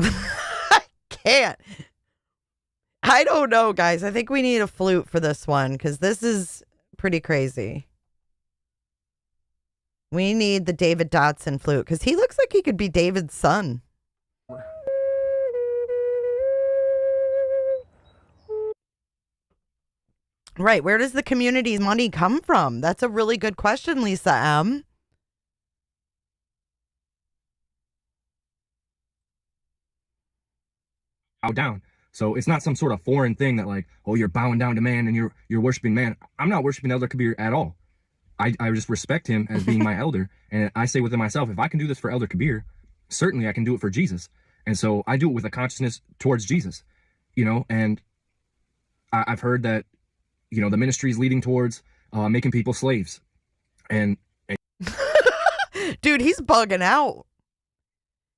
I can't. I don't know, guys. I think we need a flute for this one because this is pretty crazy. We need the David Dotson flute because he looks like he could be David's son. Right. Where does the community's money come from? That's a really good question, Lisa M. Bow down. So it's not some sort of foreign thing that like, oh, you're bowing down to man and you're worshiping man. I'm not worshiping Elder Kabir at all. I just respect him as being my elder. And I say within myself, if I can do this for Elder Kabir, certainly I can do it for Jesus. And so I do it with a consciousness towards Jesus, you know, and I've heard that, you know, the ministry is leading towards making people slaves. And dude, he's bugging out.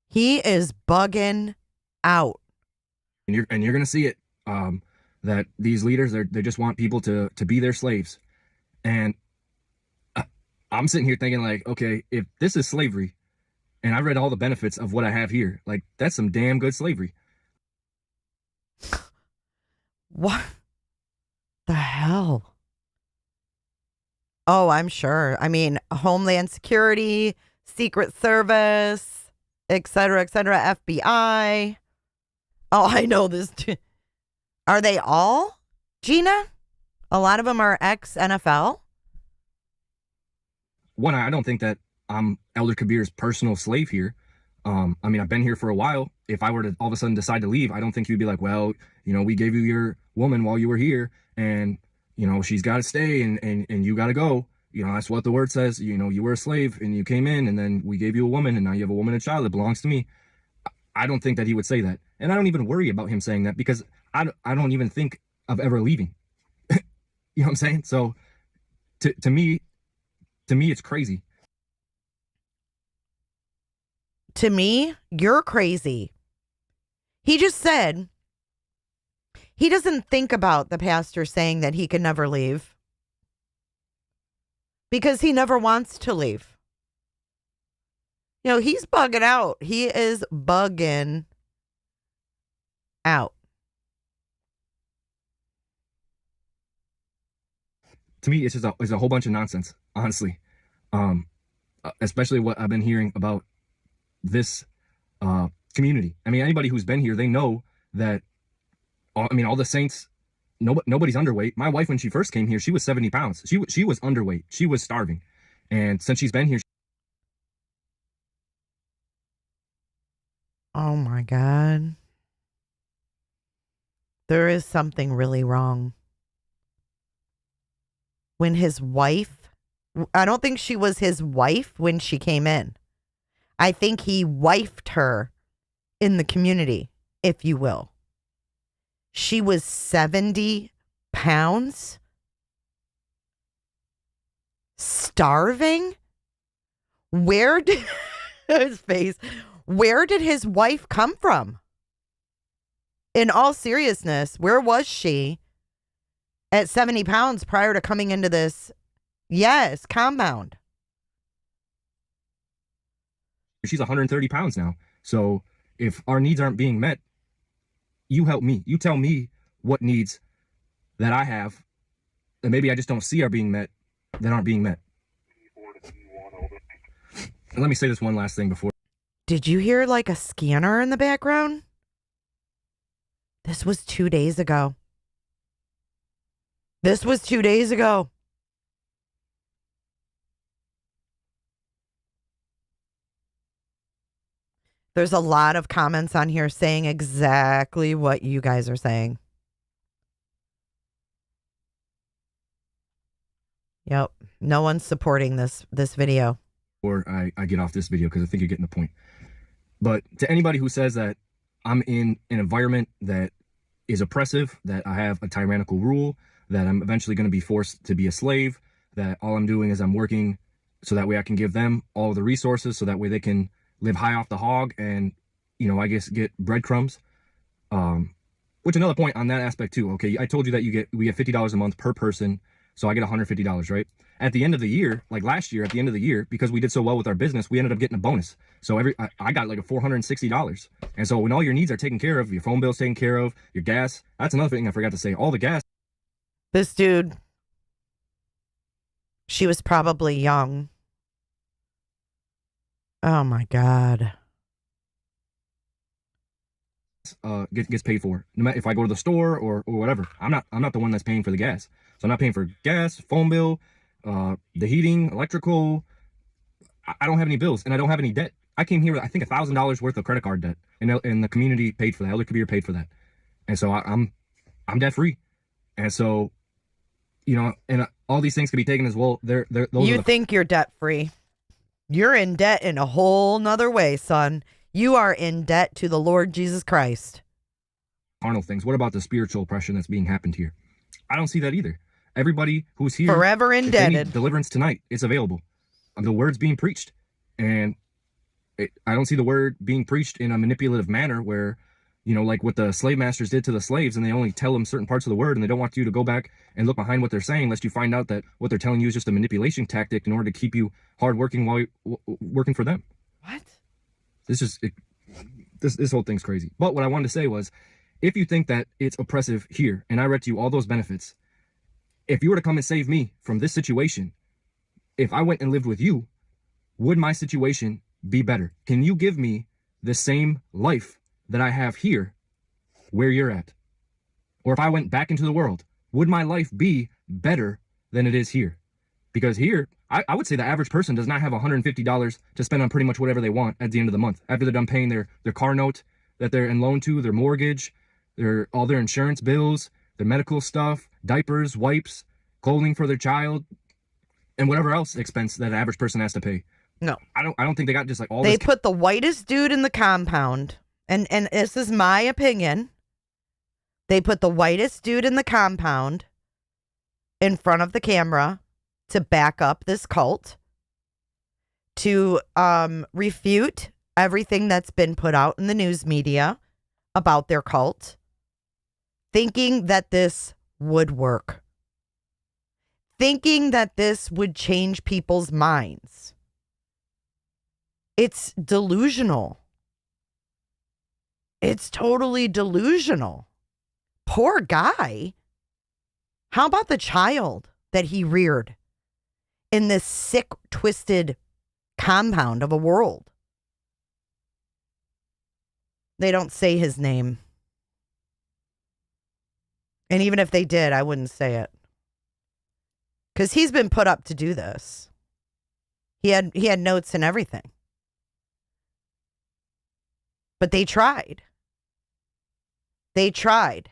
He is bugging out. And you're going to see it, that these leaders, they just want people to be their slaves. And I'm sitting here thinking like, okay, if this is slavery and I read all the benefits of what I have here, like that's some damn good slavery. What the hell? Oh, I'm sure. I mean, Homeland Security, Secret Service, et cetera, FBI. Oh, I know this too. Are they all, Gina? A lot of them are ex-NFL. One, I don't think that I'm Elder Kabir's personal slave here. I mean, I've been here for a while. If I were to all of a sudden decide to leave, I don't think you'd be like, well, you know, we gave you your woman while you were here and, you know, she's got to stay and you got to go. You know, that's what the word says. You know, you were a slave and you came in and then we gave you a woman and now you have a woman and child that belongs to me. I don't think that he would say that. And I don't even worry about him saying that because I don't even think of ever leaving. You know what I'm saying? So to me, it's crazy. To me, you're crazy. He just said he doesn't think about the pastor saying that he can never leave. because he never wants to leave. You know, he's bugging out. He is bugging out. To me, it's just it's a whole bunch of nonsense, honestly. Especially what I've been hearing about this community. I mean, anybody who's been here, they know that, all the saints, nobody's underweight. My wife, when she first came here, she was 70 pounds. She was underweight. She was starving. And since she's been here. Oh my God. There is something really wrong. When his wife, I don't think she was his wife when she came in. I think he wifed her in the community, if you will. She was 70 pounds, starving. Where did his face? Where did his wife come from? In all seriousness, where was she at 70 pounds prior to coming into this? Yes, compound. She's 130 pounds now. So if our needs aren't being met, you help me. You tell me what needs that I have that maybe I just don't see are being met, that aren't being met. And let me say this one last thing before. Did you hear like a scanner in the background? This was 2 days ago. This was 2 days ago. There's a lot of comments on here saying exactly what you guys are saying. Yep. No one's supporting this video. Or I get off this video because I think you're getting the point. But to anybody who says that I'm in an environment that is oppressive, that I have a tyrannical rule, that I'm eventually going to be forced to be a slave, that all I'm doing is I'm working so that way I can give them all the resources so that way they can live high off the hog and, I guess get breadcrumbs. Which another point on that aspect too. Okay, I told you that we get $50 a month per person, so I get $150, right? At the end of the year, like last year, at the end of the year, because we did so well with our business, we ended up getting a bonus. So I got like a $460. And so when all your needs are taken care of, your phone bill's taken care of, your gas, that's another thing I forgot to say. All the gas. This dude, she was probably young. Oh my God. Gets paid for. No matter if I go to the store or whatever. I'm not the one that's paying for the gas. So I'm not paying for gas, phone bill, the heating, electrical. I don't have any bills and I don't have any debt. I came here with, I think, $1,000 worth of credit card debt, and the community paid for that. Elder Kabir paid for that, and so I'm debt free, and so and all these things can be taken as well. You think you're debt free? You're in debt in a whole nother way, son. You are in debt to the Lord Jesus Christ. Carnal things. What about the spiritual oppression that's being happened here? I don't see that either. Everybody who's here, forever indebted. If they need deliverance tonight, it's available. The word's being preached, and I don't see the word being preached in a manipulative manner where, like what the slave masters did to the slaves, and they only tell them certain parts of the word, and they don't want you to go back and look behind what they're saying, lest you find out that what they're telling you is just a manipulation tactic in order to keep you hardworking while you're working for them. What? This whole thing's crazy. But what I wanted to say was, if you think that it's oppressive here, and I read to you all those benefits, if you were to come and save me from this situation, if I went and lived with you, would my situation be better? Can you give me the same life that I have here where you're at? Or if I went back into the world, would my life be better than it is here? Because here, I would say the average person does not have $150 to spend on pretty much whatever they want at the end of the month. After they're done paying their car note that they're in loan to, their mortgage, all their insurance bills, their medical stuff, diapers, wipes, clothing for their child, and whatever else expense that an average person has to pay. No. I don't think they got just like all They this. put the whitest dude in the compound, and this is my opinion. They put the whitest dude in the compound in front of the camera to back up this cult, to refute everything that's been put out in the news media about their cult, thinking that this would work, thinking that this would change people's minds. It's delusional. It's totally delusional. Poor guy. How about the child that he reared in this sick, twisted compound of a world? They don't say his name. And even if they did, I wouldn't say it. Because he's been put up to do this. He had notes and everything. But they tried. They tried.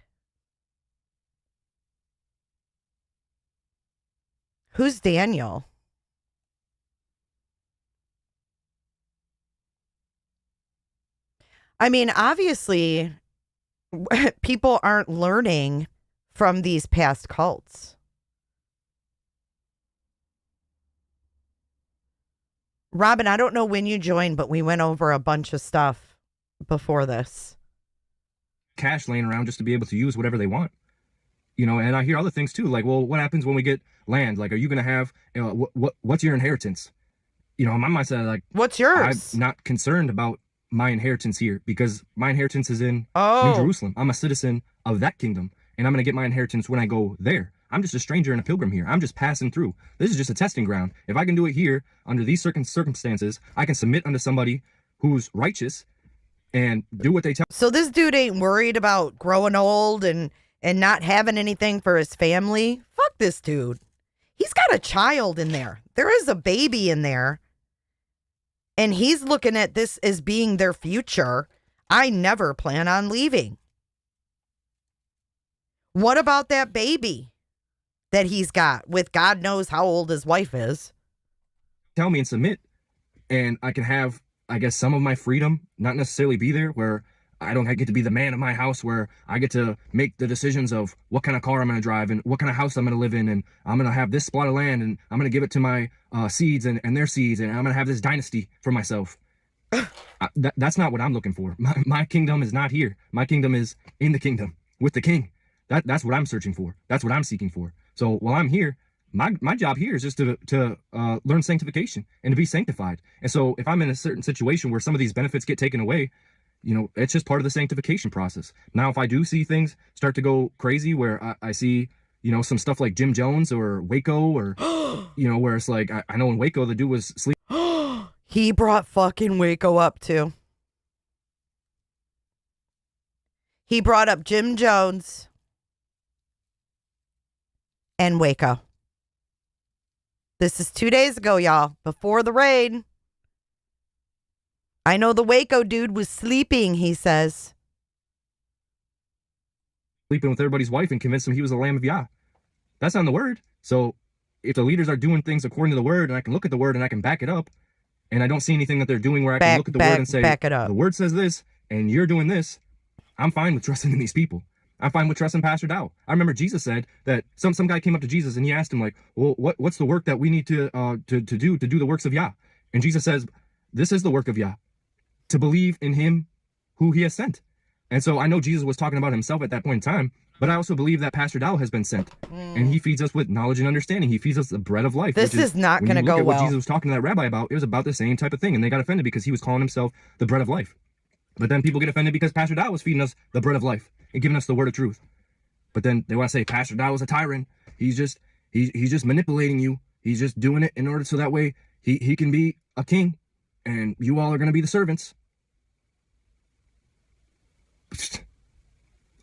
Who's Daniel? I mean, obviously, people aren't learning from these past cults. Robin, I don't know when you joined, but we went over a bunch of stuff before this. Cash laying around just to be able to use whatever they want. You know, and I hear other things too, like, well, what happens when we get land? Like, are you going to have, what's your inheritance? You know, in my mindset, like, what's yours? I'm not concerned about my inheritance here because my inheritance is in New Jerusalem. I'm a citizen of that kingdom, and I'm going to get my inheritance when I go there. I'm just a stranger and a pilgrim here. I'm just passing through. This is just a testing ground. If I can do it here under these circumstances, I can submit unto somebody who's righteous and do what they tell. So this dude ain't worried about growing old and not having anything for his family. Fuck this dude. He's got a child in there. There is a baby in there. And he's looking at this as being their future. I never plan on leaving. What about that baby that he's got with God knows how old his wife is? Tell me and submit, and I can have, I guess, some of my freedom, not necessarily be there where I don't get to be the man of my house, where I get to make the decisions of what kind of car I'm going to drive and what kind of house I'm going to live in. And I'm going to have this plot of land and I'm going to give it to my seeds and their seeds. And I'm going to have this dynasty for myself. That's not what I'm looking for. My kingdom is not here. My kingdom is in the kingdom with the king. That's what I'm searching for. That's what I'm seeking for. So while I'm here, my job here is just to learn sanctification and to be sanctified. And so if I'm in a certain situation where some of these benefits get taken away, you know, it's just part of the sanctification process. Now, if I do see things start to go crazy where I see, you know, some stuff like Jim Jones or Waco or, you know, where it's like, I know in Waco, the dude was sleeping. He brought fucking Waco up too. He brought up Jim Jones and Waco. This is 2 days ago, y'all, before the raid. I know the Waco dude was sleeping, he says. Sleeping with everybody's wife and convinced him he was the Lamb of Yah. That's not in the word. So if the leaders are doing things according to the word and I can look at the word and I can back it up, and I don't see anything that they're doing where I can look at the word and say, the word says this and you're doing this, I'm fine with trusting in these people. I'm fine with trusting Pastor Dowell. I remember Jesus said that some guy came up to Jesus and he asked him, like, well, what's the work that we need to do the works of Yah? And Jesus says, this is the work of Yah, to believe in him who he has sent. And so I know Jesus was talking about himself at that point in time, but I also believe that Pastor Dowell has been sent and he feeds us with knowledge and understanding. He feeds us the bread of life. This is not going to go well. What Jesus was talking to that rabbi about, it was about the same type of thing. And they got offended because he was calling himself the bread of life. But then people get offended because Pastor Dowell was feeding us the bread of life and giving us the word of truth. But then they want to say Pastor Dowell is a tyrant. He's just manipulating you. He's just doing it in order so that way he can be a king and you all are going to be the servants.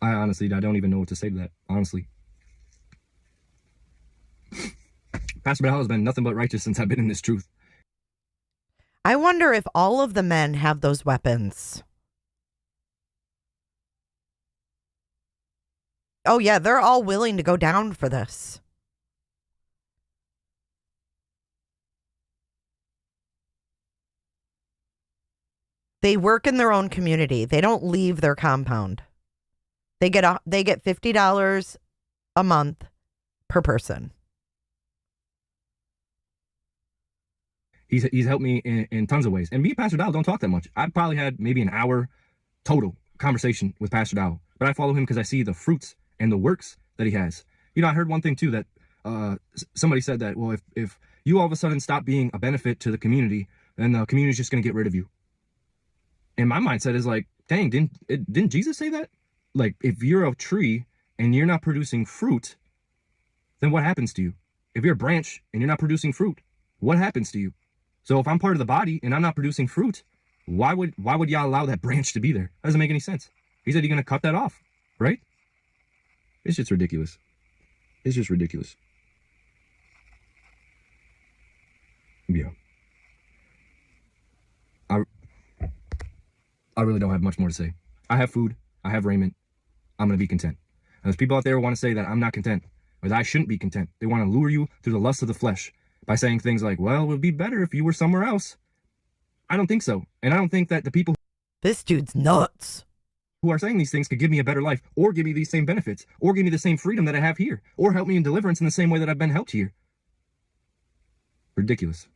I don't even know what to say to that, honestly. Pastor Dowell has been nothing but righteous since I've been in this truth. I wonder if all of the men have those weapons. Oh, yeah, they're all willing to go down for this. They work in their own community. They don't leave their compound. They get $50 a month per person. He's helped me in tons of ways. And me and Pastor Dowell don't talk that much. I've probably had maybe an hour total conversation with Pastor Dowell. But I follow him because I see the fruits and the works that he has. You know, I heard one thing too, that somebody said that, well, if you all of a sudden stop being a benefit to the community, then the community is just going to get rid of you. And my mindset is like, dang, didn't Jesus say that? Like, if you're a tree and you're not producing fruit, then what happens to you? If you're a branch and you're not producing fruit, what happens to you? So if I'm part of the body and I'm not producing fruit, why would y'all allow that branch to be there? That doesn't make any sense. He said you're going to cut that off, right? It's just ridiculous. It's just ridiculous. Yeah. I really don't have much more to say. I have food. I have raiment. I'm going to be content. And there's people out there who want to say that I'm not content or that I shouldn't be content. They want to lure you through the lust of the flesh by saying things like, well, it would be better if you were somewhere else. I don't think so. And I don't think that the people... This dude's nuts. ...who are saying these things could give me a better life or give me these same benefits or give me the same freedom that I have here or help me in deliverance in the same way that I've been helped here. Ridiculous.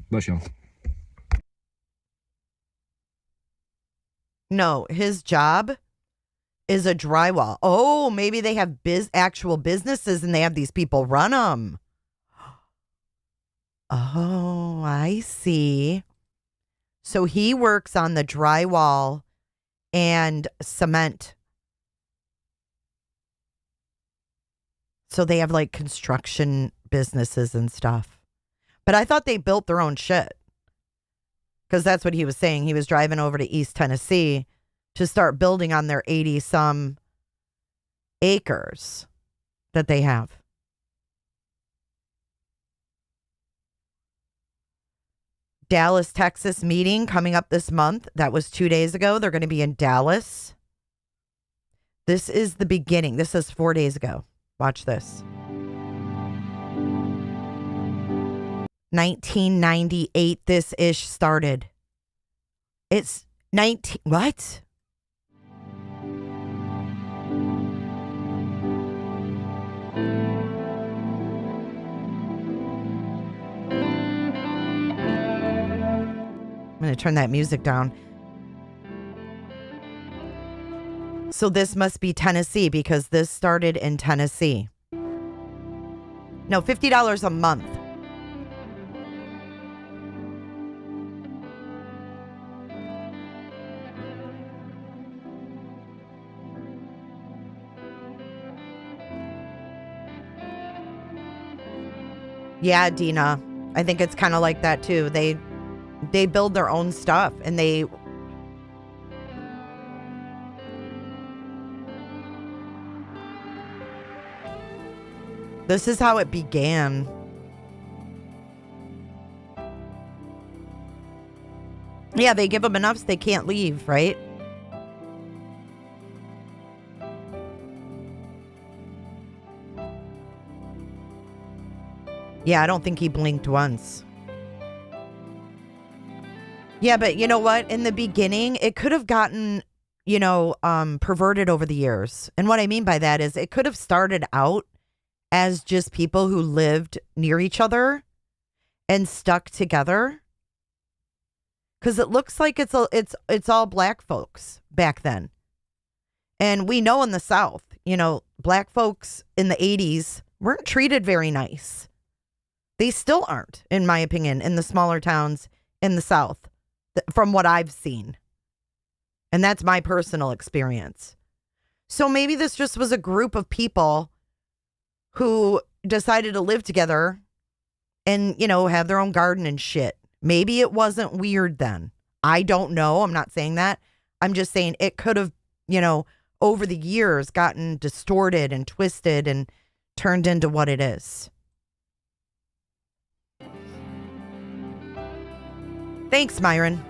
Bless y'all. No, his job is a drywall. Oh, maybe they have actual businesses and they have these people run them. Oh, I see. So he works on the drywall and cement. So they have like construction businesses and stuff. But I thought they built their own shit. Because that's what he was saying. He was driving over to East Tennessee to start building on their 80-some acres that they have. Dallas, Texas meeting coming up this month. That was 2 days ago. They're going to be in Dallas. This is the beginning. This is 4 days ago. Watch this. 1998, this ish started. It's 19, what? I'm going to turn that music down. So this must be Tennessee because this started in Tennessee. No, $50 a month. Yeah, Dina. I think it's kind of like that too. They build their own stuff and they This is how it began. Yeah, they give them enough so they can't leave, right? Yeah, I don't think he blinked once. Yeah, but you know what? In the beginning, it could have gotten, perverted over the years. And what I mean by that is it could have started out as just people who lived near each other and stuck together. Because it looks like it's all black folks back then. And we know in the South, black folks in the 80s weren't treated very nice. They still aren't, in my opinion, in the smaller towns in the South, from what I've seen. And that's my personal experience. So maybe this just was a group of people who decided to live together and, have their own garden and shit. Maybe it wasn't weird then. I don't know. I'm not saying that. I'm just saying it could have, over the years gotten distorted and twisted and turned into what it is. Thanks, Myron.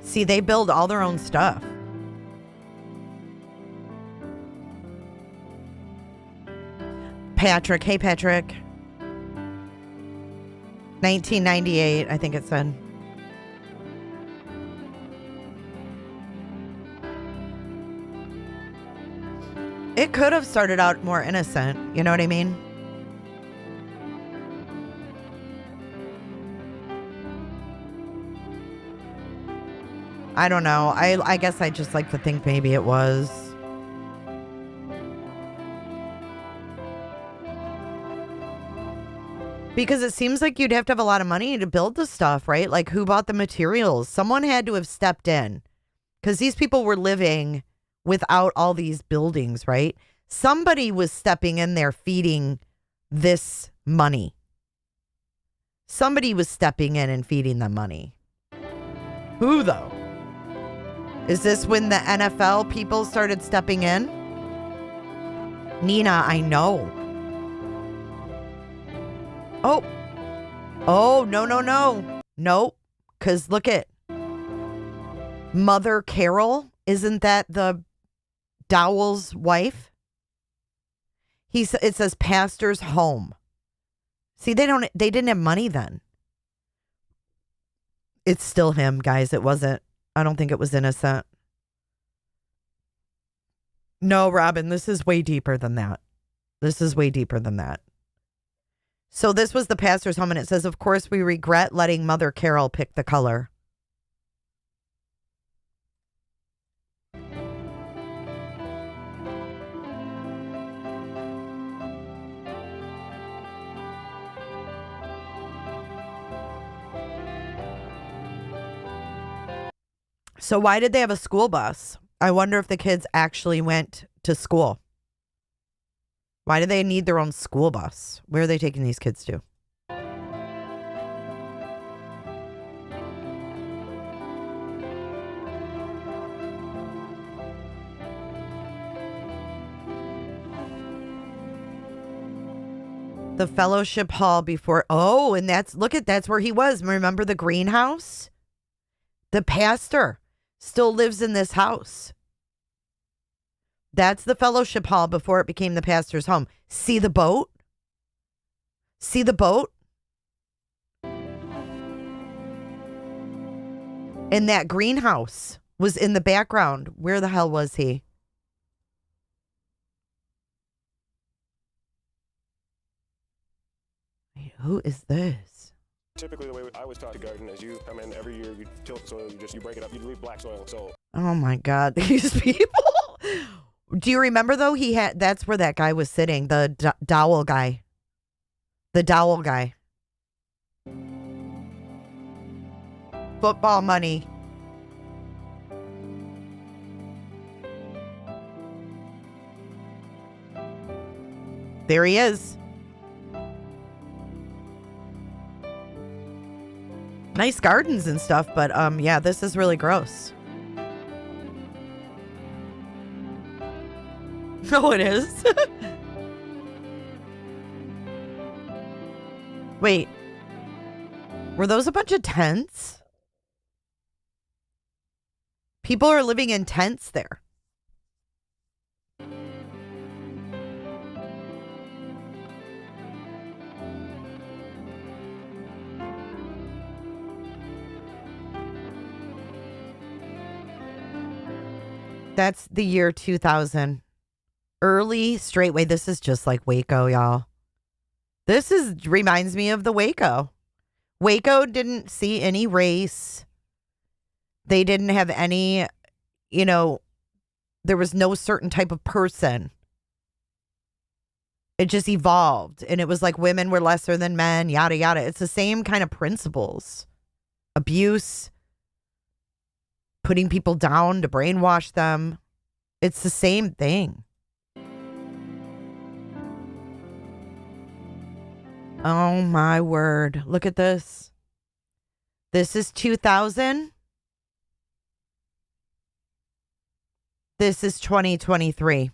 See, they build all their own stuff. Patrick. Hey, Patrick. 1998, I think it said. It could have started out more innocent. You know what I mean? I don't know. I guess I just like to think maybe it was. Because it seems like you'd have to have a lot of money to build the stuff, right? Like, who bought the materials? Someone had to have stepped in. Because these people were living without all these buildings, right? Somebody was stepping in there feeding this money. Somebody was stepping in and feeding them money. Who, though? Is this when the NFL people started stepping in? Nina, I know. Oh, no. Nope. Because look at Mother Carol. Isn't that the Dowell's wife? It says pastor's home. See, they didn't have money then. It's still him, guys. It wasn't. I don't think it was innocent. No, Robin, this is way deeper than that. So this was the pastor's home, and it says, of course, we regret letting Mother Carol pick the color. So why did they have a school bus? I wonder if the kids actually went to school. Why do they need their own school bus? Where are they taking these kids to? The fellowship hall before. Oh, and that's where he was. Remember the greenhouse? The pastor still lives in this house. That's the fellowship hall before it became the pastor's home. See the boat? And that greenhouse was in the background. Where the hell was he? Wait, who is this? Typically, the way I was taught to garden is every year you till the soil, you break it up, you leave black soil. So. Oh my God, these people. Do you remember though? That's where that guy was sitting, the Dowell guy. Football money. There he is. Nice gardens and stuff, but yeah, this is really gross. No, it is. Wait. Were those a bunch of tents? People are living in tents there. That's the year 2000. Early Straitway. This is just like Waco, y'all. Reminds me of the Waco. Waco didn't see any race. They didn't have any, there was no certain type of person. It just evolved. And it was like women were lesser than men, yada, yada. It's the same kind of principles. Abuse. Putting people down to brainwash them. It's the same thing. Oh my word. Look at this. This is 2000. This is 2023.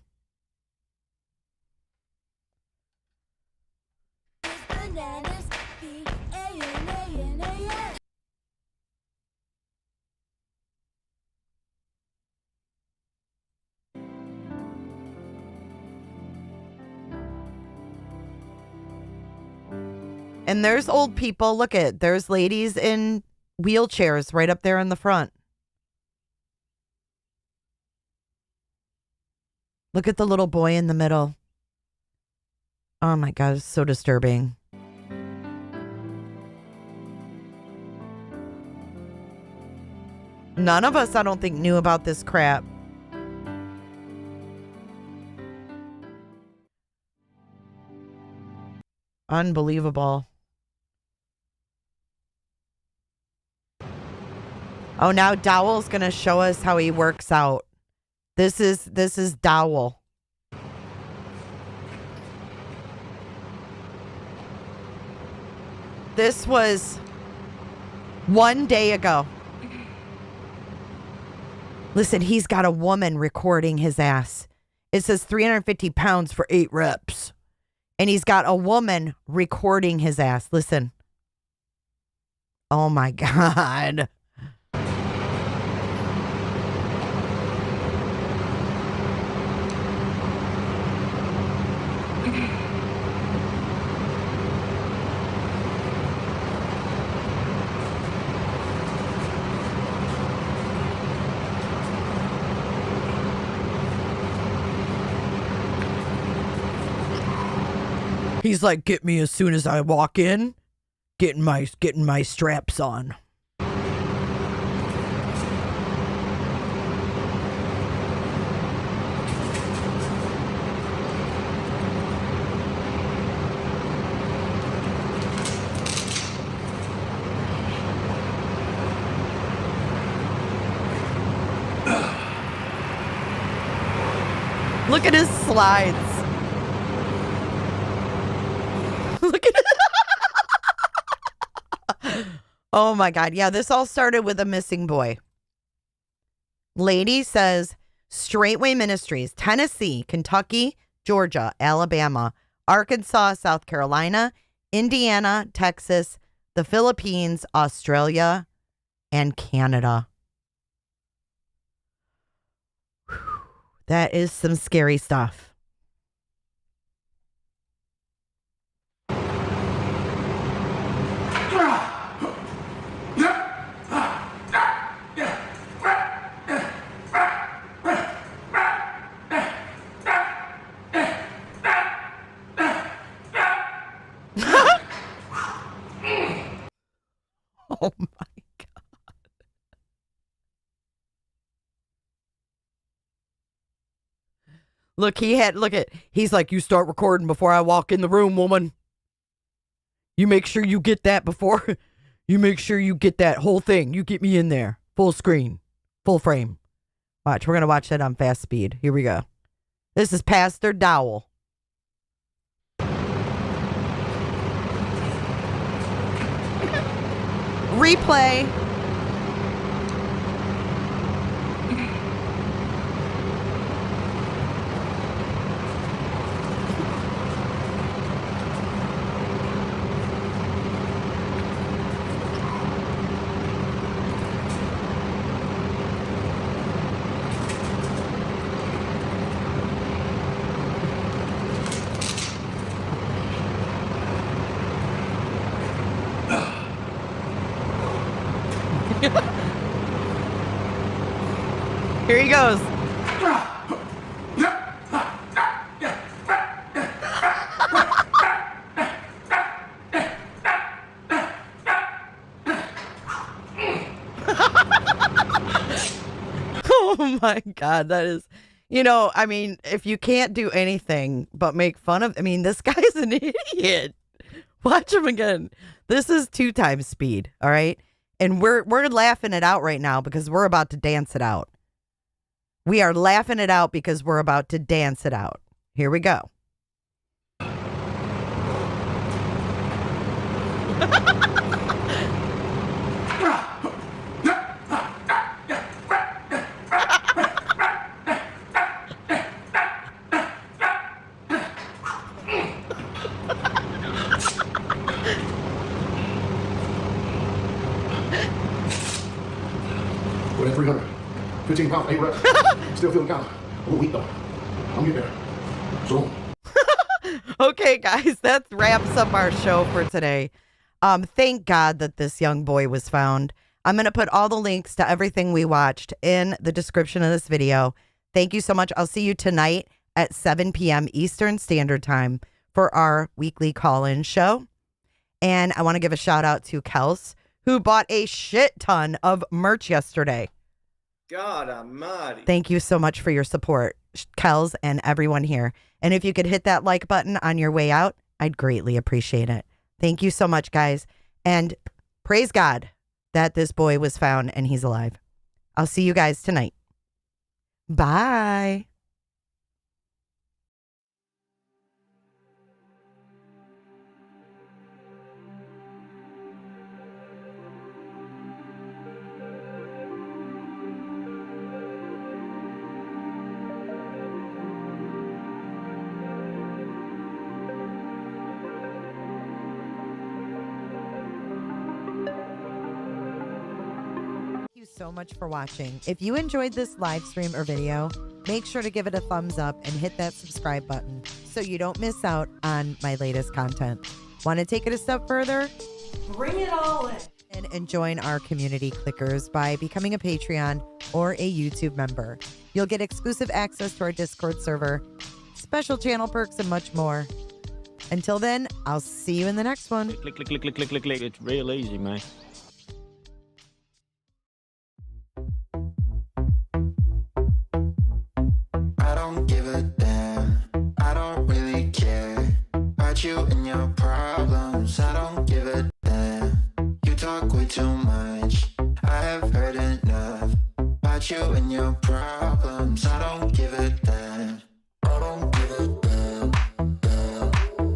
And there's old people. Look at, there's ladies in wheelchairs right up there in the front. Look at the little boy in the middle. Oh my God, it's so disturbing. None of us, I don't think, knew about this crap. Unbelievable. Oh, now Dowell's going to show us how he works out. This is Dowell. This was 1 day ago. Listen, he's got a woman recording his ass. It says 350 pounds for 8 reps. And he's got a woman recording his ass. Listen. Oh my God. He's like, get me as soon as I walk in, getting my straps on. Look at his slides. Look at it. Oh my God. Yeah, this all started with a missing boy. Lady says Straitway Ministries, Tennessee, Kentucky, Georgia, Alabama, Arkansas, South Carolina, Indiana, Texas, the Philippines, Australia, and Canada. Whew. That is some scary stuff. Oh my God. Look, he's like, you start recording before I walk in the room, woman. You make sure you get that before, you make sure you get that whole thing. You get me in there. Full screen, full frame. Watch, we're going to watch that on fast speed. Here we go. This is Pastor Dowell. Replay. Here he goes. Oh my God, that is, I mean, if you can't do anything but make fun of, this guy's an idiot. Watch him again. This is 2 times speed, all right? And we're laughing it out right now because we're about to dance it out. We are laughing it out because we're about to dance it out. Here we go. Well, that 315 pounds, 8 reps. Still feeling kind of a little weak though. I'm getting there. So. Okay, guys, that wraps up our show for today. Thank God that this young boy was found. I'm going to put all the links to everything we watched in the description of this video. Thank you so much. I'll see you tonight at 7 p.m. Eastern Standard Time for our weekly call-in show. And I want to give a shout out to Kels, who bought a shit ton of merch yesterday. God almighty. Thank you so much for your support, Kels, and everyone here. And if you could hit that like button on your way out, I'd greatly appreciate it. Thank you so much, guys. And praise God that this boy was found and he's alive. I'll see you guys tonight. Bye. So much for watching. If you enjoyed this live stream or video, make sure to give it a thumbs up and hit that subscribe button so you don't miss out on my latest content. Want to take it a step further? Bring it all in. And join our community clickers by becoming a Patreon or a YouTube member. You'll get exclusive access to our Discord server, special channel perks, and much more. Until then, I'll see you in the next one. Click, click, click, click, click, click, click. It's real easy, man. I don't give a damn. I don't really care about you and your problems. I don't give a damn. You talk way too much. I have heard enough about you and your problems. I don't give a damn. I don't give a damn. Damn,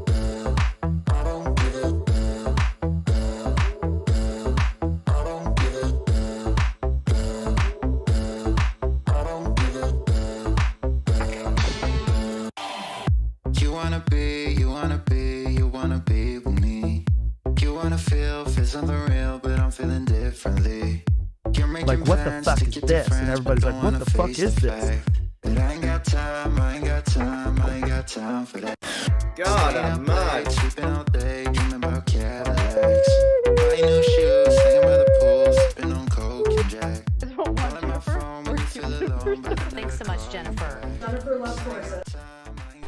damn. I don't give a damn. Damn, damn. I don't give a damn. Damn, damn. I don't give a damn. You wanna be with me. You wanna feel something real, but I'm feeling differently. You're making like, what the fuck is this? And everybody's like, what the fuck is this? But I ain't got time, I ain't got time, I ain't got time for that. God almighty. Sleeping all day, dreaming about Cadillacs. Buying new shoes, hanging by the pool, sipping on Coke and Jack. Calling my phone when you feel alone. Thanks so much, Jennifer. Jennifer loves horses.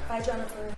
Bye, Jennifer.